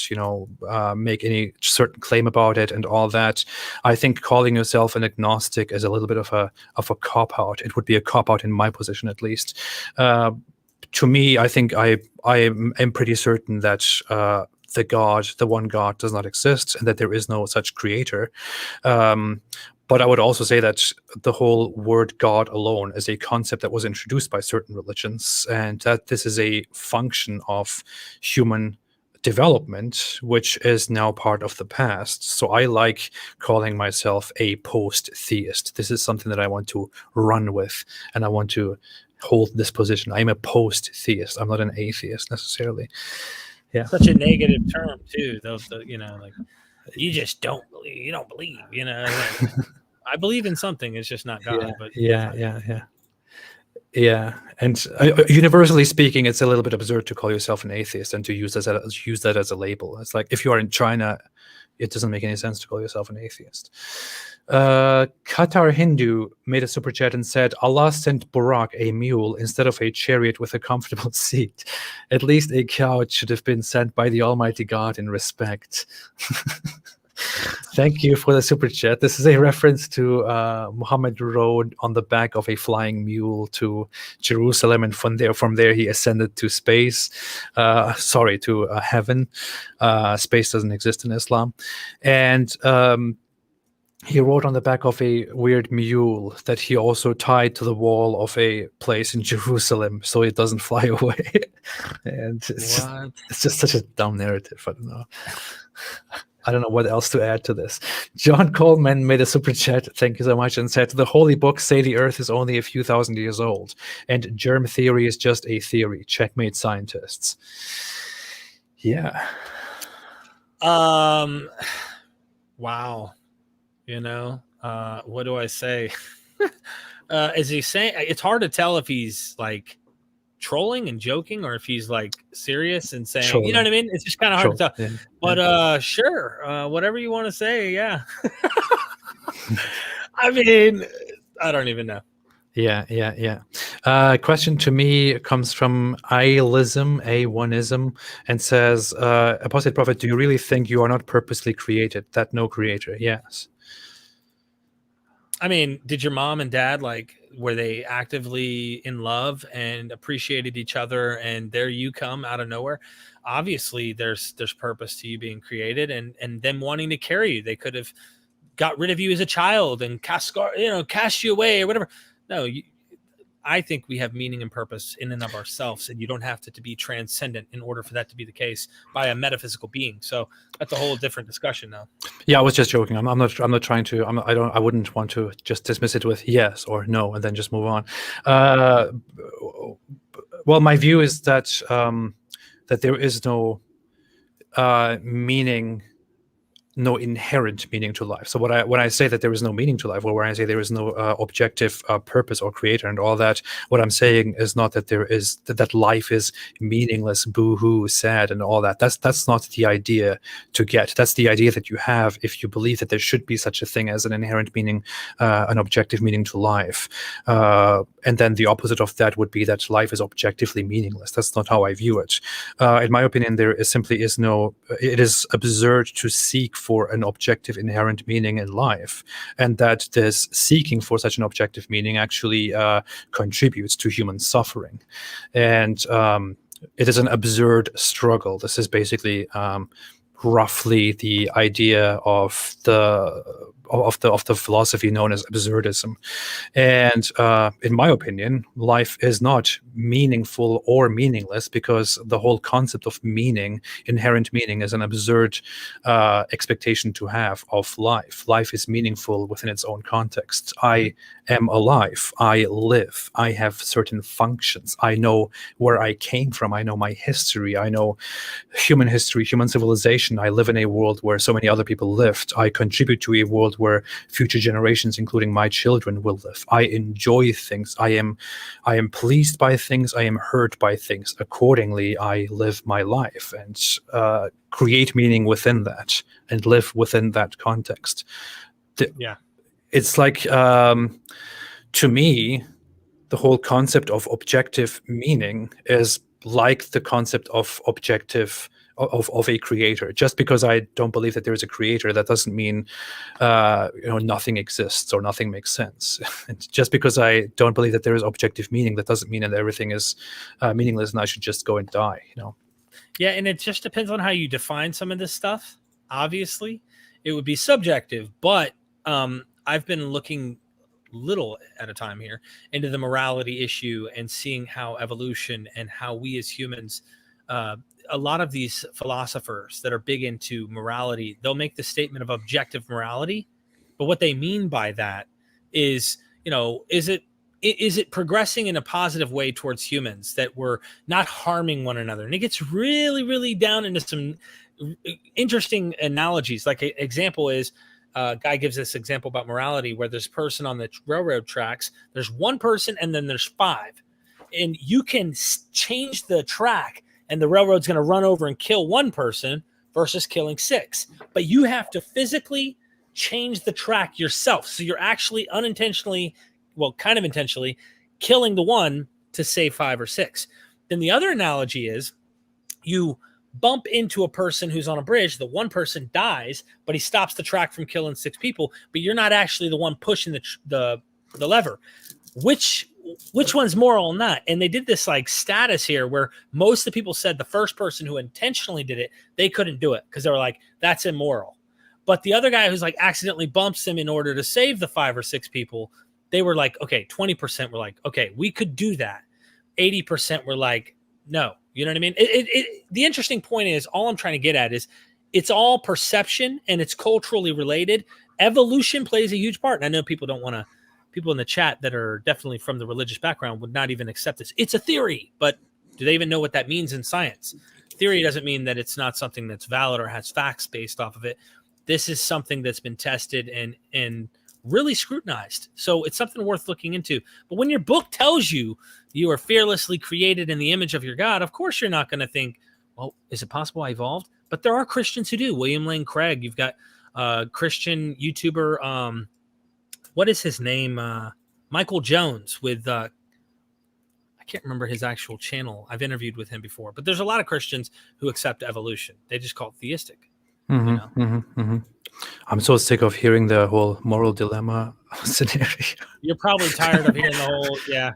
make any certain claim about it and all that. I think calling yourself an agnostic is a little bit of a cop-out. It would be a cop-out in my position, at least. To me, I think I am pretty certain that the one God does not exist, and that there is no such creator. But I would also say that the whole word God alone is a concept that was introduced by certain religions, and that this is a function of human development, which is now part of the past. So I like calling myself a post-theist. This is something that I want to run with, and I want to hold this position. I'm a post-theist. I'm not an atheist necessarily. Yeah. Such a negative term too, though. Like, you just don't believe. You don't believe. Like, I believe in something. It's just not God. Yeah. And universally speaking, it's a little bit absurd to call yourself an atheist and to use that as a label. It's like, if you are in China, it doesn't make any sense to call yourself an atheist. Qatar Hindu made a super chat and said, Allah sent Burak a mule instead of a chariot with a comfortable seat. At least a couch should have been sent by the Almighty God in respect. Thank you for the super chat. This is a reference to Muhammad rode on the back of a flying mule to Jerusalem, and from there he ascended to space. To heaven. Space doesn't exist in Islam, and he rode on the back of a weird mule that he also tied to the wall of a place in Jerusalem so it doesn't fly away. And it's just such a dumb narrative. I don't know what else to add to this. John Coleman made a super chat, thank you so much, and said, the holy books say the earth is only a few thousand years old, and germ theory is just a theory. Checkmate, scientists. Yeah. Wow. What do I say? Is he saying, it's hard to tell if he's like trolling and joking or if he's like serious and saying, trolling. You know what I mean? It's just kind of hard to tell. Yeah. But sure, whatever you want to say, yeah. I mean, I don't even know. Yeah. Question to me comes from A1ism, and says, Apostate Prophet, do you really think you are not purposely created, that no creator? Yes. I mean, did your mom and dad, were they actively in love and appreciated each other, and there you come out of nowhere? Obviously, there's purpose to you being created, and them wanting to carry you. They could have got rid of you as a child and cast you away or whatever. No, I think we have meaning and purpose in and of ourselves, and you don't have to be transcendent in order for that to be the case by a metaphysical being. So that's a whole different discussion now. Yeah, I was just joking. I'm not trying to. I wouldn't want to just dismiss it with yes or no and then just move on. Well, my view is that that there is no meaning. No inherent meaning to life. So when I say that there is no meaning to life, or when I say there is no objective purpose or creator and all that, what I'm saying is not that that life is meaningless, boo-hoo, sad, and all that. That's not the idea to get. That's the idea that you have if you believe that there should be such a thing as an inherent meaning, an objective meaning to life. And then the opposite of that would be that life is objectively meaningless. That's not how I view it. In my opinion, it is absurd to seek for an objective inherent meaning in life, and that this seeking for such an objective meaning actually contributes to human suffering. And it is an absurd struggle. This is basically roughly the idea of the philosophy known as absurdism. And in my opinion, life is not meaningful or meaningless, because the whole concept of meaning, inherent meaning, is an absurd expectation to have of life. Life is meaningful within its own context. I am alive. I live. I have certain functions. I know where I came from. I know my history. I know human history, human civilization. I live in a world where so many other people lived. I contribute to a world where future generations, including my children, will live. I enjoy things. I am pleased by things. I am hurt by things. Accordingly, I live my life and create meaning within that and live within that context. It's like, to me, the whole concept of objective meaning is like the concept of objective of a creator. Just because I don't believe that there is a creator, that doesn't mean nothing exists or nothing makes sense. And just because I don't believe that there is objective meaning, that doesn't mean that everything is meaningless and I should just go and die. Yeah, and it just depends on how you define some of this stuff. Obviously, it would be subjective, but I've been looking little at a time here into the morality issue and seeing how evolution and how we as humans, a lot of these philosophers that are big into morality, they'll make the statement of objective morality, but what they mean by that is, is it progressing in a positive way towards humans, that we're not harming one another? And it gets really, really down into some interesting analogies. Like an example is, guy gives this example about morality where there's a person on the railroad tracks, there's one person and then there's five, and you can change the track and the railroad's going to run over and kill one person versus killing six, but you have to physically change the track yourself. So you're actually unintentionally, well, kind of intentionally, killing the one to save five or six. Then the other analogy is you bump into a person who's on a bridge, the one person dies, but he stops the track from killing six people, but you're not actually the one pushing the lever. Which one's moral in that? And they did this like status here where most of the people said the first person who intentionally did it, they couldn't do it because they were like, that's immoral. But the other guy who's like accidentally bumps him in order to save the 5 or 6 people, they were like, okay, 20% were like, okay, we could do that. 80% were like, no. You know what I mean? The interesting point is, all I'm trying to get at is it's all perception and it's culturally related. Evolution plays a huge part. And I know people in the chat that are definitely from the religious background would not even accept this. It's a theory, but do they even know what that means in science? Theory doesn't mean that it's not something that's valid or has facts based off of it. This is something that's been tested and really scrutinized. So it's something worth looking into. But when your book tells you you are fearlessly created in the image of your God, of course you're not going to think, well, is it possible I evolved? But there are Christians who do. William Lane Craig, you've got Christian YouTuber, what is his name? Michael Jones with, I can't remember his actual channel. I've interviewed with him before, but there's a lot of Christians who accept evolution. They just call it theistic. I'm so sick of hearing the whole moral dilemma scenario. You're probably tired of hearing the whole, yeah.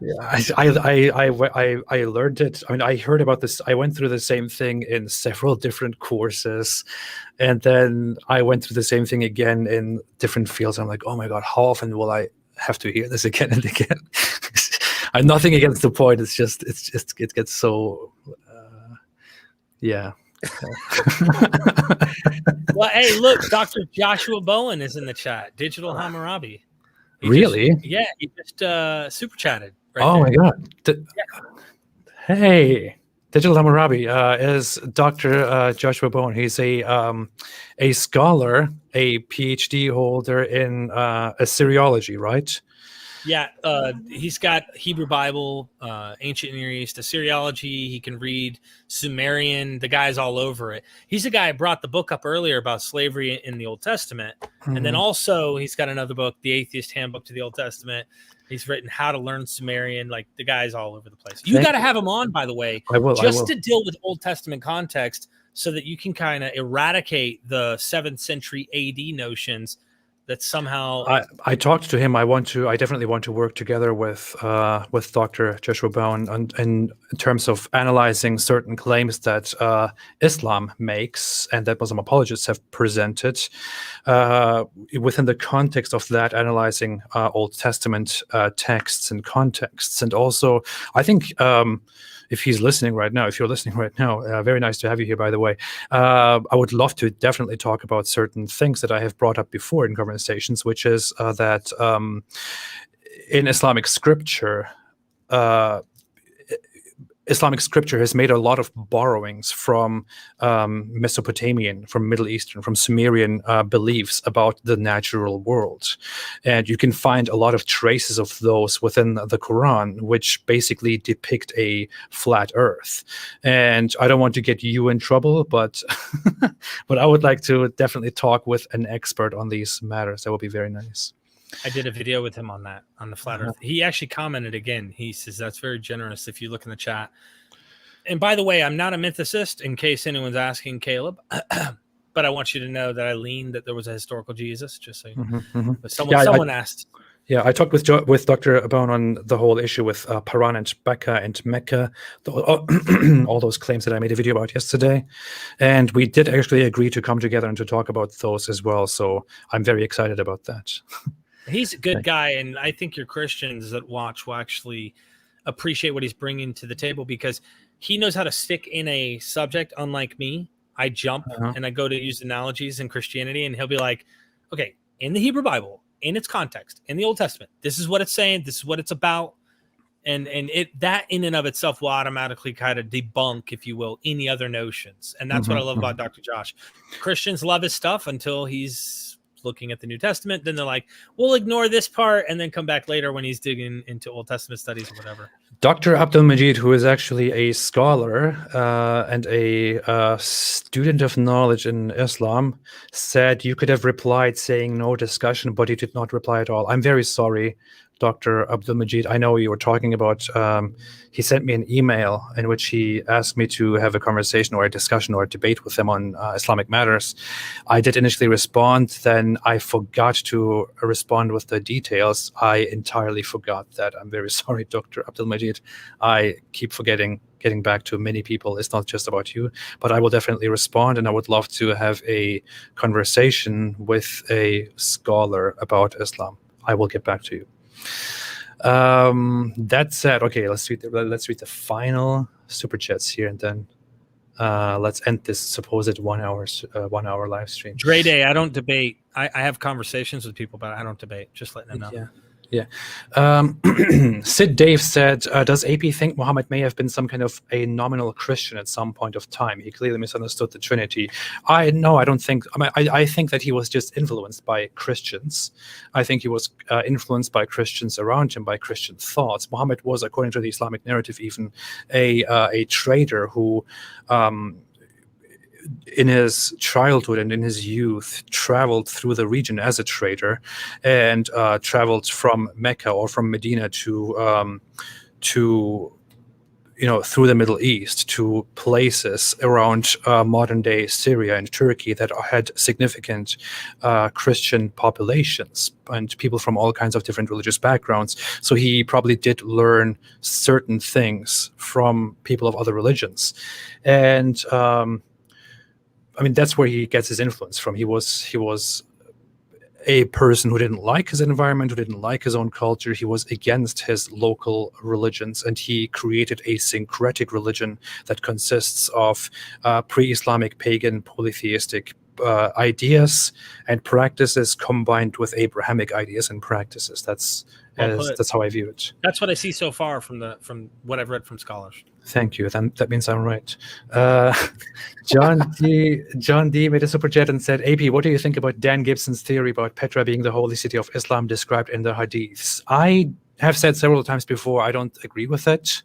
I learned it. I mean, I heard about this. I went through the same thing in several different courses, and then I went through the same thing again in different fields. I'm like, oh my God, how often will I have to hear this again and again? I'm nothing against the point. It's just it gets so, yeah. Well, hey, look, Dr. Joshua Bowen is in the chat. Digital Hammurabi. Really? He just super chatted. Right oh there. My God. Hey, Digital Hammurabi is Dr. Joshua Bowen. He's a scholar, a PhD holder in Assyriology, right? Yeah, he's got Hebrew Bible, ancient Near East, Assyriology. He can read Sumerian. The guy's all over it. He's the guy who brought the book up earlier about slavery in the Old Testament. Mm-hmm. And then also he's got another book, The Atheist Handbook to the Old Testament. He's written How to Learn Sumerian. Like, the guy's all over the place. You got to have him on, by the way, I will. To deal with Old Testament context so that you can kind of eradicate the 7th century AD notions that somehow I talked to him. I definitely want to work together with Dr. Joshua Bowen in terms of analyzing certain claims that Islam makes and that Muslim apologists have presented within the context of that, analyzing Old Testament texts and contexts. And also, I think if you're listening right now, very nice to have you here, by the way. I would love to definitely talk about certain things that I have brought up before in conversations, which is that in Islamic scripture, Islamic scripture has made a lot of borrowings from Mesopotamian, from Middle Eastern, from Sumerian beliefs about the natural world. And you can find a lot of traces of those within the Quran, which basically depict a flat earth. And I don't want to get you in trouble, but but I would like to definitely talk with an expert on these matters. That would be very nice. I did a video with him on that, on the flat earth. He actually commented again. He says, that's very generous. If you look in the chat, And by the way, I'm not a mythicist, in case anyone's asking, Caleb. But I want you to know that I lean that there was a historical Jesus, just so you know. But someone asked. Yeah, I talked with Dr. Abone on the whole issue with Paran and Becca and Mecca, all those claims that I made a video about yesterday. And we did actually agree to come together and to talk about those as well. So I'm very excited about that. He's a good guy, and I think your Christians that watch will actually appreciate what he's bringing to the table, because he knows how to stick in a subject, unlike me. I jump and I go to use analogies in Christianity, and he'll be like, okay, in the Hebrew Bible, in its context, in the Old Testament, this is what it's saying, this is what it's about. And that in and of itself will automatically kind of debunk, if you will, any other notions. And that's what I love about Dr. Josh. Christians love his stuff until he's looking at the New Testament. Then they're like, we'll ignore this part and then come back later when he's digging into Old Testament studies or whatever. Dr. Abdul Majid, who is actually a scholar and a student of knowledge in Islam, said you could have replied saying no discussion, but he did not reply at all. I'm very sorry, Dr. Abdul Majid. I know you were talking about, he sent me an email in which he asked me to have a conversation or a discussion or a debate with him on Islamic matters. I did initially respond, then I forgot to respond with the details. I entirely forgot that. I'm very sorry, Dr. Abdul Majid. I keep forgetting getting back to many people. It's not just about you, but I will definitely respond, and I would love to have a conversation with a scholar about Islam. I will get back to you. That said, okay, let's read the final super chats here, and then let's end this supposed 1 hour live stream. Dre Day, I don't debate. I have conversations with people, but I don't debate. Just letting them know. Yeah. Sid Dave said, does AP think Muhammad may have been some kind of a nominal Christian at some point of time? He clearly misunderstood the Trinity. I don't think. I think that he was just influenced by Christians. I think he was influenced by Christians around him, by Christian thoughts. Muhammad was, according to the Islamic narrative, even a trader who, in his childhood and in his youth, traveled through the region as a trader, and traveled from Mecca or from Medina to through the Middle East to places around modern day Syria and Turkey that had significant Christian populations and people from all kinds of different religious backgrounds. So he probably did learn certain things from people of other religions, and that's where he gets his influence from. He was a person who didn't like his environment, who didn't like his own culture. He was against his local religions, and he created a syncretic religion that consists of pre-Islamic, pagan, polytheistic ideas and practices combined with Abrahamic ideas and practices. That's how I view it. That's what I see so far from what I've read from scholars. Thank you. That means I'm right. John D made a super chat and said, AP, what do you think about Dan Gibson's theory about Petra being the holy city of Islam described in the Hadiths? I have said several times before, I don't agree with it.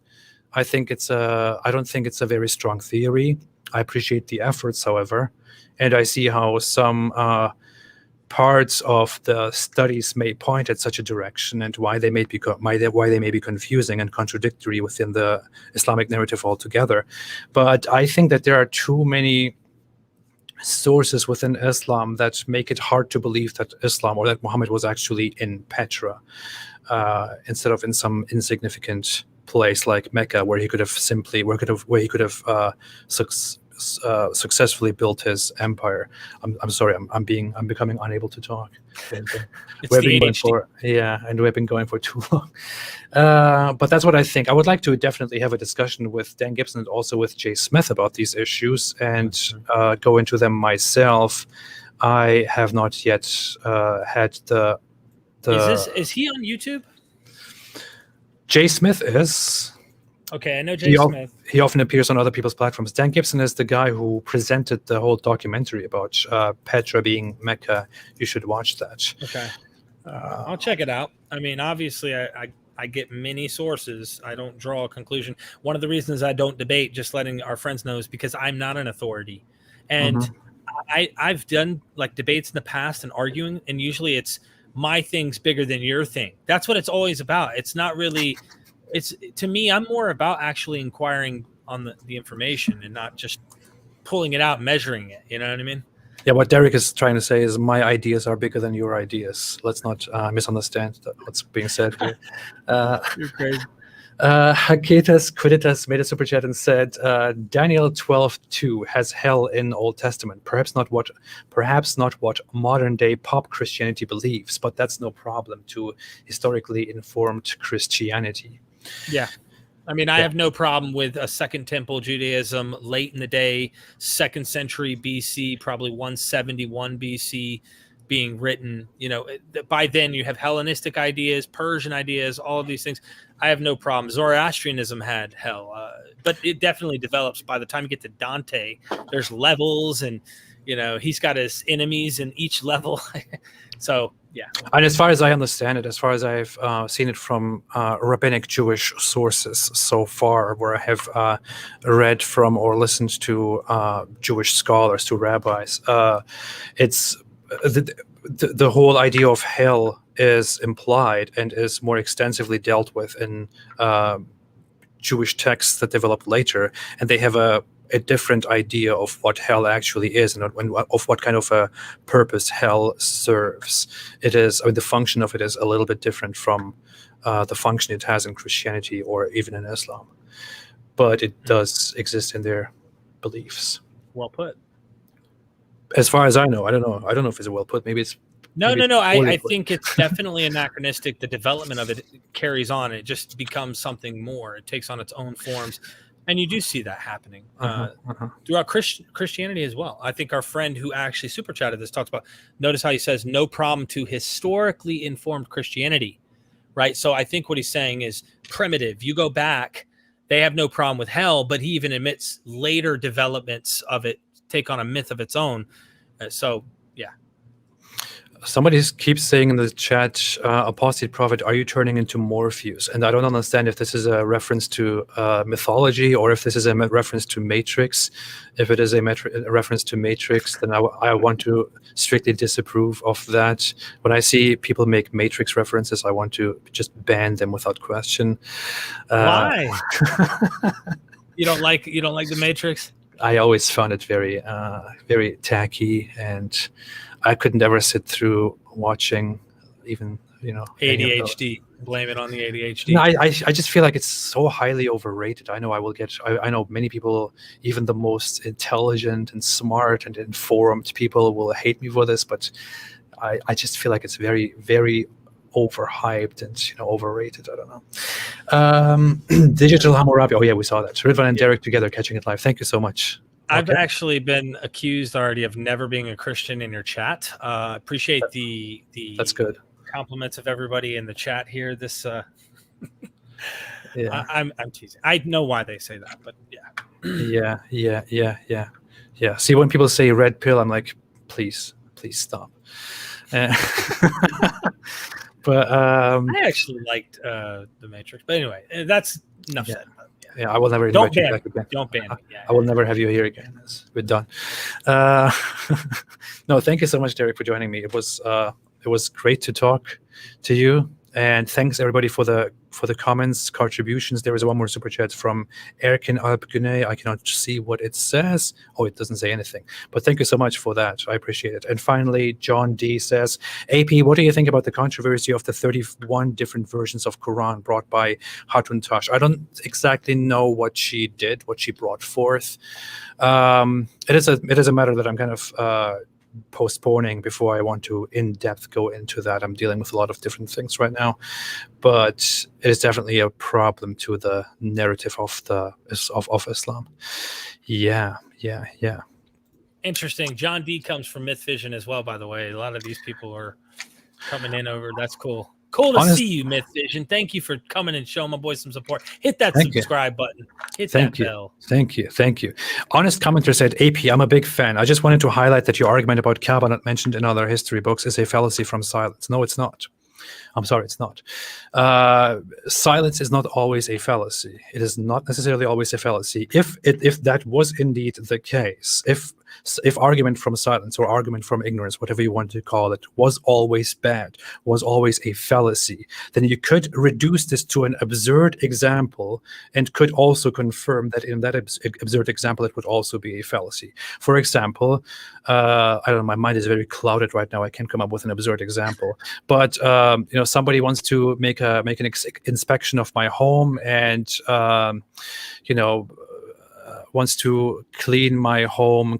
I don't think it's a very strong theory. I appreciate the efforts, however, and I see how some parts of the studies may point at such a direction, and why they may be confusing and contradictory within the Islamic narrative altogether. But I think that there are too many sources within Islam that make it hard to believe that Islam or that Muhammad was actually in Petra instead of in some insignificant place like Mecca, where he could have successfully built his empire. I'm sorry, I'm becoming unable to talk. We've been going for too long. But that's what I think. I would like to definitely have a discussion with Dan Gibson and also with Jay Smith about these issues and go into them myself. I have not yet had the. Is he on YouTube? Jay Smith is. Okay, I know Jay Smith. He often appears on other people's platforms. Dan Gibson is the guy who presented the whole documentary about Petra being Mecca. You should watch that. Okay. I'll check it out. I mean, obviously, I get many sources. I don't draw a conclusion. One of the reasons I don't debate, just letting our friends know, is because I'm not an authority. And I've done like debates in the past and arguing, and usually it's my thing's bigger than your thing. That's what it's always about. It's not really... to me, I'm more about actually inquiring on the information and not just pulling it out, measuring it. You know what I mean? Yeah, what Derek is trying to say is my ideas are bigger than your ideas. Let's not misunderstand what's being said here. You're crazy. Haketas Quidditas made a super chat and said, Daniel 12:2 has hell in Old Testament. Perhaps not what modern day pop Christianity believes, but that's no problem to historically informed Christianity. Yeah. I mean, I have no problem with a Second Temple Judaism late in the day, 2nd century BC, probably 171 BC being written. You know, by then you have Hellenistic ideas, Persian ideas, all of these things. I have no problem. Zoroastrianism had hell, but it definitely develops. By the time you get to Dante, there's levels, and you know he's got his enemies in each level. So yeah. And as far as I understand it, as far as I've seen it from rabbinic Jewish sources so far, where I have read from or listened to Jewish scholars, to rabbis, it's the whole idea of hell is implied and is more extensively dealt with in Jewish texts that developed later, and they have a different idea of what hell actually is and of what kind of a purpose hell serves. It is, I mean, the function of it is a little bit different from the function it has in Christianity or even in Islam, but it does exist in their beliefs. Well put. As far as I know, I don't know if it's well put. Maybe it's no. I think it's definitely anachronistic. The development of it carries on. It just becomes something more. It takes on its own forms. And you do see that happening throughout Christianity as well. I think our friend who actually super chatted this talks about, notice how he says, no problem to historically informed Christianity, right? So I think what he's saying is primitive. You go back, they have no problem with hell, but he even admits later developments of it take on a myth of its own. So, yeah. Somebody keeps saying in the chat, Apostate Prophet, are you turning into Morpheus? And I don't understand if this is a reference to mythology or if this is a reference to Matrix. If it is a reference to Matrix, then I want to strictly disapprove of that. When I see people make Matrix references, I want to just ban them without question. Why? You don't like the Matrix? I always found it very, very tacky, and I couldn't ever sit through watching even, ADHD. Blame it on the ADHD. No, I just feel like it's so highly overrated. I know I know many people, even the most intelligent and smart and informed people, will hate me for this, but I just feel like it's very, very overhyped and overrated. I don't know. Digital Hammurabi. Oh yeah, we saw that. Ridvan and Derek together catching it live. Thank you so much. I've actually been accused already of never being a Christian in your chat. Appreciate the that's good compliments of everybody in the chat here. This yeah. I'm teasing. I know why they say that, but yeah. See, when people say red pill, I'm like, please stop. But I actually liked the Matrix. But anyway, that's enough said. Yeah, I will never invite you back again. Don't ban me. I will never have you here again. We're done. No, thank you so much, Derek, for joining me. It was great to talk to you, and thanks everybody for the comments, contributions. There is one more super chat from Erkin Alpgune. I cannot see what it says. Oh, it doesn't say anything. But thank you so much for that. I appreciate it. And finally, John D says, AP, what do you think about the controversy of the 31 different versions of Quran brought by Hatun Tash? I don't exactly know what she did, what she brought forth. It is a matter that I'm kind of postponing before I want to in-depth go into that. I'm dealing with a lot of different things right now, but it is definitely a problem to the narrative of Islam. Yeah. Interesting. John D comes from MythVision as well, by the way. A lot of these people are coming in over. That's cool. Cool to see you, MythVision. Thank you for coming and showing my boys some support. Hit that subscribe button. Hit that bell. Thank you. Honest commenter said, AP, I'm a big fan. I just wanted to highlight that your argument about Kaaba not mentioned in other history books is a fallacy from silence. No, it's not. I'm sorry, it's not. Silence is not always a fallacy. It is not necessarily always a fallacy. If that was indeed the case, if if argument from silence or argument from ignorance, whatever you want to call it, was always bad, was always a fallacy, then you could reduce this to an absurd example and could also confirm that in that absurd example, it would also be a fallacy. For example, I don't know, my mind is very clouded right now. I can't come up with an absurd example, but somebody wants to make an inspection of my home and wants to clear my home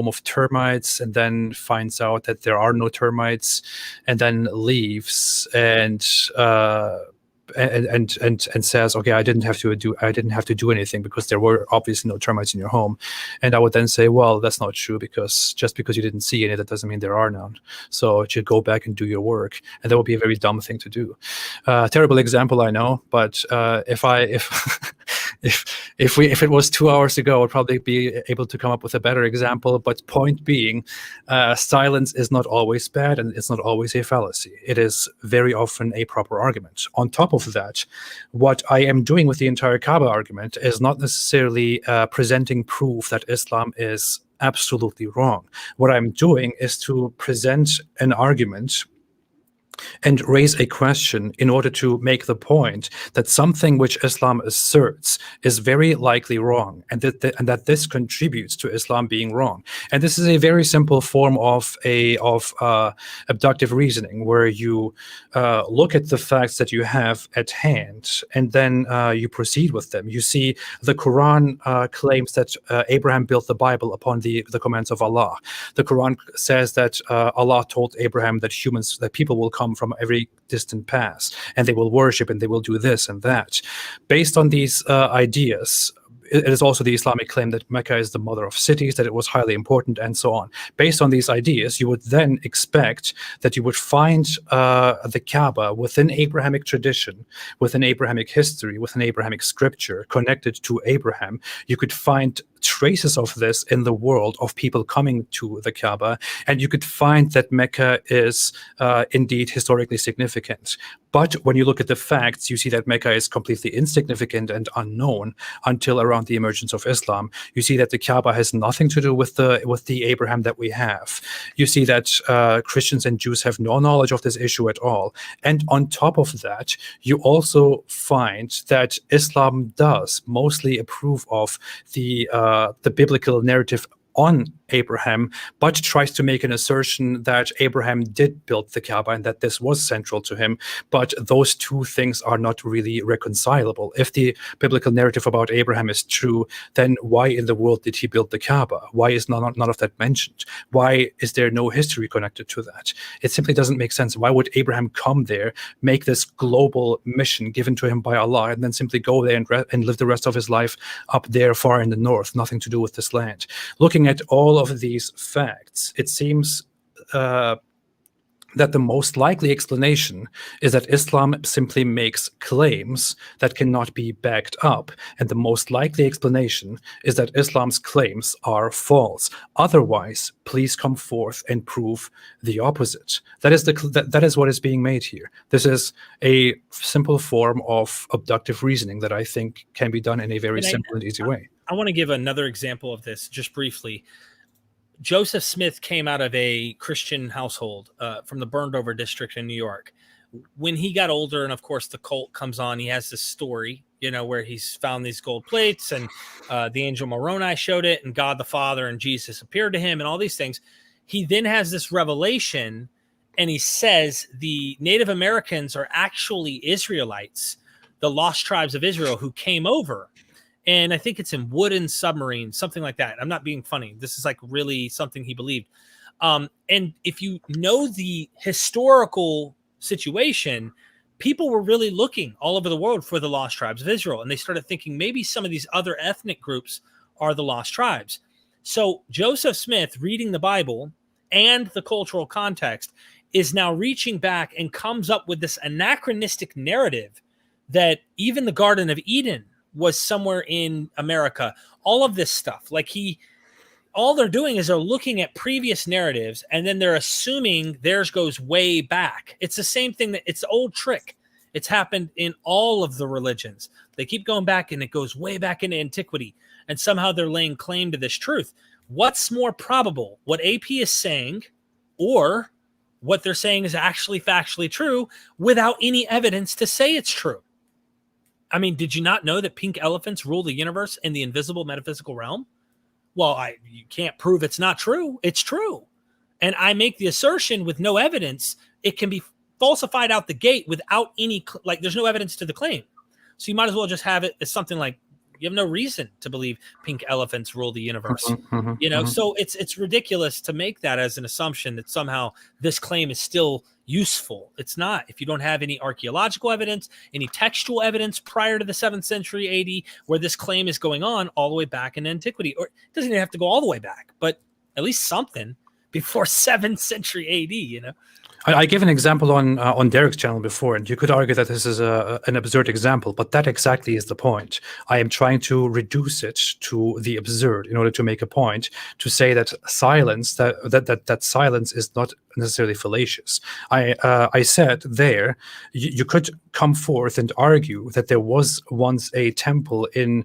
of termites, and then finds out that there are no termites, and then leaves and says, okay, I didn't have to do anything because there were obviously no termites in your home. And I would then say, well, that's not true, because just because you didn't see any, that doesn't mean there are none. So you should go back and do your work. And that would be a very dumb thing to do. Terrible example, I know, but if it was 2 hours ago, I'd probably be able to come up with a better example. But point being, silence is not always bad, and it's not always a fallacy. It is very often a proper argument. On top of that, what I am doing with the entire Kaaba argument is not necessarily presenting proof that Islam is absolutely wrong. What I'm doing is to present an argument and raise a question in order to make the point that something which Islam asserts is very likely wrong, and that this contributes to Islam being wrong. And this is a very simple form of abductive reasoning, where you look at the facts that you have at hand, and then you proceed with them. You see, the Quran claims that Abraham built the Bible upon the commands of Allah. The Quran says that Allah told Abraham that people will come from every distant past, and they will worship, and they will do this and that. Based on these ideas, it is also the Islamic claim that Mecca is the mother of cities, that it was highly important, and so on. Based on these ideas, you would then expect that you would find the Kaaba within Abrahamic tradition, within Abrahamic history, within Abrahamic scripture, connected to Abraham. You could find traces of this in the world, of people coming to the Kaaba, and you could find that Mecca is indeed historically significant. But when you look at the facts, you see that Mecca is completely insignificant and unknown until around the emergence of Islam. You see that the Kaaba has nothing to do with the Abraham that we have. You see that Christians and Jews have no knowledge of this issue at all. And on top of that, you also find that Islam does mostly approve of the biblical narrative on Abraham, but tries to make an assertion that Abraham did build the Kaaba and that this was central to him. But those two things are not really reconcilable. If the biblical narrative about Abraham is true, then why in the world did he build the Kaaba? Why is none of that mentioned? Why is there no history connected to that? It simply doesn't make sense. Why would Abraham come there, make this global mission given to him by Allah, and then simply go there and live the rest of his life up there far in the north, nothing to do with this land? Looking at all of these facts, it seems that the most likely explanation is that Islam simply makes claims that cannot be backed up, and the most likely explanation is that Islam's claims are false. Otherwise, please come forth and prove the opposite. That is what is being made here. This is a simple form of abductive reasoning that I think can be done in a very simple and easy way. I want to give another example of this just briefly. Joseph Smith came out of a Christian household from the Burned Over district in New York. When he got older, and of course the cult comes on, he has this story, where he's found these gold plates, and the angel Moroni showed it, and God the Father and Jesus appeared to him, and all these things. He then has this revelation, and he says the Native Americans are actually Israelites, the lost tribes of Israel who came over. And I think it's in Wooden Submarine, something like that. I'm not being funny. This is like really something he believed. And if you know the historical situation, people were really looking all over the world for the lost tribes of Israel. And they started thinking maybe some of these other ethnic groups are the lost tribes. So Joseph Smith, reading the Bible and the cultural context, is now reaching back and comes up with this anachronistic narrative that even the Garden of Eden was somewhere in America. All of this stuff, all they're doing is they're looking at previous narratives, and then they're assuming theirs goes way back. It's the same thing, it's the old trick. It's happened in all of the religions. They keep going back, and it goes way back into antiquity, and somehow they're laying claim to this truth. What's more probable, what AP is saying, or what they're saying is actually factually true without any evidence to say it's true? I mean, did you not know that pink elephants rule the universe in the invisible metaphysical realm? Well, you can't prove it's not true. It's true. And I make the assertion with no evidence. It can be falsified out the gate without any, like, there's no evidence to the claim. So you might as well just have it as something like, you have no reason to believe pink elephants rule the universe. So it's ridiculous to make that as an assumption that somehow this claim is still useful. It's not. If you don't have any archaeological evidence, any textual evidence prior to the 7th century AD where this claim is going on all the way back in antiquity, or it doesn't even have to go all the way back, but at least something before 7th century AD, I gave an example on Derek's channel before, and you could argue that this is an absurd example, but that exactly is the point. I am trying to reduce it to the absurd in order to make a point, to say that silence, that silence is not necessarily fallacious. I said there, you could come forth and argue that there was once a temple in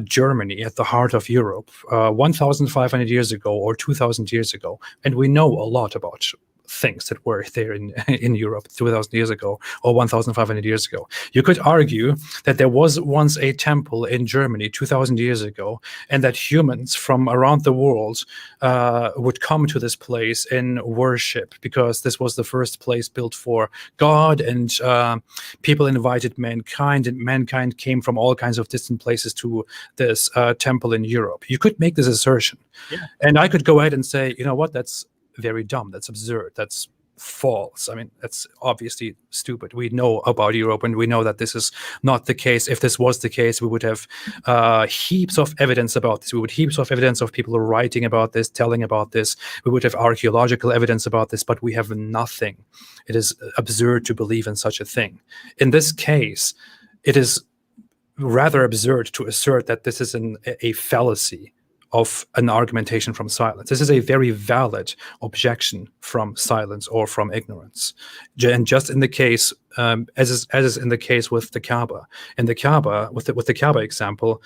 Germany at the heart of Europe 1,500 years ago or 2,000 years ago, and we know a lot about things that were there in Europe 2,000 years ago or 1,500 years ago. You could argue that there was once a temple in Germany 2,000 years ago, and that humans from around the world would come to this place in worship because this was the first place built for God, and people invited mankind, and mankind came from all kinds of distant places to this temple in Europe. You could make this assertion. Yeah. And I could go ahead and say, you know what, that's very dumb, that's absurd, that's false. I mean, that's obviously stupid. We know about Europe, and we know that this is not the case. If this was the case, we would have heaps of evidence about this. We would heaps of evidence of people writing about this, telling about this. We would have archaeological evidence about this, but we have nothing. It is absurd to believe in such a thing. In this case, it is rather absurd to assert that this is a fallacy of an argumentation from silence. This is a very valid objection from silence or from ignorance. And just in the case, as is in the case with the Kaaba. In the Kaaba, with the Kaaba example,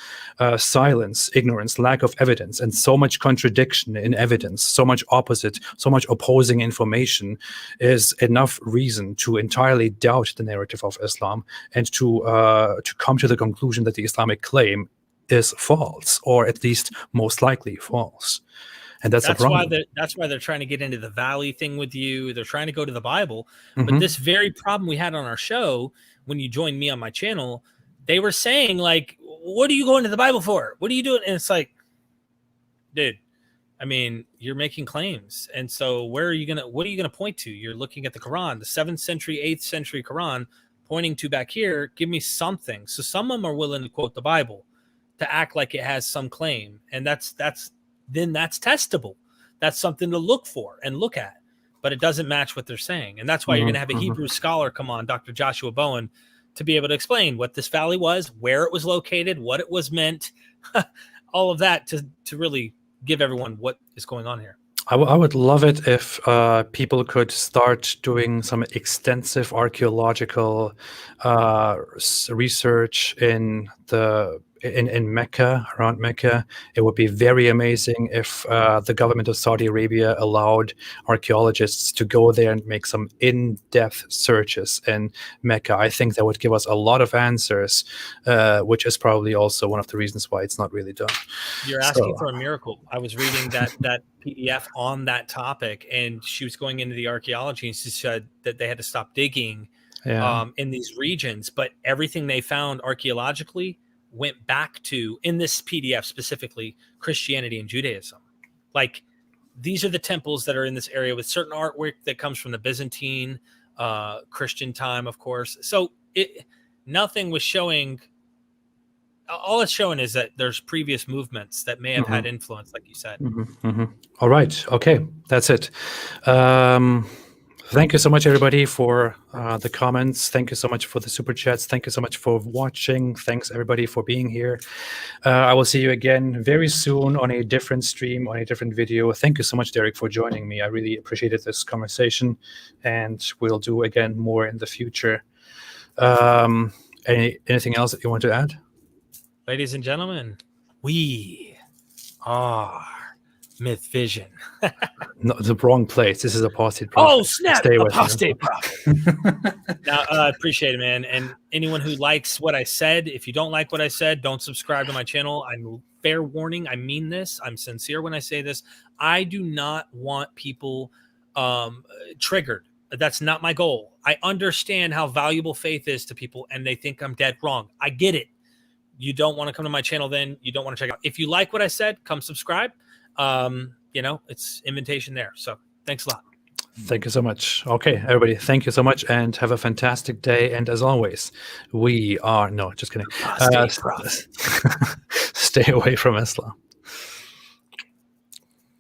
silence, ignorance, lack of evidence, and so much contradiction in evidence, so much opposite, so much opposing information is enough reason to entirely doubt the narrative of Islam and to come to the conclusion that the Islamic claim is false, or at least most likely false. And that's a problem. That's why they're trying to get into the valley thing with you. They're trying to go to the Bible. But this very problem we had on our show, when you joined me on my channel, they were saying, like, what are you going to the Bible for? What are you doing? And it's like, dude, I mean, you're making claims. And so what are you going to point to? You're looking at the Quran, the 7th century, 8th century Quran, pointing to back here. Give me something. So some of them are willing to quote the Bible to act like it has some claim, and that's testable. That's something to look for and look at, but it doesn't match what they're saying. And that's why you're going to have a Hebrew scholar come on, Dr. Joshua Bowen, to be able to explain what this valley was, where it was located, what it was meant, all of that to really give everyone what is going on here. I would love it if people could start doing some extensive archaeological research in Mecca, around Mecca. It would be very amazing if the government of Saudi Arabia allowed archaeologists to go there and make some in-depth searches in Mecca. I think that would give us a lot of answers, which is probably also one of the reasons why it's not really done. You're asking for a miracle. I was reading that PDF on that topic, and she was going into the archaeology, and she said that they had to stop digging in these regions, but everything they found archaeologically went back to, in this PDF specifically, Christianity and Judaism. Like, these are the temples that are in this area with certain artwork that comes from the Byzantine, Christian time, of course. So nothing was showing. All it's showing is that there's previous movements that may have had influence, like you said. All right. Okay. That's it. Thank you so much, everybody, for the comments. Thank you so much for the super chats. Thank you so much for watching. Thanks, everybody, for being here. I will see you again very soon on a different stream, on a different video. Thank you so much, Derek, for joining me. I really appreciated this conversation, and we'll do again more in the future. Anything else that you want to add? Ladies and gentlemen, we are MythVision. No, the wrong place. This is Apostate Prophet. Oh, snap! Stay with me. Apostate Prophet. Now, I appreciate it, man. And anyone who likes what I said, if you don't like what I said, don't subscribe to my channel. I'm fair warning. I mean this. I'm sincere when I say this. I do not want people triggered. That's not my goal. I understand how valuable faith is to people, and they think I'm dead wrong. I get it. You don't want to come to my channel, then you don't want to check it out. If you like what I said, come subscribe. You know, it's invitation there. So thanks a lot. Thank you so much. Okay, everybody, thank you so much, and have a fantastic day. And as always, we are, no, just kidding. Apostate Prophet. Stay away from Islam.